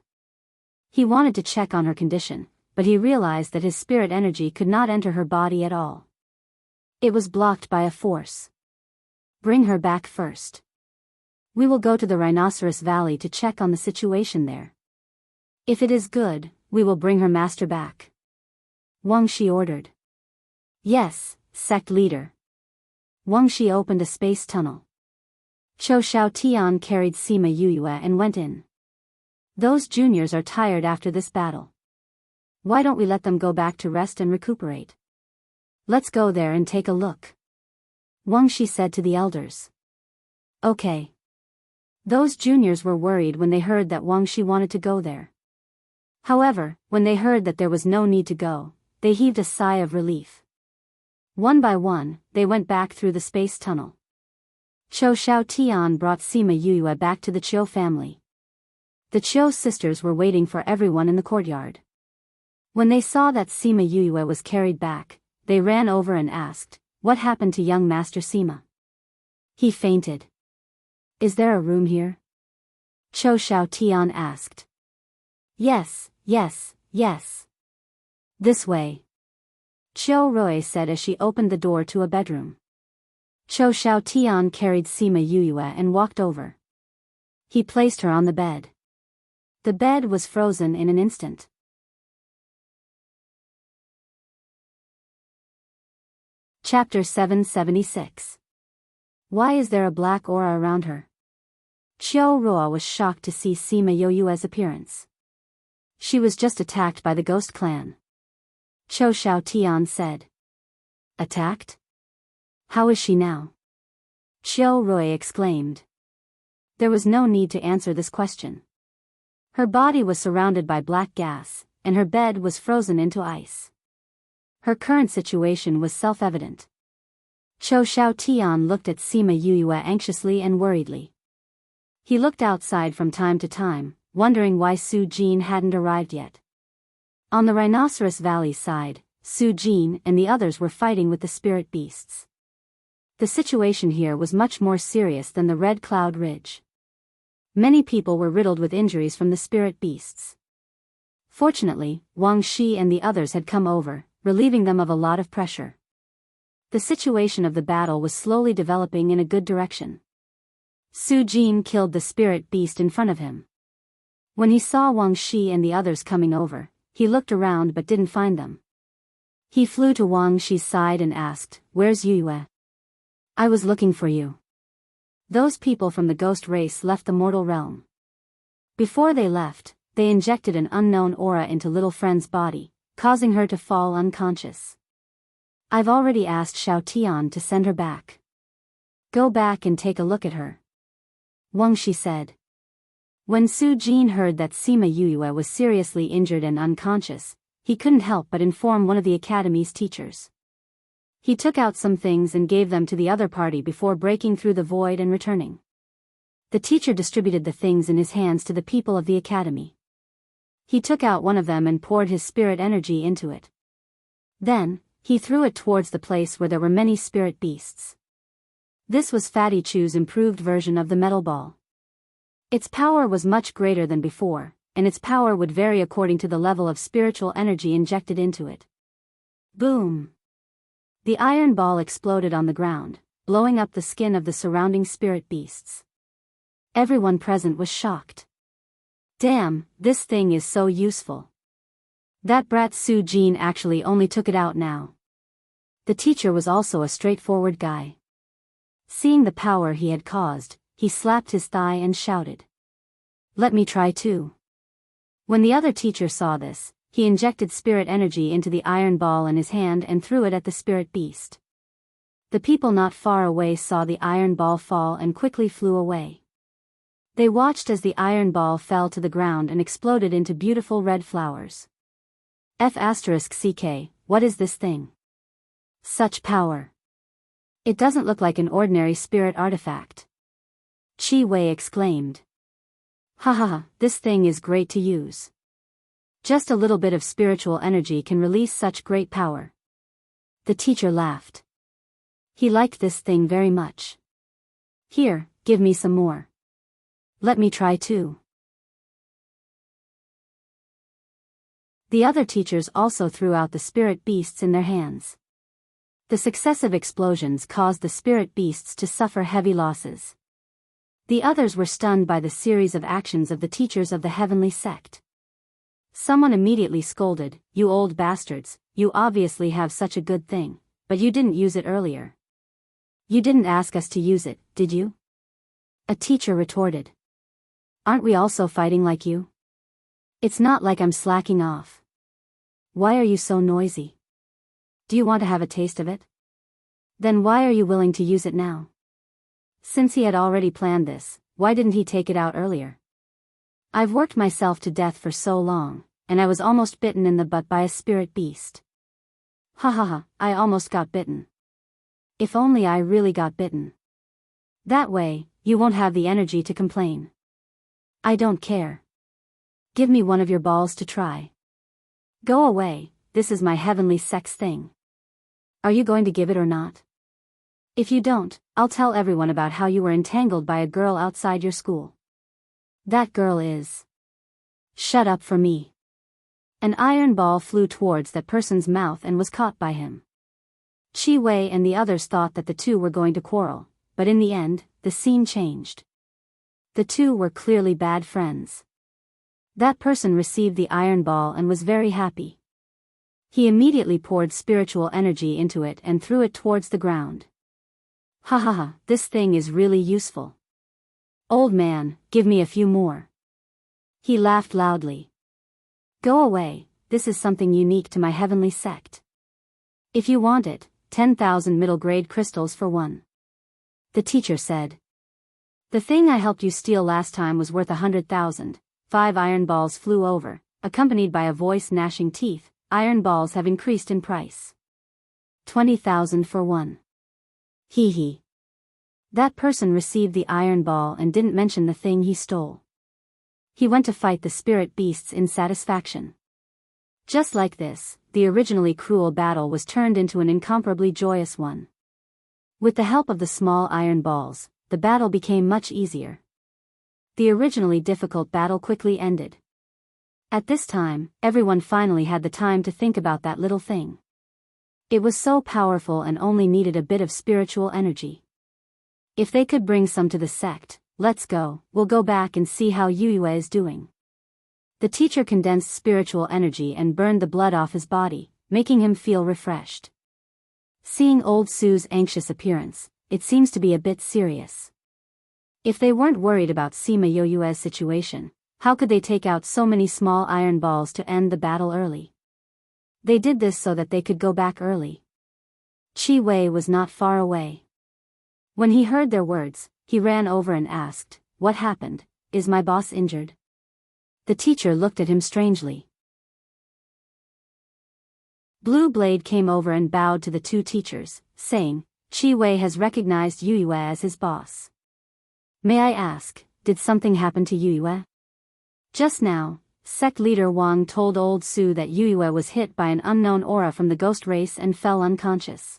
Speaker 1: He wanted to check on her condition, but he realized that his spirit energy could not enter her body at all. It was blocked by a force. Bring her back first. We will go to the Rhinoceros Valley to check on the situation there. If it is good, we will bring her master back. Wang Shi ordered. Yes, sect leader. Wang Shi opened a space tunnel. Chou Xiaotian carried Sima Yue and went in. Those juniors are tired after this battle. Why don't we let them go back to rest and recuperate? Let's go there and take a look. Wang Shi said to the elders. Okay. Those juniors were worried when they heard that Wang Shi wanted to go there. However, when they heard that there was no need to go, they heaved a sigh of relief. One by one, they went back through the space tunnel. Chou Xiaotian brought Sima Yue back to the Chiu family. The Chiu sisters were waiting for everyone in the courtyard. When they saw that Sima Yue was carried back, they ran over and asked, what happened to young Master Sima? He fainted. Is there a room here? Chou Xiaotian asked. Yes, yes, yes. This way. Chiu Rui said as she opened the door to a bedroom. Chou Xiaotian carried Sima Yue and walked over. He placed her on the bed. The bed was frozen in an instant. Chapter 776. Why is there a black aura around her? Chiu Rui was shocked to see Sima Yue's appearance. She was just attacked by the Ghost Clan. Chou Xiaotian said. Attacked? How is she now? Chiu Rui exclaimed. There was no need to answer this question. Her body was surrounded by black gas, and her bed was frozen into ice. Her current situation was self-evident. Chou Xiaotian looked at Sima Yue anxiously and worriedly. He looked outside from time to time, wondering why Su Jin hadn't arrived yet. On the Rhinoceros Valley side, Su Jin and the others were fighting with the spirit beasts. The situation here was much more serious than the Red Cloud Ridge. Many people were riddled with injuries from the spirit beasts. Fortunately, Wang Shi and the others had come over, relieving them of a lot of pressure. The situation of the battle was slowly developing in a good direction. Su Jin killed the spirit beast in front of him. When he saw Wang Shi and the others coming over, he looked around but didn't find them. He flew to Wang Shi's side and asked, "Where's Yue?" "I was looking for you." Those people from the ghost race left the mortal realm. Before they left, they injected an unknown aura into little friend's body, causing her to fall unconscious. I've already asked Xiaotian to send her back. Go back and take a look at her. Wang Shi said. When Su Jin heard that Sima Yue was seriously injured and unconscious, he couldn't help but inform one of the academy's teachers. He took out some things and gave them to the other party before breaking through the void and returning. The teacher distributed the things in his hands to the people of the academy. He took out one of them and poured his spirit energy into it. Then, he threw it towards the place where there were many spirit beasts. This was Fatty Chew's improved version of the metal ball. Its power was much greater than before, and its power would vary according to the level of spiritual energy injected into it. Boom! The iron ball exploded on the ground, blowing up the skin of the surrounding spirit beasts. Everyone present was shocked. Damn, this thing is so useful. That brat Su Jin actually only took it out now. The teacher was also a straightforward guy. Seeing the power he had caused, he slapped his thigh and shouted, "Let me try too." When the other teacher saw this, he injected spirit energy into the iron ball in his hand and threw it at the spirit beast. The people not far away saw the iron ball fall and quickly flew away. They watched as the iron ball fell to the ground and exploded into beautiful red flowers. F***ck, what is this thing? Such power. It doesn't look like an ordinary spirit artifact. Chi Wei exclaimed. Haha, this thing is great to use. Just a little bit of spiritual energy can release such great power. The teacher laughed. He liked this thing very much. Here, give me some more. Let me try too. The other teachers also threw out the spirit beasts in their hands. The successive explosions caused the spirit beasts to suffer heavy losses. The others were stunned by the series of actions of the teachers of the heavenly sect. Someone immediately scolded, "You old bastards, you obviously have such a good thing, but you didn't use it earlier. You didn't ask us to use it, did you?" A teacher retorted. "Aren't we also fighting like you? It's not like I'm slacking off. Why are you so noisy? Do you want to have a taste of it? Then why are you willing to use it now?" Since he had already planned this, why didn't he take it out earlier? I've worked myself to death for so long, and I was almost bitten in the butt by a spirit beast. Ha ha ha, I almost got bitten. If only I really got bitten. That way, you won't have the energy to complain. I don't care. Give me one of your balls to try. Go away, this is my heavenly sex thing. Are you going to give it or not? If you don't, I'll tell everyone about how you were entangled by a girl outside your school. That girl is. Shut up for me. An iron ball flew towards that person's mouth and was caught by him. Chi Wei and the others thought that the two were going to quarrel, but in the end, the scene changed. The two were clearly bad friends. That person received the iron ball and was very happy. He immediately poured spiritual energy into it and threw it towards the ground. Ha ha ha, this thing is really useful. Old man, give me a few more. He laughed loudly. Go away, this is something unique to my heavenly sect. If you want it, 10,000 middle-grade crystals for one. The teacher said. The thing I helped you steal last time was worth 100,000. 5 iron balls flew over, accompanied by a voice gnashing teeth. Iron balls have increased in price. 20,000 for one. Hee hee. That person received the iron ball and didn't mention the thing he stole. He went to fight the spirit beasts in satisfaction. Just like this, the originally cruel battle was turned into an incomparably joyous one. With the help of the small iron balls, the battle became much easier. The originally difficult battle quickly ended. At this time, everyone finally had the time to think about that little thing. It was so powerful and only needed a bit of spiritual energy. If they could bring some to the sect, let's go, we'll go back and see how Yue is doing. The teacher condensed spiritual energy and burned the blood off his body, making him feel refreshed. Seeing old Sue's anxious appearance, it seems to be a bit serious. If they weren't worried about Sima Yoyue's situation, how could they take out so many small iron balls to end the battle early? They did this so that they could go back early. Chi Wei was not far away. When he heard their words, he ran over and asked, "What happened? Is my boss injured?" The teacher looked at him strangely. Blue Blade came over and bowed to the two teachers, saying, Chi Wei has recognized Yue as his boss. May I ask, did something happen to Yue? Just now, sect leader Wang told old Su that Yue was hit by an unknown aura from the ghost race and fell unconscious.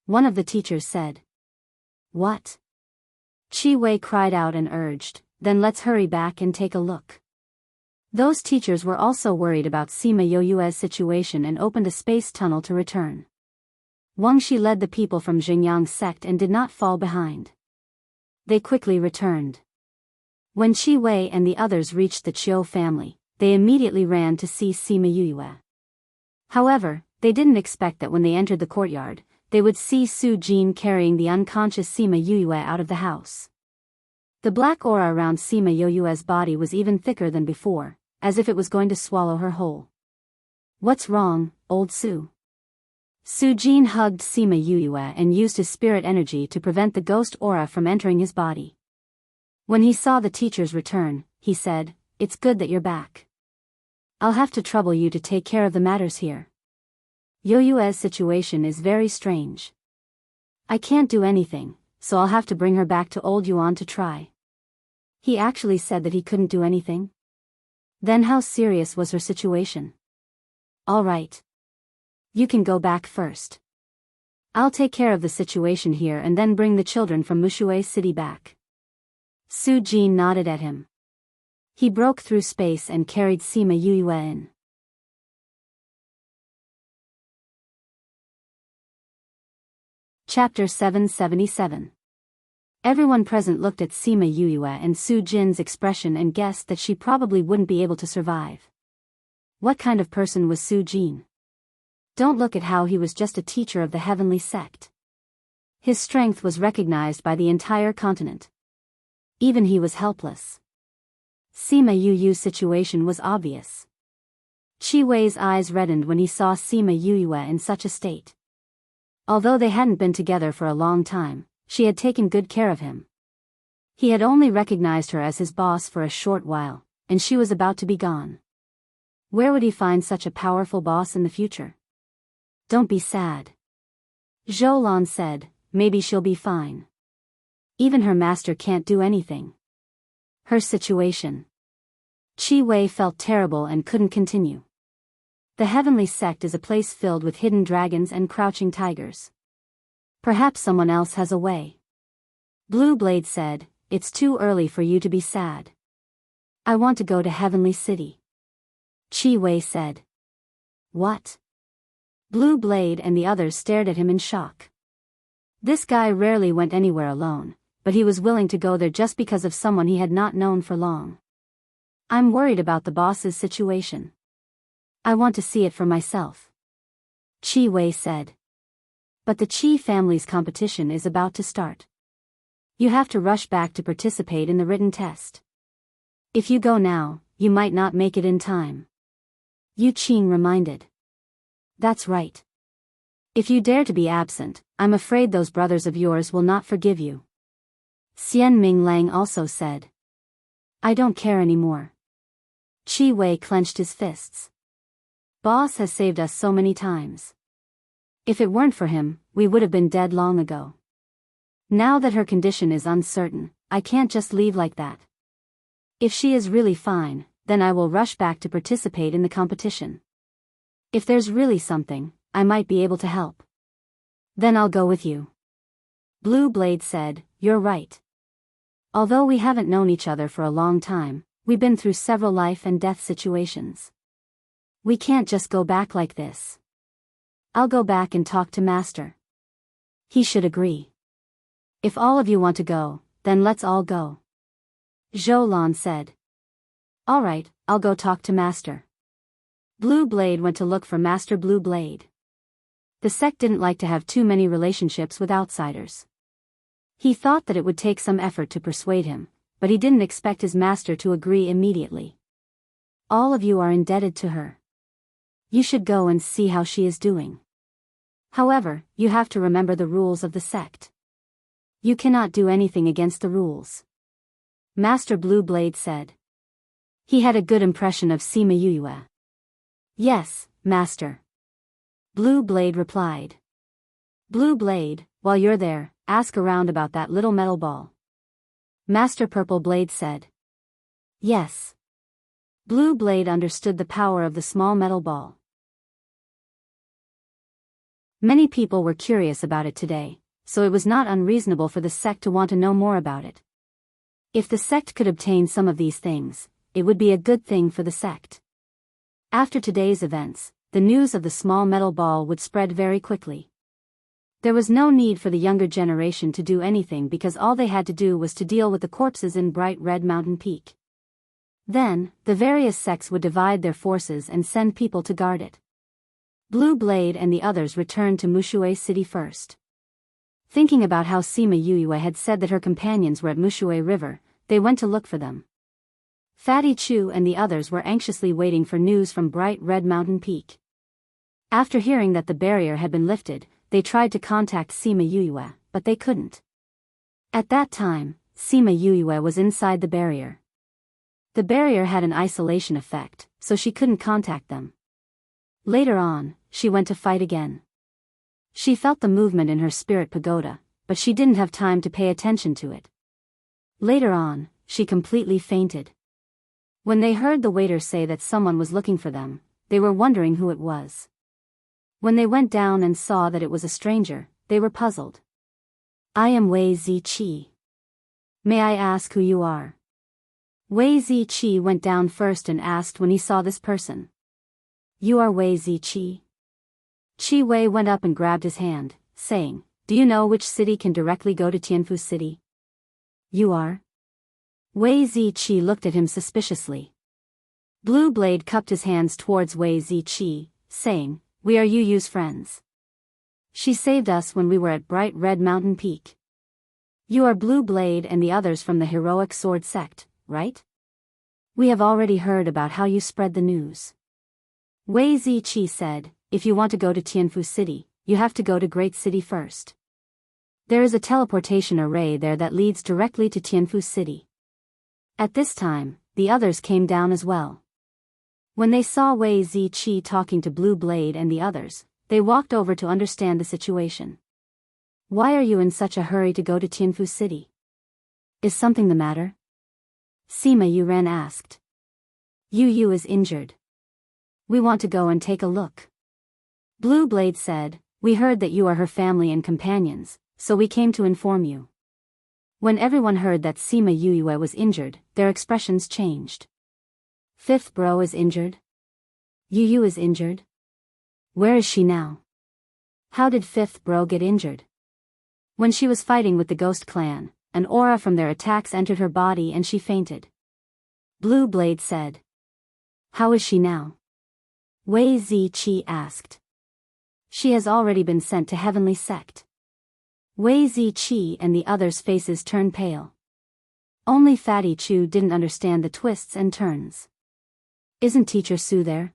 Speaker 1: One of the teachers said. What? Chi Wei cried out and urged, then let's hurry back and take a look. Those teachers were also worried about Sima Yue's situation and opened a space tunnel to return. Wang Shi led the people from Xingyang sect and did not fall behind. They quickly returned. When Chi Wei and the others reached the Chiu family, they immediately ran to see Sima Yue. However, they didn't expect that when they entered the courtyard, they would see Su Jin carrying the unconscious Sima Yue out of the house. The black aura around Sima Yue's body was even thicker than before, as if it was going to swallow her whole. What's wrong, old Su? Su Jin hugged Sima Yue and used his spirit energy to prevent the ghost aura from entering his body. When he saw the teachers return, he said, It's good that you're back. I'll have to trouble you to take care of the matters here. Yue's situation is very strange. I can't do anything, so I'll have to bring her back to Old Yuan to try. He actually said that he couldn't do anything? Then how serious was her situation? All right. You can go back first. I'll take care of the situation here and then bring the children from Mushue City back. Su Jin nodded at him. He broke through space and carried Sima Yue in. Chapter 777. Everyone present looked at Sima Yue and Su Jin's expression and guessed that she probably wouldn't be able to survive. What kind of person was Su Jin? Don't look at how he was just a teacher of the heavenly sect. His strength was recognized by the entire continent. Even he was helpless. Sima Yue's situation was obvious. Chi Wei's eyes reddened when he saw Sima Yue in such a state. Although they hadn't been together for a long time, she had taken good care of him. He had only recognized her as his boss for a short while, and she was about to be gone. Where would he find such a powerful boss in the future? Don't be sad. Zhou Lan said, maybe she'll be fine. Even her master can't do anything. Her situation. Chi Wei felt terrible and couldn't continue. The heavenly sect is a place filled with hidden dragons and crouching tigers. Perhaps someone else has a way. Blue Blade said, It's too early for you to be sad. I want to go to Heavenly City. Chi Wei said. What? Blue Blade and the others stared at him in shock. This guy rarely went anywhere alone, but he was willing to go there just because of someone he had not known for long. I'm worried about the boss's situation. I want to see it for myself. Chi Wei said. But the Qi family's competition is about to start. You have to rush back to participate in the written test. If you go now, you might not make it in time. Yu Qing reminded. That's right. If you dare to be absent, I'm afraid those brothers of yours will not forgive you. Xian Ming Lang also said. I don't care anymore. Chi Wei clenched his fists. Boss has saved us so many times. If it weren't for him, we would have been dead long ago. Now that her condition is uncertain, I can't just leave like that. If she is really fine, then I will rush back to participate in the competition. If there's really something, I might be able to help. Then I'll go with you. Blue Blade said, You're right. Although we haven't known each other for a long time, we've been through several life and death situations. We can't just go back like this. I'll go back and talk to Master. He should agree. If all of you want to go, then let's all go. Zhou Lan said. All right, I'll go talk to Master. Blue Blade went to look for Master Blue Blade. The sect didn't like to have too many relationships with outsiders. He thought that it would take some effort to persuade him, but he didn't expect his master to agree immediately. All of you are indebted to her. You should go and see how she is doing. However, you have to remember the rules of the sect. You cannot do anything against the rules. Master Blue Blade said. He had a good impression of Sima Yue. Yes, Master. Blue Blade replied. Blue Blade, while you're there, ask around about that little metal ball. Master Purple Blade said. Yes. Blue Blade understood the power of the small metal ball. Many people were curious about it today, so it was not unreasonable for the sect to want to know more about it. If the sect could obtain some of these things, it would be a good thing for the sect. After today's events, the news of the small metal ball would spread very quickly. There was no need for the younger generation to do anything because all they had to do was to deal with the corpses in Bright Red Mountain Peak. Then, the various sects would divide their forces and send people to guard it. Blue Blade and the others returned to Mushue City first. Thinking about how Sima Yuyue had said that her companions were at Mushue River, they went to look for them. Fatty Chu and the others were anxiously waiting for news from Bright Red Mountain Peak. After hearing that the barrier had been lifted, they tried to contact Sima Yuyue, but they couldn't. At that time, Sima Yuyue was inside the barrier. The barrier had an isolation effect, so she couldn't contact them. Later on, she went to fight again. She felt the movement in her spirit pagoda, but she didn't have time to pay attention to it. Later on, she completely fainted. When they heard the waiter say that someone was looking for them, they were wondering who it was. When they went down and saw that it was a stranger, they were puzzled. I am Wei Ziqi. May I ask who you are? Wei Ziqi went down first and asked when he saw this person. You are Wei Ziqi? Qi Wei went up and grabbed his hand, saying, do you know which city can directly go to Tianfu City? You are? Wei Ziqi looked at him suspiciously. Blue Blade cupped his hands towards Wei Ziqi, saying, we are Yu Yu's friends. She saved us when we were at Bright Red Mountain Peak. You are Blue Blade and the others from the Heroic Sword Sect, right? We have already heard about how you spread the news. Wei Ziqi said, if you want to go to Tianfu City, you have to go to Great City first. There is a teleportation array there that leads directly to Tianfu City. At this time, the others came down as well. When they saw Wei Ziqi talking to Blue Blade and the others, they walked over to understand the situation. Why are you in such a hurry to go to Tianfu City? Is something the matter? Sima Yuren asked. Yu Yu is injured. We want to go and take a look. Blue Blade said, we heard that you are her family and companions, so we came to inform you. When everyone heard that Sima Yuyue was injured, their expressions changed. Fifth bro is injured? Yu Yu is injured? Where is she now? How did fifth bro get injured? When she was fighting with the Ghost Clan, an aura from their attacks entered her body and she fainted. Blue Blade said. How is she now? Wei Ziqi asked. She has already been sent to Heavenly Sect. Wei Ziqi and the others' faces turned pale. Only Fatty Chu didn't understand the twists and turns. Isn't Teacher Su there?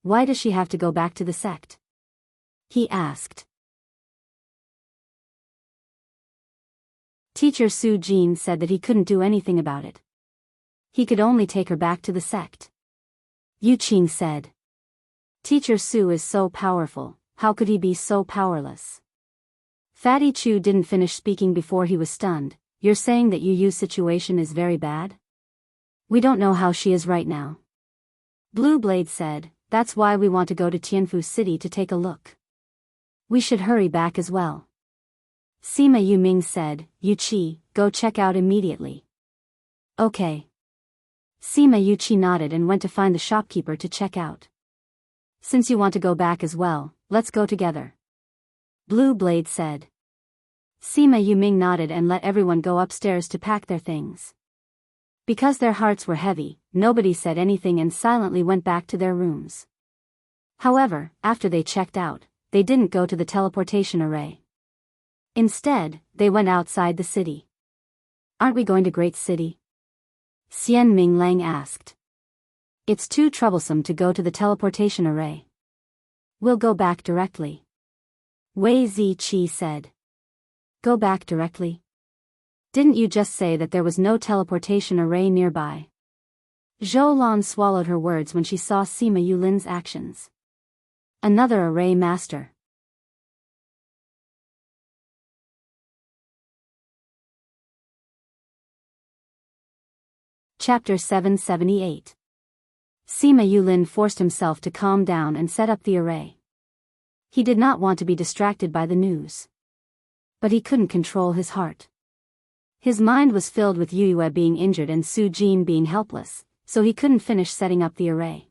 Speaker 1: Why does she have to go back to the sect? He asked. Teacher Su Jin said that he couldn't do anything about it. He could only take her back to the sect. Yu Qing said. Teacher Su is so powerful, how could he be so powerless? Fatty Chu didn't finish speaking before he was stunned. You're saying that Yu Yu's situation is very bad? We don't know how she is right now. Blue Blade said, that's why we want to go to Tianfu City to take a look. We should hurry back as well. Sima Yuming said, Yu Qi, go check out immediately. Okay. Sima Yu Qi nodded and went to find the shopkeeper to check out. Since you want to go back as well, let's go together. Blue Blade said. Sima Yuming nodded and let everyone go upstairs to pack their things. Because their hearts were heavy, nobody said anything and silently went back to their rooms. However, after they checked out, they didn't go to the teleportation array. Instead, they went outside the city. Aren't we going to Great City? Xian Ming Lang asked. It's too troublesome to go to the teleportation array. We'll go back directly. Wei Ziqi said. Go back directly? Didn't you just say that there was no teleportation array nearby? Zhou Lan swallowed her words when she saw Sima Yulin's actions. Another array master. Chapter 778. Sima Yulin forced himself to calm down and set up the array. He did not want to be distracted by the news. But he couldn't control his heart. His mind was filled with Yue being injured and Su Jin being helpless, so he couldn't finish setting up the array.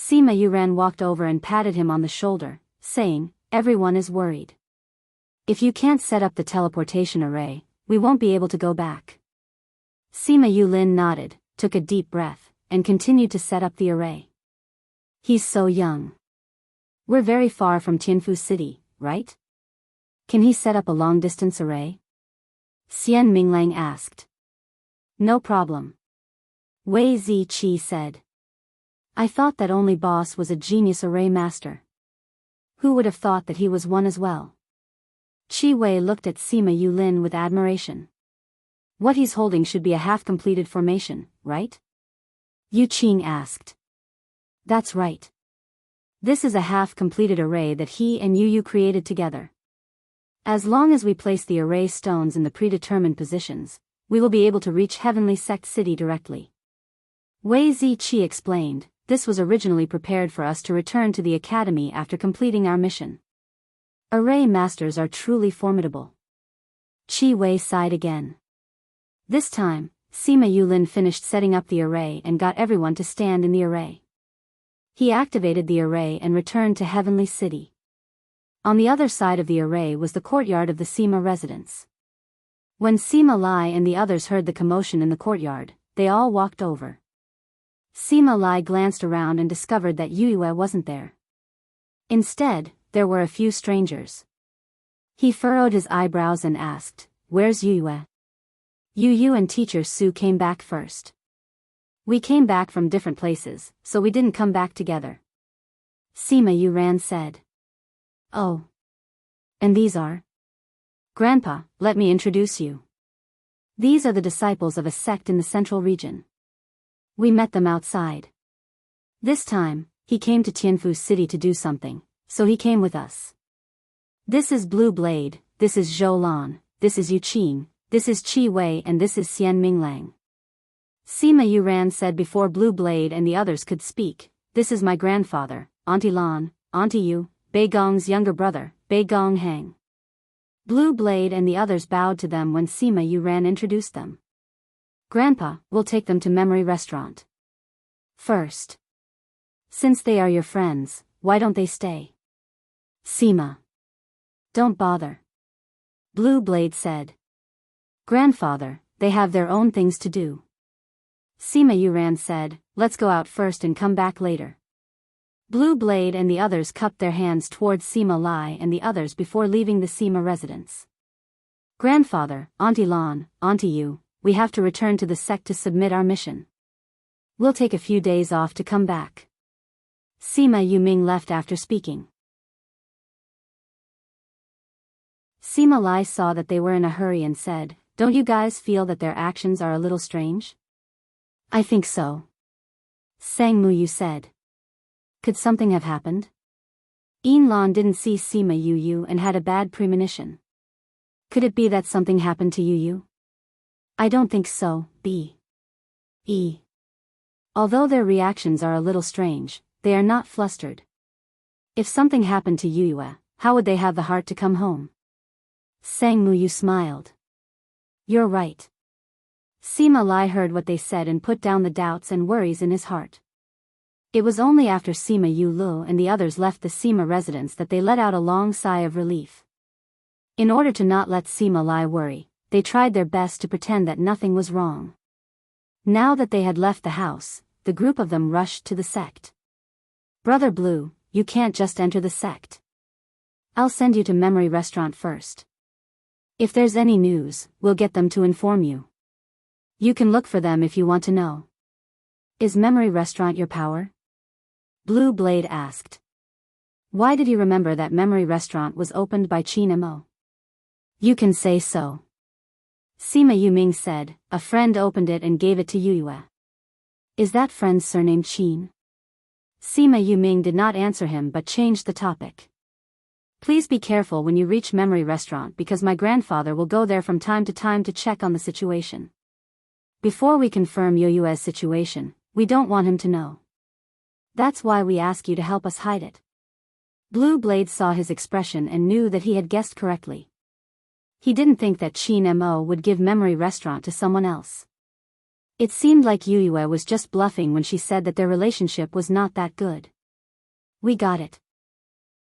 Speaker 1: Sima Yuran walked over and patted him on the shoulder, saying, "Everyone is worried. If you can't set up the teleportation array, we won't be able to go back." Sima Yulin nodded, took a deep breath, and continued to set up the array. He's so young. We're very far from Tianfu City, right? Can he set up a long-distance array? Xian Minglang asked. No problem. Wei Ziqi said. I thought that only Boss was a genius array master. Who would have thought that he was one as well? Qi Wei looked at Sima Yulin with admiration. What he's holding should be a half-completed formation, right? Yu Qing asked. That's right. This is a half-completed array that he and Yu created together. As long as we place the array stones in the predetermined positions, we will be able to reach Heavenly Sect City directly. Wei Ziqi explained, this was originally prepared for us to return to the academy after completing our mission. Array masters are truly formidable. Qi Wei sighed again. This time, Sima Yulin finished setting up the array and got everyone to stand in the array. He activated the array and returned to Heavenly City. On the other side of the array was the courtyard of the Sima residence. When Sima Lai and the others heard the commotion in the courtyard, they all walked over. Sima Lai glanced around and discovered that Yue wasn't there. Instead, there were a few strangers. He furrowed his eyebrows and asked, "Where's Yue?" Yu and Teacher Su came back first. We came back from different places, so we didn't come back together. Sima Yuran said. Oh. And these are? Grandpa, let me introduce you. These are the disciples of a sect in the central region. We met them outside. This time, he came to Tianfu City to do something, so he came with us. This is Blue Blade, this is Zhou Lan, this is Yu Qing, this is Qi Wei and this is Xian Minglang. Sima Yuran said before Blue Blade and the others could speak, this is my grandfather, Auntie Lan, Auntie Yu, Bei Gong's younger brother, Bei Gong Hang. Blue Blade and the others bowed to them when Sima Yuran introduced them. Grandpa, we'll take them to Memory Restaurant. First. Since they are your friends, why don't they stay? Sima. Don't bother. Blue Blade said. Grandfather, they have their own things to do. Sima Yuran said, let's go out first and come back later. Blue Blade and the others cupped their hands towards Sima Lai and the others before leaving the Sima residence. Grandfather, Auntie Lan, Auntie Yu, we have to return to the sect to submit our mission. We'll take a few days off to come back. Sima Yuming left after speaking. Sima Lai saw that they were in a hurry and said, don't you guys feel that their actions are a little strange? I think so. Sang Muyu said. Could something have happened? Yin Lan didn't see Sima Yu and had a bad premonition. Could it be that something happened to Yu? I don't think so, B.E. Although their reactions are a little strange, they are not flustered. If something happened to Yue, how would they have the heart to come home? Sang Muyu smiled. You're right. Sima Lai heard what they said and put down the doubts and worries in his heart. It was only after Sima Yulu and the others left the Sima residence that they let out a long sigh of relief. In order to not let Sima Lai worry, they tried their best to pretend that nothing was wrong. Now that they had left the house, the group of them rushed to the sect. Brother Blue, you can't just enter the sect. I'll send you to Memory Restaurant first. If there's any news, we'll get them to inform you. You can look for them if you want to know. Is Memory Restaurant your power? Blue Blade asked. Why did you remember that Memory Restaurant was opened by Qin Mo? You can say so. Sima Yuming said, a friend opened it and gave it to Yue. Is that friend's surname Qin? Sima Yuming did not answer him but changed the topic. Please be careful when you reach Memory Restaurant because my grandfather will go there from time to time to check on the situation. Before we confirm Yoyue's situation, we don't want him to know. That's why we ask you to help us hide it. Blue Blade saw his expression and knew that he had guessed correctly. He didn't think that Qin Mo would give Memory Restaurant to someone else. It seemed like Yuyue was just bluffing when she said that their relationship was not that good. We got it.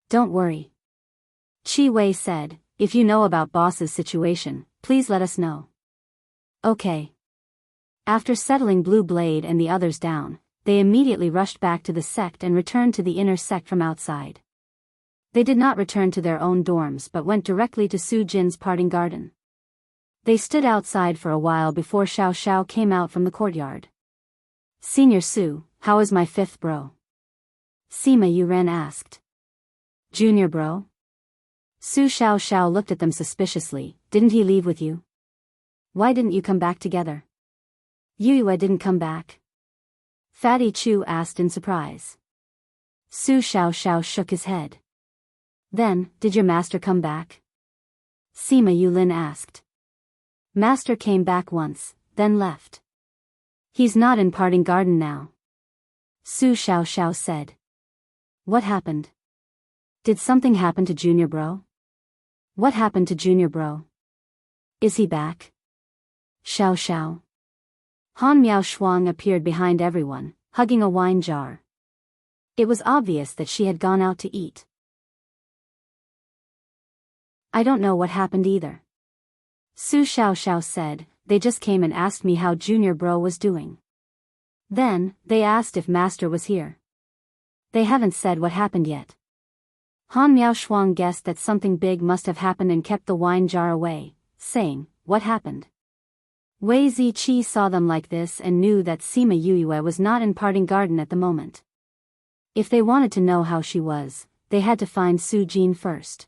Speaker 1: Don't worry. Chi Wei said, if you know about boss's situation, please let us know. Okay. After settling Blue Blade and the others down, they immediately rushed back to the sect and returned to the inner sect from outside. They did not return to their own dorms but went directly to Su Jin's parting garden. They stood outside for a while before Xiao Xiao came out from the courtyard. Senior Su, how is my fifth bro? Sima Yuren asked. Junior bro? Su Xiao Xiao looked at them suspiciously. Didn't he leave with you? Why didn't you come back together? Yuyue didn't come back? Fatty Chu asked in surprise. Su Xiao Xiao shook his head. Then, did your master come back? Sima Yulin asked. Master came back once, then left. He's not in Parting Garden now. Su Xiao Xiao said. What happened? Did something happen to Junior Bro? What happened to Junior Bro? Is he back? Xiao Xiao. Han Miao Shuang appeared behind everyone, hugging a wine jar. It was obvious that she had gone out to eat. I don't know what happened either. Su Xiao Xiao said, they just came and asked me how Junior Bro was doing. Then, they asked if Master was here. They haven't said what happened yet. Han Miao Shuang guessed that something big must have happened and kept the wine jar away, saying, what happened? Wei Ziqi saw them like this and knew that Sima Yuyue was not in Parting Garden at the moment. If they wanted to know how she was, they had to find Su Jin first.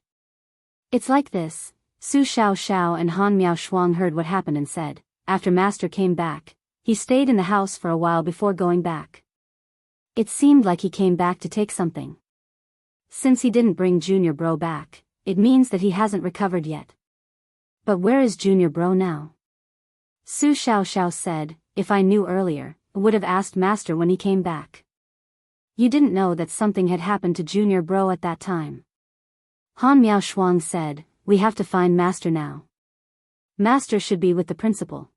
Speaker 1: It's like this. Su Xiao Xiao and Han Miao Shuang heard what happened and said, after Master came back, he stayed in the house for a while before going back. It seemed like he came back to take something. Since he didn't bring Junior Bro back, it means that he hasn't recovered yet. But where is Junior Bro now? Su Xiao Xiao said, if I knew earlier, I would have asked Master when he came back. You didn't know that something had happened to Junior Bro at that time. Han Miao Shuang said, we have to find Master now. Master should be with the principal.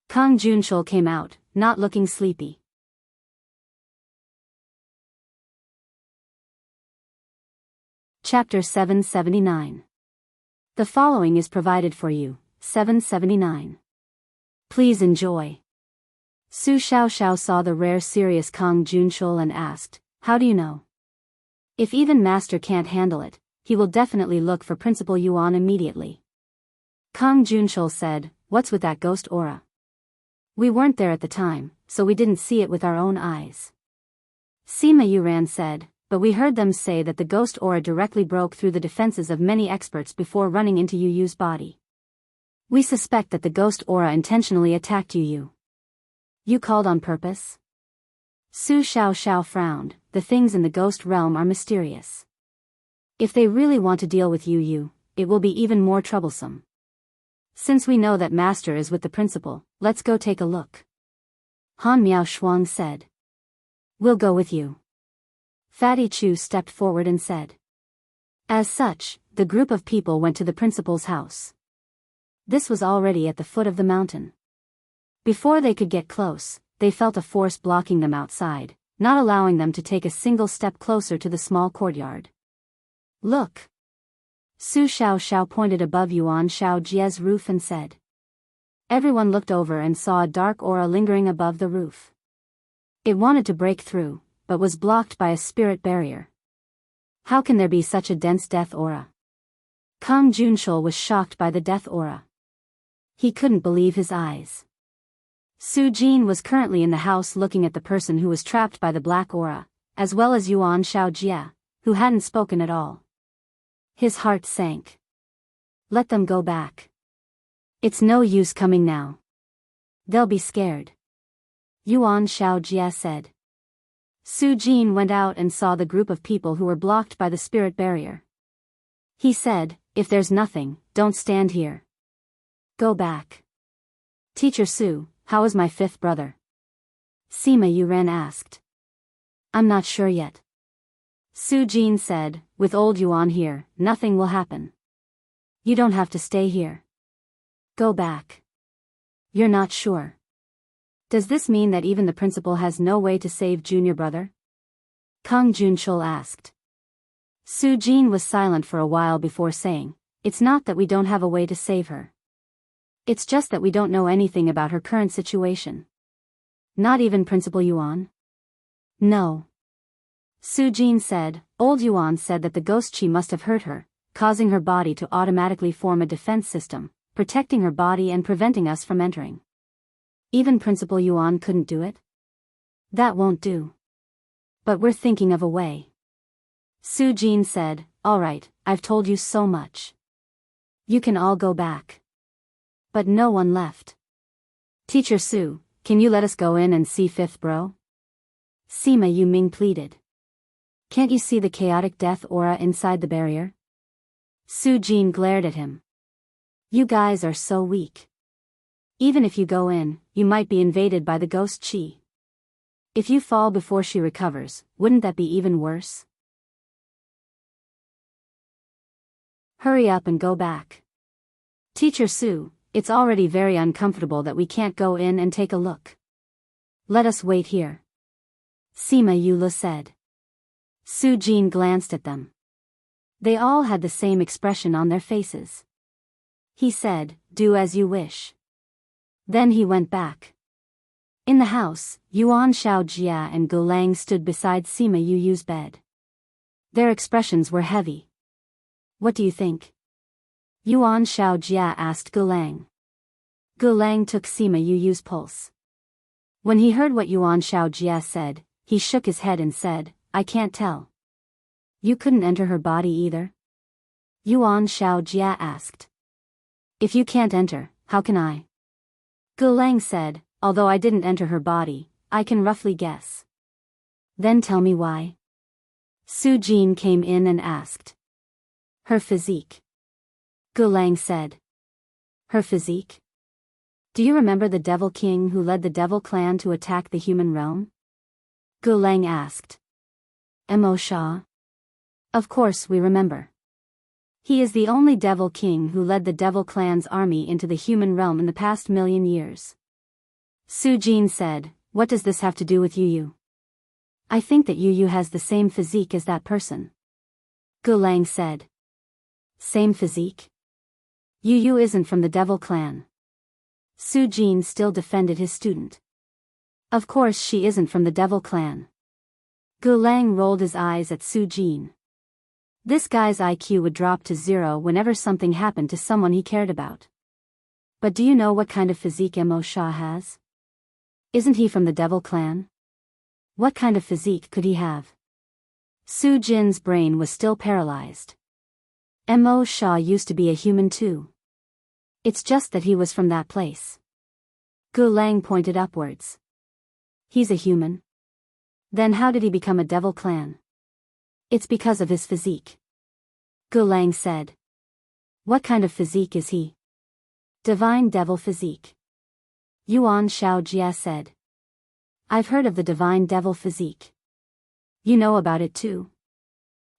Speaker 1: Kang Junshul came out, not looking sleepy. Chapter 779. The following is provided for you, 779. Please enjoy. Su Xiao Xiao saw the rare serious Kang Junshul and asked, how do you know? If even Master can't handle it, he will definitely look for Principal Yuan immediately. Kang Junshul said, what's with that ghost aura? We weren't there at the time, so we didn't see it with our own eyes. Sima Yuran said, but we heard them say that the ghost aura directly broke through the defenses of many experts before running into Yu Yu's body. We suspect that the ghost aura intentionally attacked Yu Yu. You called on purpose? Su Xiao Xiao frowned, the things in the ghost realm are mysterious. If they really want to deal with Yu Yu, it will be even more troublesome. Since we know that Master is with the principal, let's go take a look. Han Miao Shuang said. We'll go with you. Fatty Chu stepped forward and said. As such, the group of people went to the principal's house. This was already at the foot of the mountain. Before they could get close, they felt a force blocking them outside, not allowing them to take a single step closer to the small courtyard. Look! Su Xiao Xiao pointed above Yuan Xiao Jie's roof and said. Everyone looked over and saw a dark aura lingering above the roof. It wanted to break through, but was blocked by a spirit barrier. How can there be such a dense death aura? Kang Junshul was shocked by the death aura. He couldn't believe his eyes. Su Jin was currently in the house looking at the person who was trapped by the black aura, as well as Yuan Xiao Jie, who hadn't spoken at all. His heart sank. Let them go back. It's no use coming now. They'll be scared. Yuan Xiao Jie said. Su Jin went out and saw the group of people who were blocked by the spirit barrier. He said, "If there's nothing, don't stand here. Go back." "Teacher Su, how is my fifth brother?" Sima Yuran asked. "I'm not sure yet." Su Jin said, "With old Yuan here, nothing will happen. You don't have to stay here. Go back." "You're not sure? Does this mean that even the principal has no way to save junior brother?" Kang Junchul asked. Su Jin was silent for a while before saying, "It's not that we don't have a way to save her. It's just that we don't know anything about her current situation." "Not even Principal Yuan?" "No." Su Jin said, "Old Yuan said that the ghost chi must have hurt her, causing her body to automatically form a defense system, protecting her body and preventing us from entering. Even Principal Yuan couldn't do it? That won't do. But we're thinking of a way." Su Jin said, "Alright, I've told you so much. You can all go back." But no one left. "Teacher Su, can you let us go in and see fifth bro?" Sima Yuming pleaded. "Can't you see the chaotic death aura inside the barrier?" Su Jin glared at him. "You guys are so weak. Even if you go in, you might be invaded by the ghost chi. If you fall before she recovers, wouldn't that be even worse? Hurry up and go back. Teacher Su, it's already very uncomfortable that we can't go in and take a look. Let us wait here." Sima Yula said. Su Jin glanced at them. They all had the same expression on their faces. He said, "Do as you wish." Then he went back. In the house, Yuan Xiaojia and Gulang stood beside Sima Yuyu's bed. Their expressions were heavy. "What do you think?" Yuan Xiaojia asked Gulang. Gulang took Sima Yuyu's pulse. When he heard what Yuan Xiaojia said, he shook his head and said, "I can't tell." "You couldn't enter her body either?" Yuan Xiaojia asked. "If you can't enter, how can I?" Gulang said, "Although I didn't enter her body, I can roughly guess." "Then tell me why." Su Jin came in and asked. "Her physique." Gulang said. "Her physique? Do you remember the Devil King who led the Devil Clan to attack the human realm?" Gulang asked. "Mo Shah?" "Of course we remember. He is the only Devil King who led the Devil Clan's army into the human realm in the past 1,000,000 years. Su Jin said, "What does this have to do with Yu? I think that Yu has the same physique as that person." Gulang said. "Same physique? Yu isn't from the Devil Clan." Su Jin still defended his student. "Of course she isn't from the Devil Clan." Gulang rolled his eyes at Su Jin. This guy's IQ would drop to 0 whenever something happened to someone he cared about. "But do you know what kind of physique Mo Shah has? Isn't he from the Devil Clan? What kind of physique could he have?" Su Jin's brain was still paralyzed. Mo Shah used to be a human too. It's just that he was from that place. Gulang pointed upwards. "He's a human? Then how did he become a Devil Clan?" "It's because of his physique." Gulang said. "What kind of physique is he?" "Divine Devil Physique." Yuan Xiaojia said. "I've heard of the Divine Devil Physique. You know about it too?"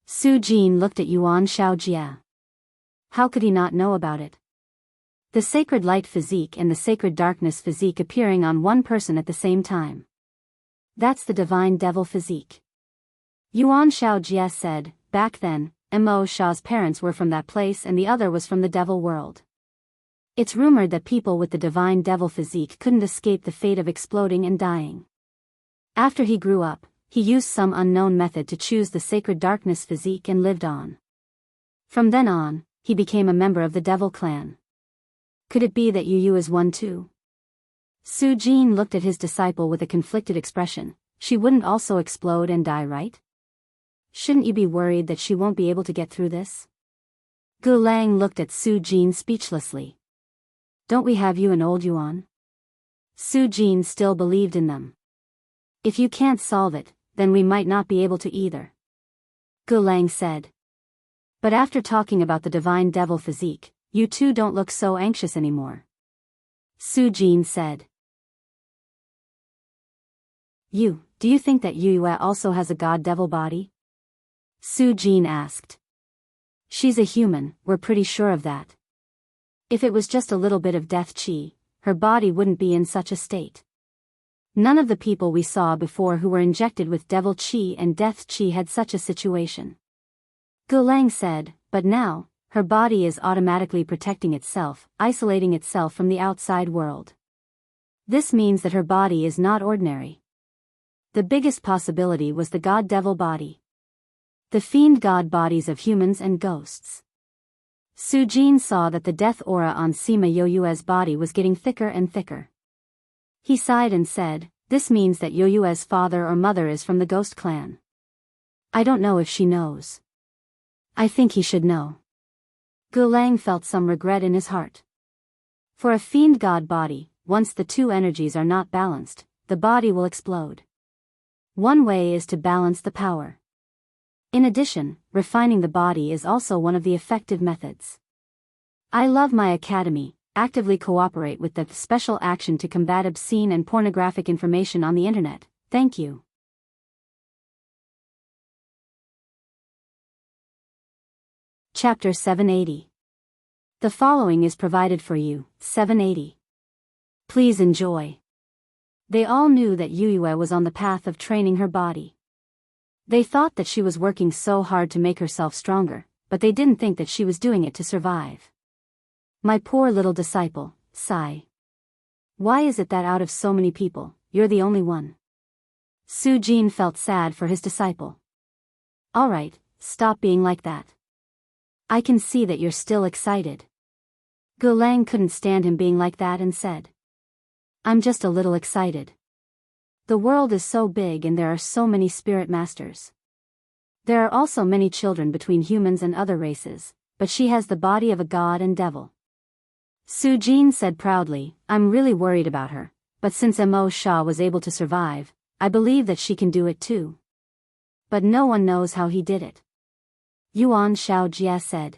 Speaker 1: Su Jin looked at Yuan Xiaojia. How could he not know about it? The Sacred Light Physique and the Sacred Darkness Physique appearing on one person at the same time. That's the Divine Devil Physique. Yuan Xiaojia said, "Back then, Mo Shah's parents were from that place and the other was from the Devil World. It's rumored that people with the Divine Devil Physique couldn't escape the fate of exploding and dying. After he grew up, he used some unknown method to choose the Sacred Darkness Physique and lived on. From then on, he became a member of the Devil Clan. Could it be that Yu is one too?" Su Jin looked at his disciple with a conflicted expression. "She wouldn't also explode and die, right? Shouldn't you be worried that she won't be able to get through this?" Gulang looked at Su Jin speechlessly. "Don't we have you and old Yuan?" Su Jin still believed in them. "If you can't solve it, then we might not be able to either. Gulang said. But after talking about the divine devil physique, you two don't look so anxious anymore. Su Jin said. Do you think that Yue also has a god-devil body? Su Jin asked. She's a human, we're pretty sure of that. If it was just a little bit of death chi, her body wouldn't be in such a state. None of the people we saw before who were injected with devil chi and death chi had such a situation. Gulang said, but now, her body is automatically protecting itself, isolating itself from the outside world. This means that her body is not ordinary. The biggest possibility was the god-devil body. The fiend god bodies of humans and ghosts. Su Jin saw that the death aura on Sima Yoyue's body was getting thicker and thicker. He sighed and said, this means that Yoyue's father or mother is from the ghost clan. I don't know if she knows. I think he should know. Gulang felt some regret in his heart. For a fiend god body, once the two energies are not balanced, the body will explode. One way is to balance the power. In addition, refining the body is also one of the effective methods. I love my academy, actively cooperate with the special action to combat obscene and pornographic information on the internet, thank you. Chapter 780. The following is provided for you, 780. Please enjoy. They all knew that Yue was on the path of training her body. They thought that she was working so hard to make herself stronger, but they didn't think that she was doing it to survive. My poor little disciple, sigh. Why is it that out of so many people, you're the only one? Su Jin felt sad for his disciple. Alright, stop being like that. I can see that you're still excited. Gulang couldn't stand him being like that and said. I'm just a little excited. The world is so big and there are so many spirit masters. There are also many children between humans and other races, but she has the body of a god and devil. Su Jin said proudly, I'm really worried about her, but since Mo Shah was able to survive, I believe that she can do it too. But no one knows how he did it. Yuan Shao Jia said.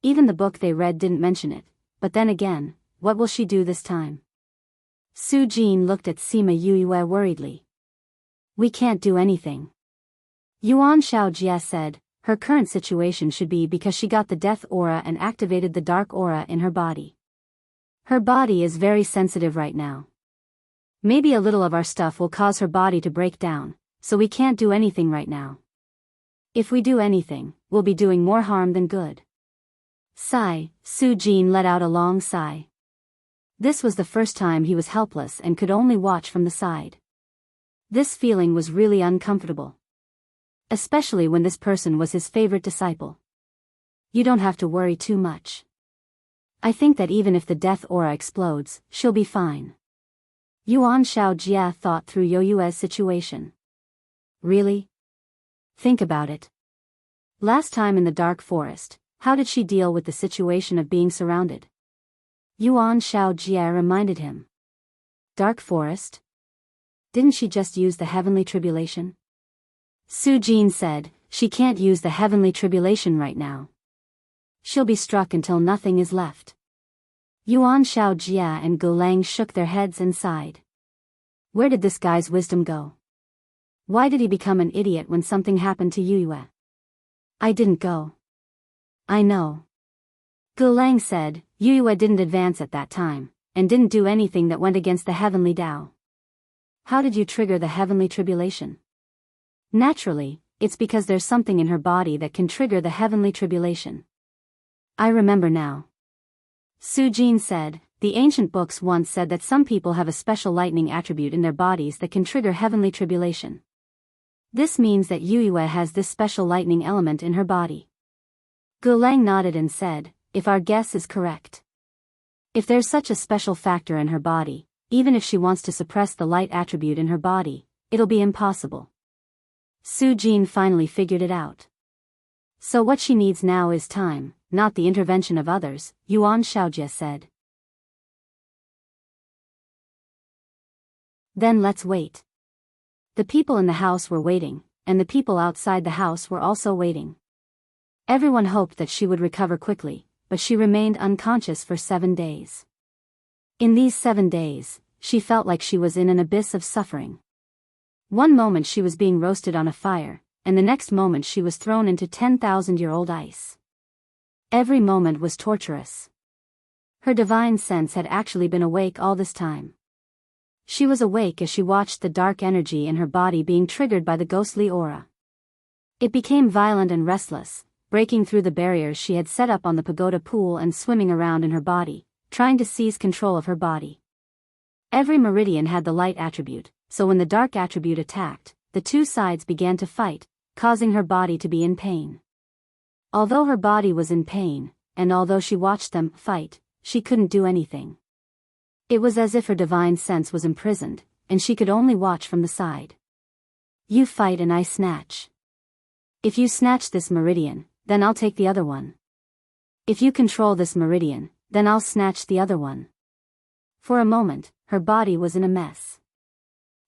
Speaker 1: Even the book they read didn't mention it, but then again, what will she do this time? Su Jin looked at Sima Yue worriedly. We can't do anything. Yuan Shao Jia said, her current situation should be because she got the death aura and activated the dark aura in her body. Her body is very sensitive right now. Maybe a little of our stuff will cause her body to break down, so we can't do anything right now. If we do anything, we'll be doing more harm than good. Sigh, Su Jin let out a long sigh. This was the first time he was helpless and could only watch from the side. This feeling was really uncomfortable. Especially when this person was his favorite disciple. You don't have to worry too much. I think that even if the death aura explodes, she'll be fine. Yuan Shao Jia thought through Yoyue's situation. Really? Think about it. Last time in the dark forest, how did she deal with the situation of being surrounded? Yuan Shao Jia reminded him. Dark forest? Didn't she just use the heavenly tribulation? Su Jin said, she can't use the heavenly tribulation right now. She'll be struck until nothing is left. Yuan Shao Jia and Gulang shook their heads and sighed. Where did this guy's wisdom go? Why did he become an idiot when something happened to Yue? I didn't go. I know. Gulang said, Yue didn't advance at that time, and didn't do anything that went against the heavenly Tao. How did you trigger the heavenly tribulation? Naturally, it's because there's something in her body that can trigger the heavenly tribulation. I remember now. Su Jin said, the ancient books once said that some people have a special lightning attribute in their bodies that can trigger heavenly tribulation. This means that Yue has this special lightning element in her body. Gulang nodded and said, if our guess is correct. If there's such a special factor in her body, even if she wants to suppress the light attribute in her body, it'll be impossible. Su Jin finally figured it out. So what she needs now is time, not the intervention of others, Yuan Shaojie said. Then let's wait. The people in the house were waiting, and the people outside the house were also waiting. Everyone hoped that she would recover quickly, but she remained unconscious for 7 days. In these 7 days, she felt like she was in an abyss of suffering. One moment she was being roasted on a fire, and the next moment she was thrown into 10,000-year-old ice. Every moment was torturous. Her divine sense had actually been awake all this time. She was awake as she watched the dark energy in her body being triggered by the ghostly aura. It became violent and restless, breaking through the barriers she had set up on the pagoda pool and swimming around in her body, trying to seize control of her body. Every meridian had the light attribute, so when the dark attribute attacked, the two sides began to fight, causing her body to be in pain. Although her body was in pain, and although she watched them fight, she couldn't do anything. It was as if her divine sense was imprisoned, and she could only watch from the side. You fight and I snatch. If you snatch this meridian, then I'll take the other one. If you control this meridian, then I'll snatch the other one. For a moment, her body was in a mess.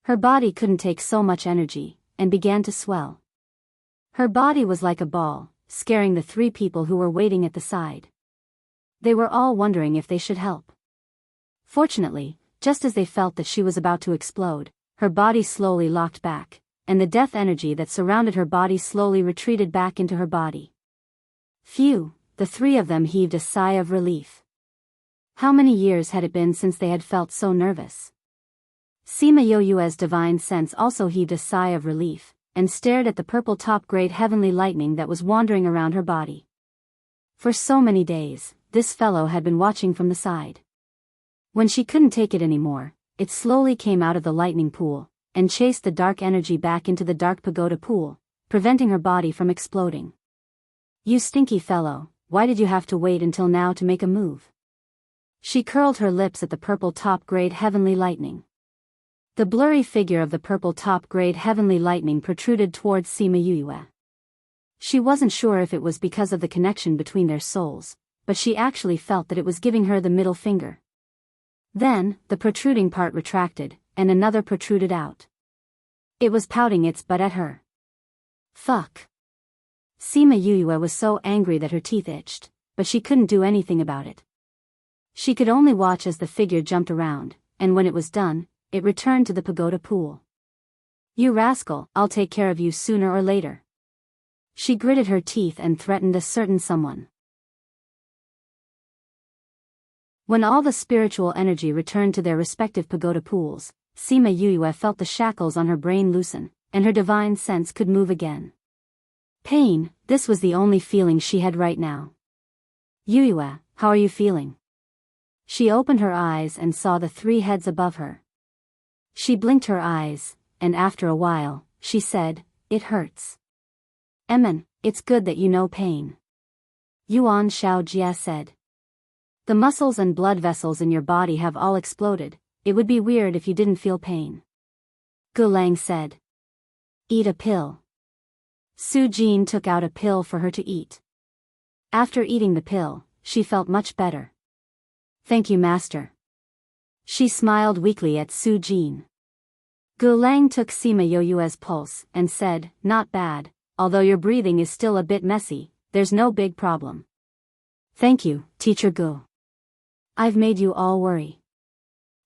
Speaker 1: Her body couldn't take so much energy, and began to swell. Her body was like a ball, scaring the 3 people who were waiting at the side. They were all wondering if they should help. Fortunately, just as they felt that she was about to explode, her body slowly locked back, and the death energy that surrounded her body slowly retreated back into her body. Phew, the 3 of them heaved a sigh of relief. How many years had it been since they had felt so nervous? Sima Yoyue's divine sense also heaved a sigh of relief, and stared at the purple top-grade heavenly lightning that was wandering around her body. For so many days, this fellow had been watching from the side. When she couldn't take it anymore, it slowly came out of the lightning pool, and chased the dark energy back into the dark pagoda pool, preventing her body from exploding. You stinky fellow, why did you have to wait until now to make a move? She curled her lips at the purple top-grade heavenly lightning. The blurry figure of the purple top-grade heavenly lightning protruded towards Sima Yue. She wasn't sure if it was because of the connection between their souls, but she actually felt that it was giving her the middle finger. Then, the protruding part retracted, and another protruded out. It was pouting its butt at her. Fuck. Sima Yue was so angry that her teeth itched, but she couldn't do anything about it. She could only watch as the figure jumped around, and when it was done, it returned to the pagoda pool. You rascal, I'll take care of you sooner or later. She gritted her teeth and threatened a certain someone. When all the spiritual energy returned to their respective pagoda pools, Sima Yue felt the shackles on her brain loosen, and her divine sense could move again. Pain, this was the only feeling she had right now. Yue, how are you feeling? She opened her eyes and saw the 3 heads above her. She blinked her eyes, and after a while, she said, it hurts. Emin, it's good that you know pain. Yuan Xiaojia said. The muscles and blood vessels in your body have all exploded, it would be weird if you didn't feel pain. Gulang said. Eat a pill. Su Jin took out a pill for her to eat. After eating the pill, she felt much better. Thank you, Master. She smiled weakly at Su Jin. Gulang took Sima Yoyue's pulse and said, not bad, although your breathing is still a bit messy, there's no big problem. Thank you, Teacher Gu. I've made you all worry.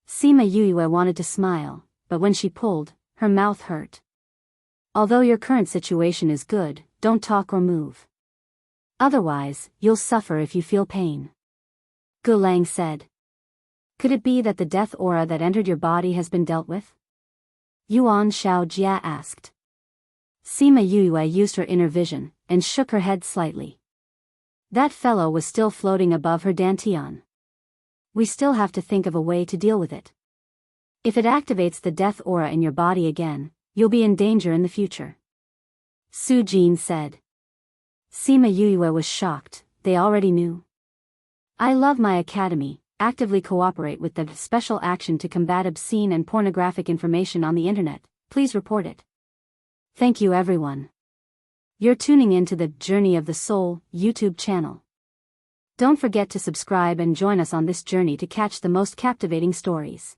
Speaker 1: Sima Yue wanted to smile, but when she pulled, her mouth hurt. Although your current situation is good, don't talk or move. Otherwise, you'll suffer if you feel pain. Gulang said. Could it be that the death aura that entered your body has been dealt with? Yuan Xiaojia asked. Sima Yue used her inner vision, and shook her head slightly. That fellow was still floating above her dantian. We still have to think of a way to deal with it. If it activates the death aura in your body again, you'll be in danger in the future. Su Jin said. Sima Yue was shocked, they already knew. I love my academy, actively cooperate with the Special Action to combat obscene and pornographic information on the internet, please report it. Thank you everyone. You're tuning in to the Journey of the Soul YouTube channel. Don't forget to subscribe and join us on this journey to catch the most captivating stories.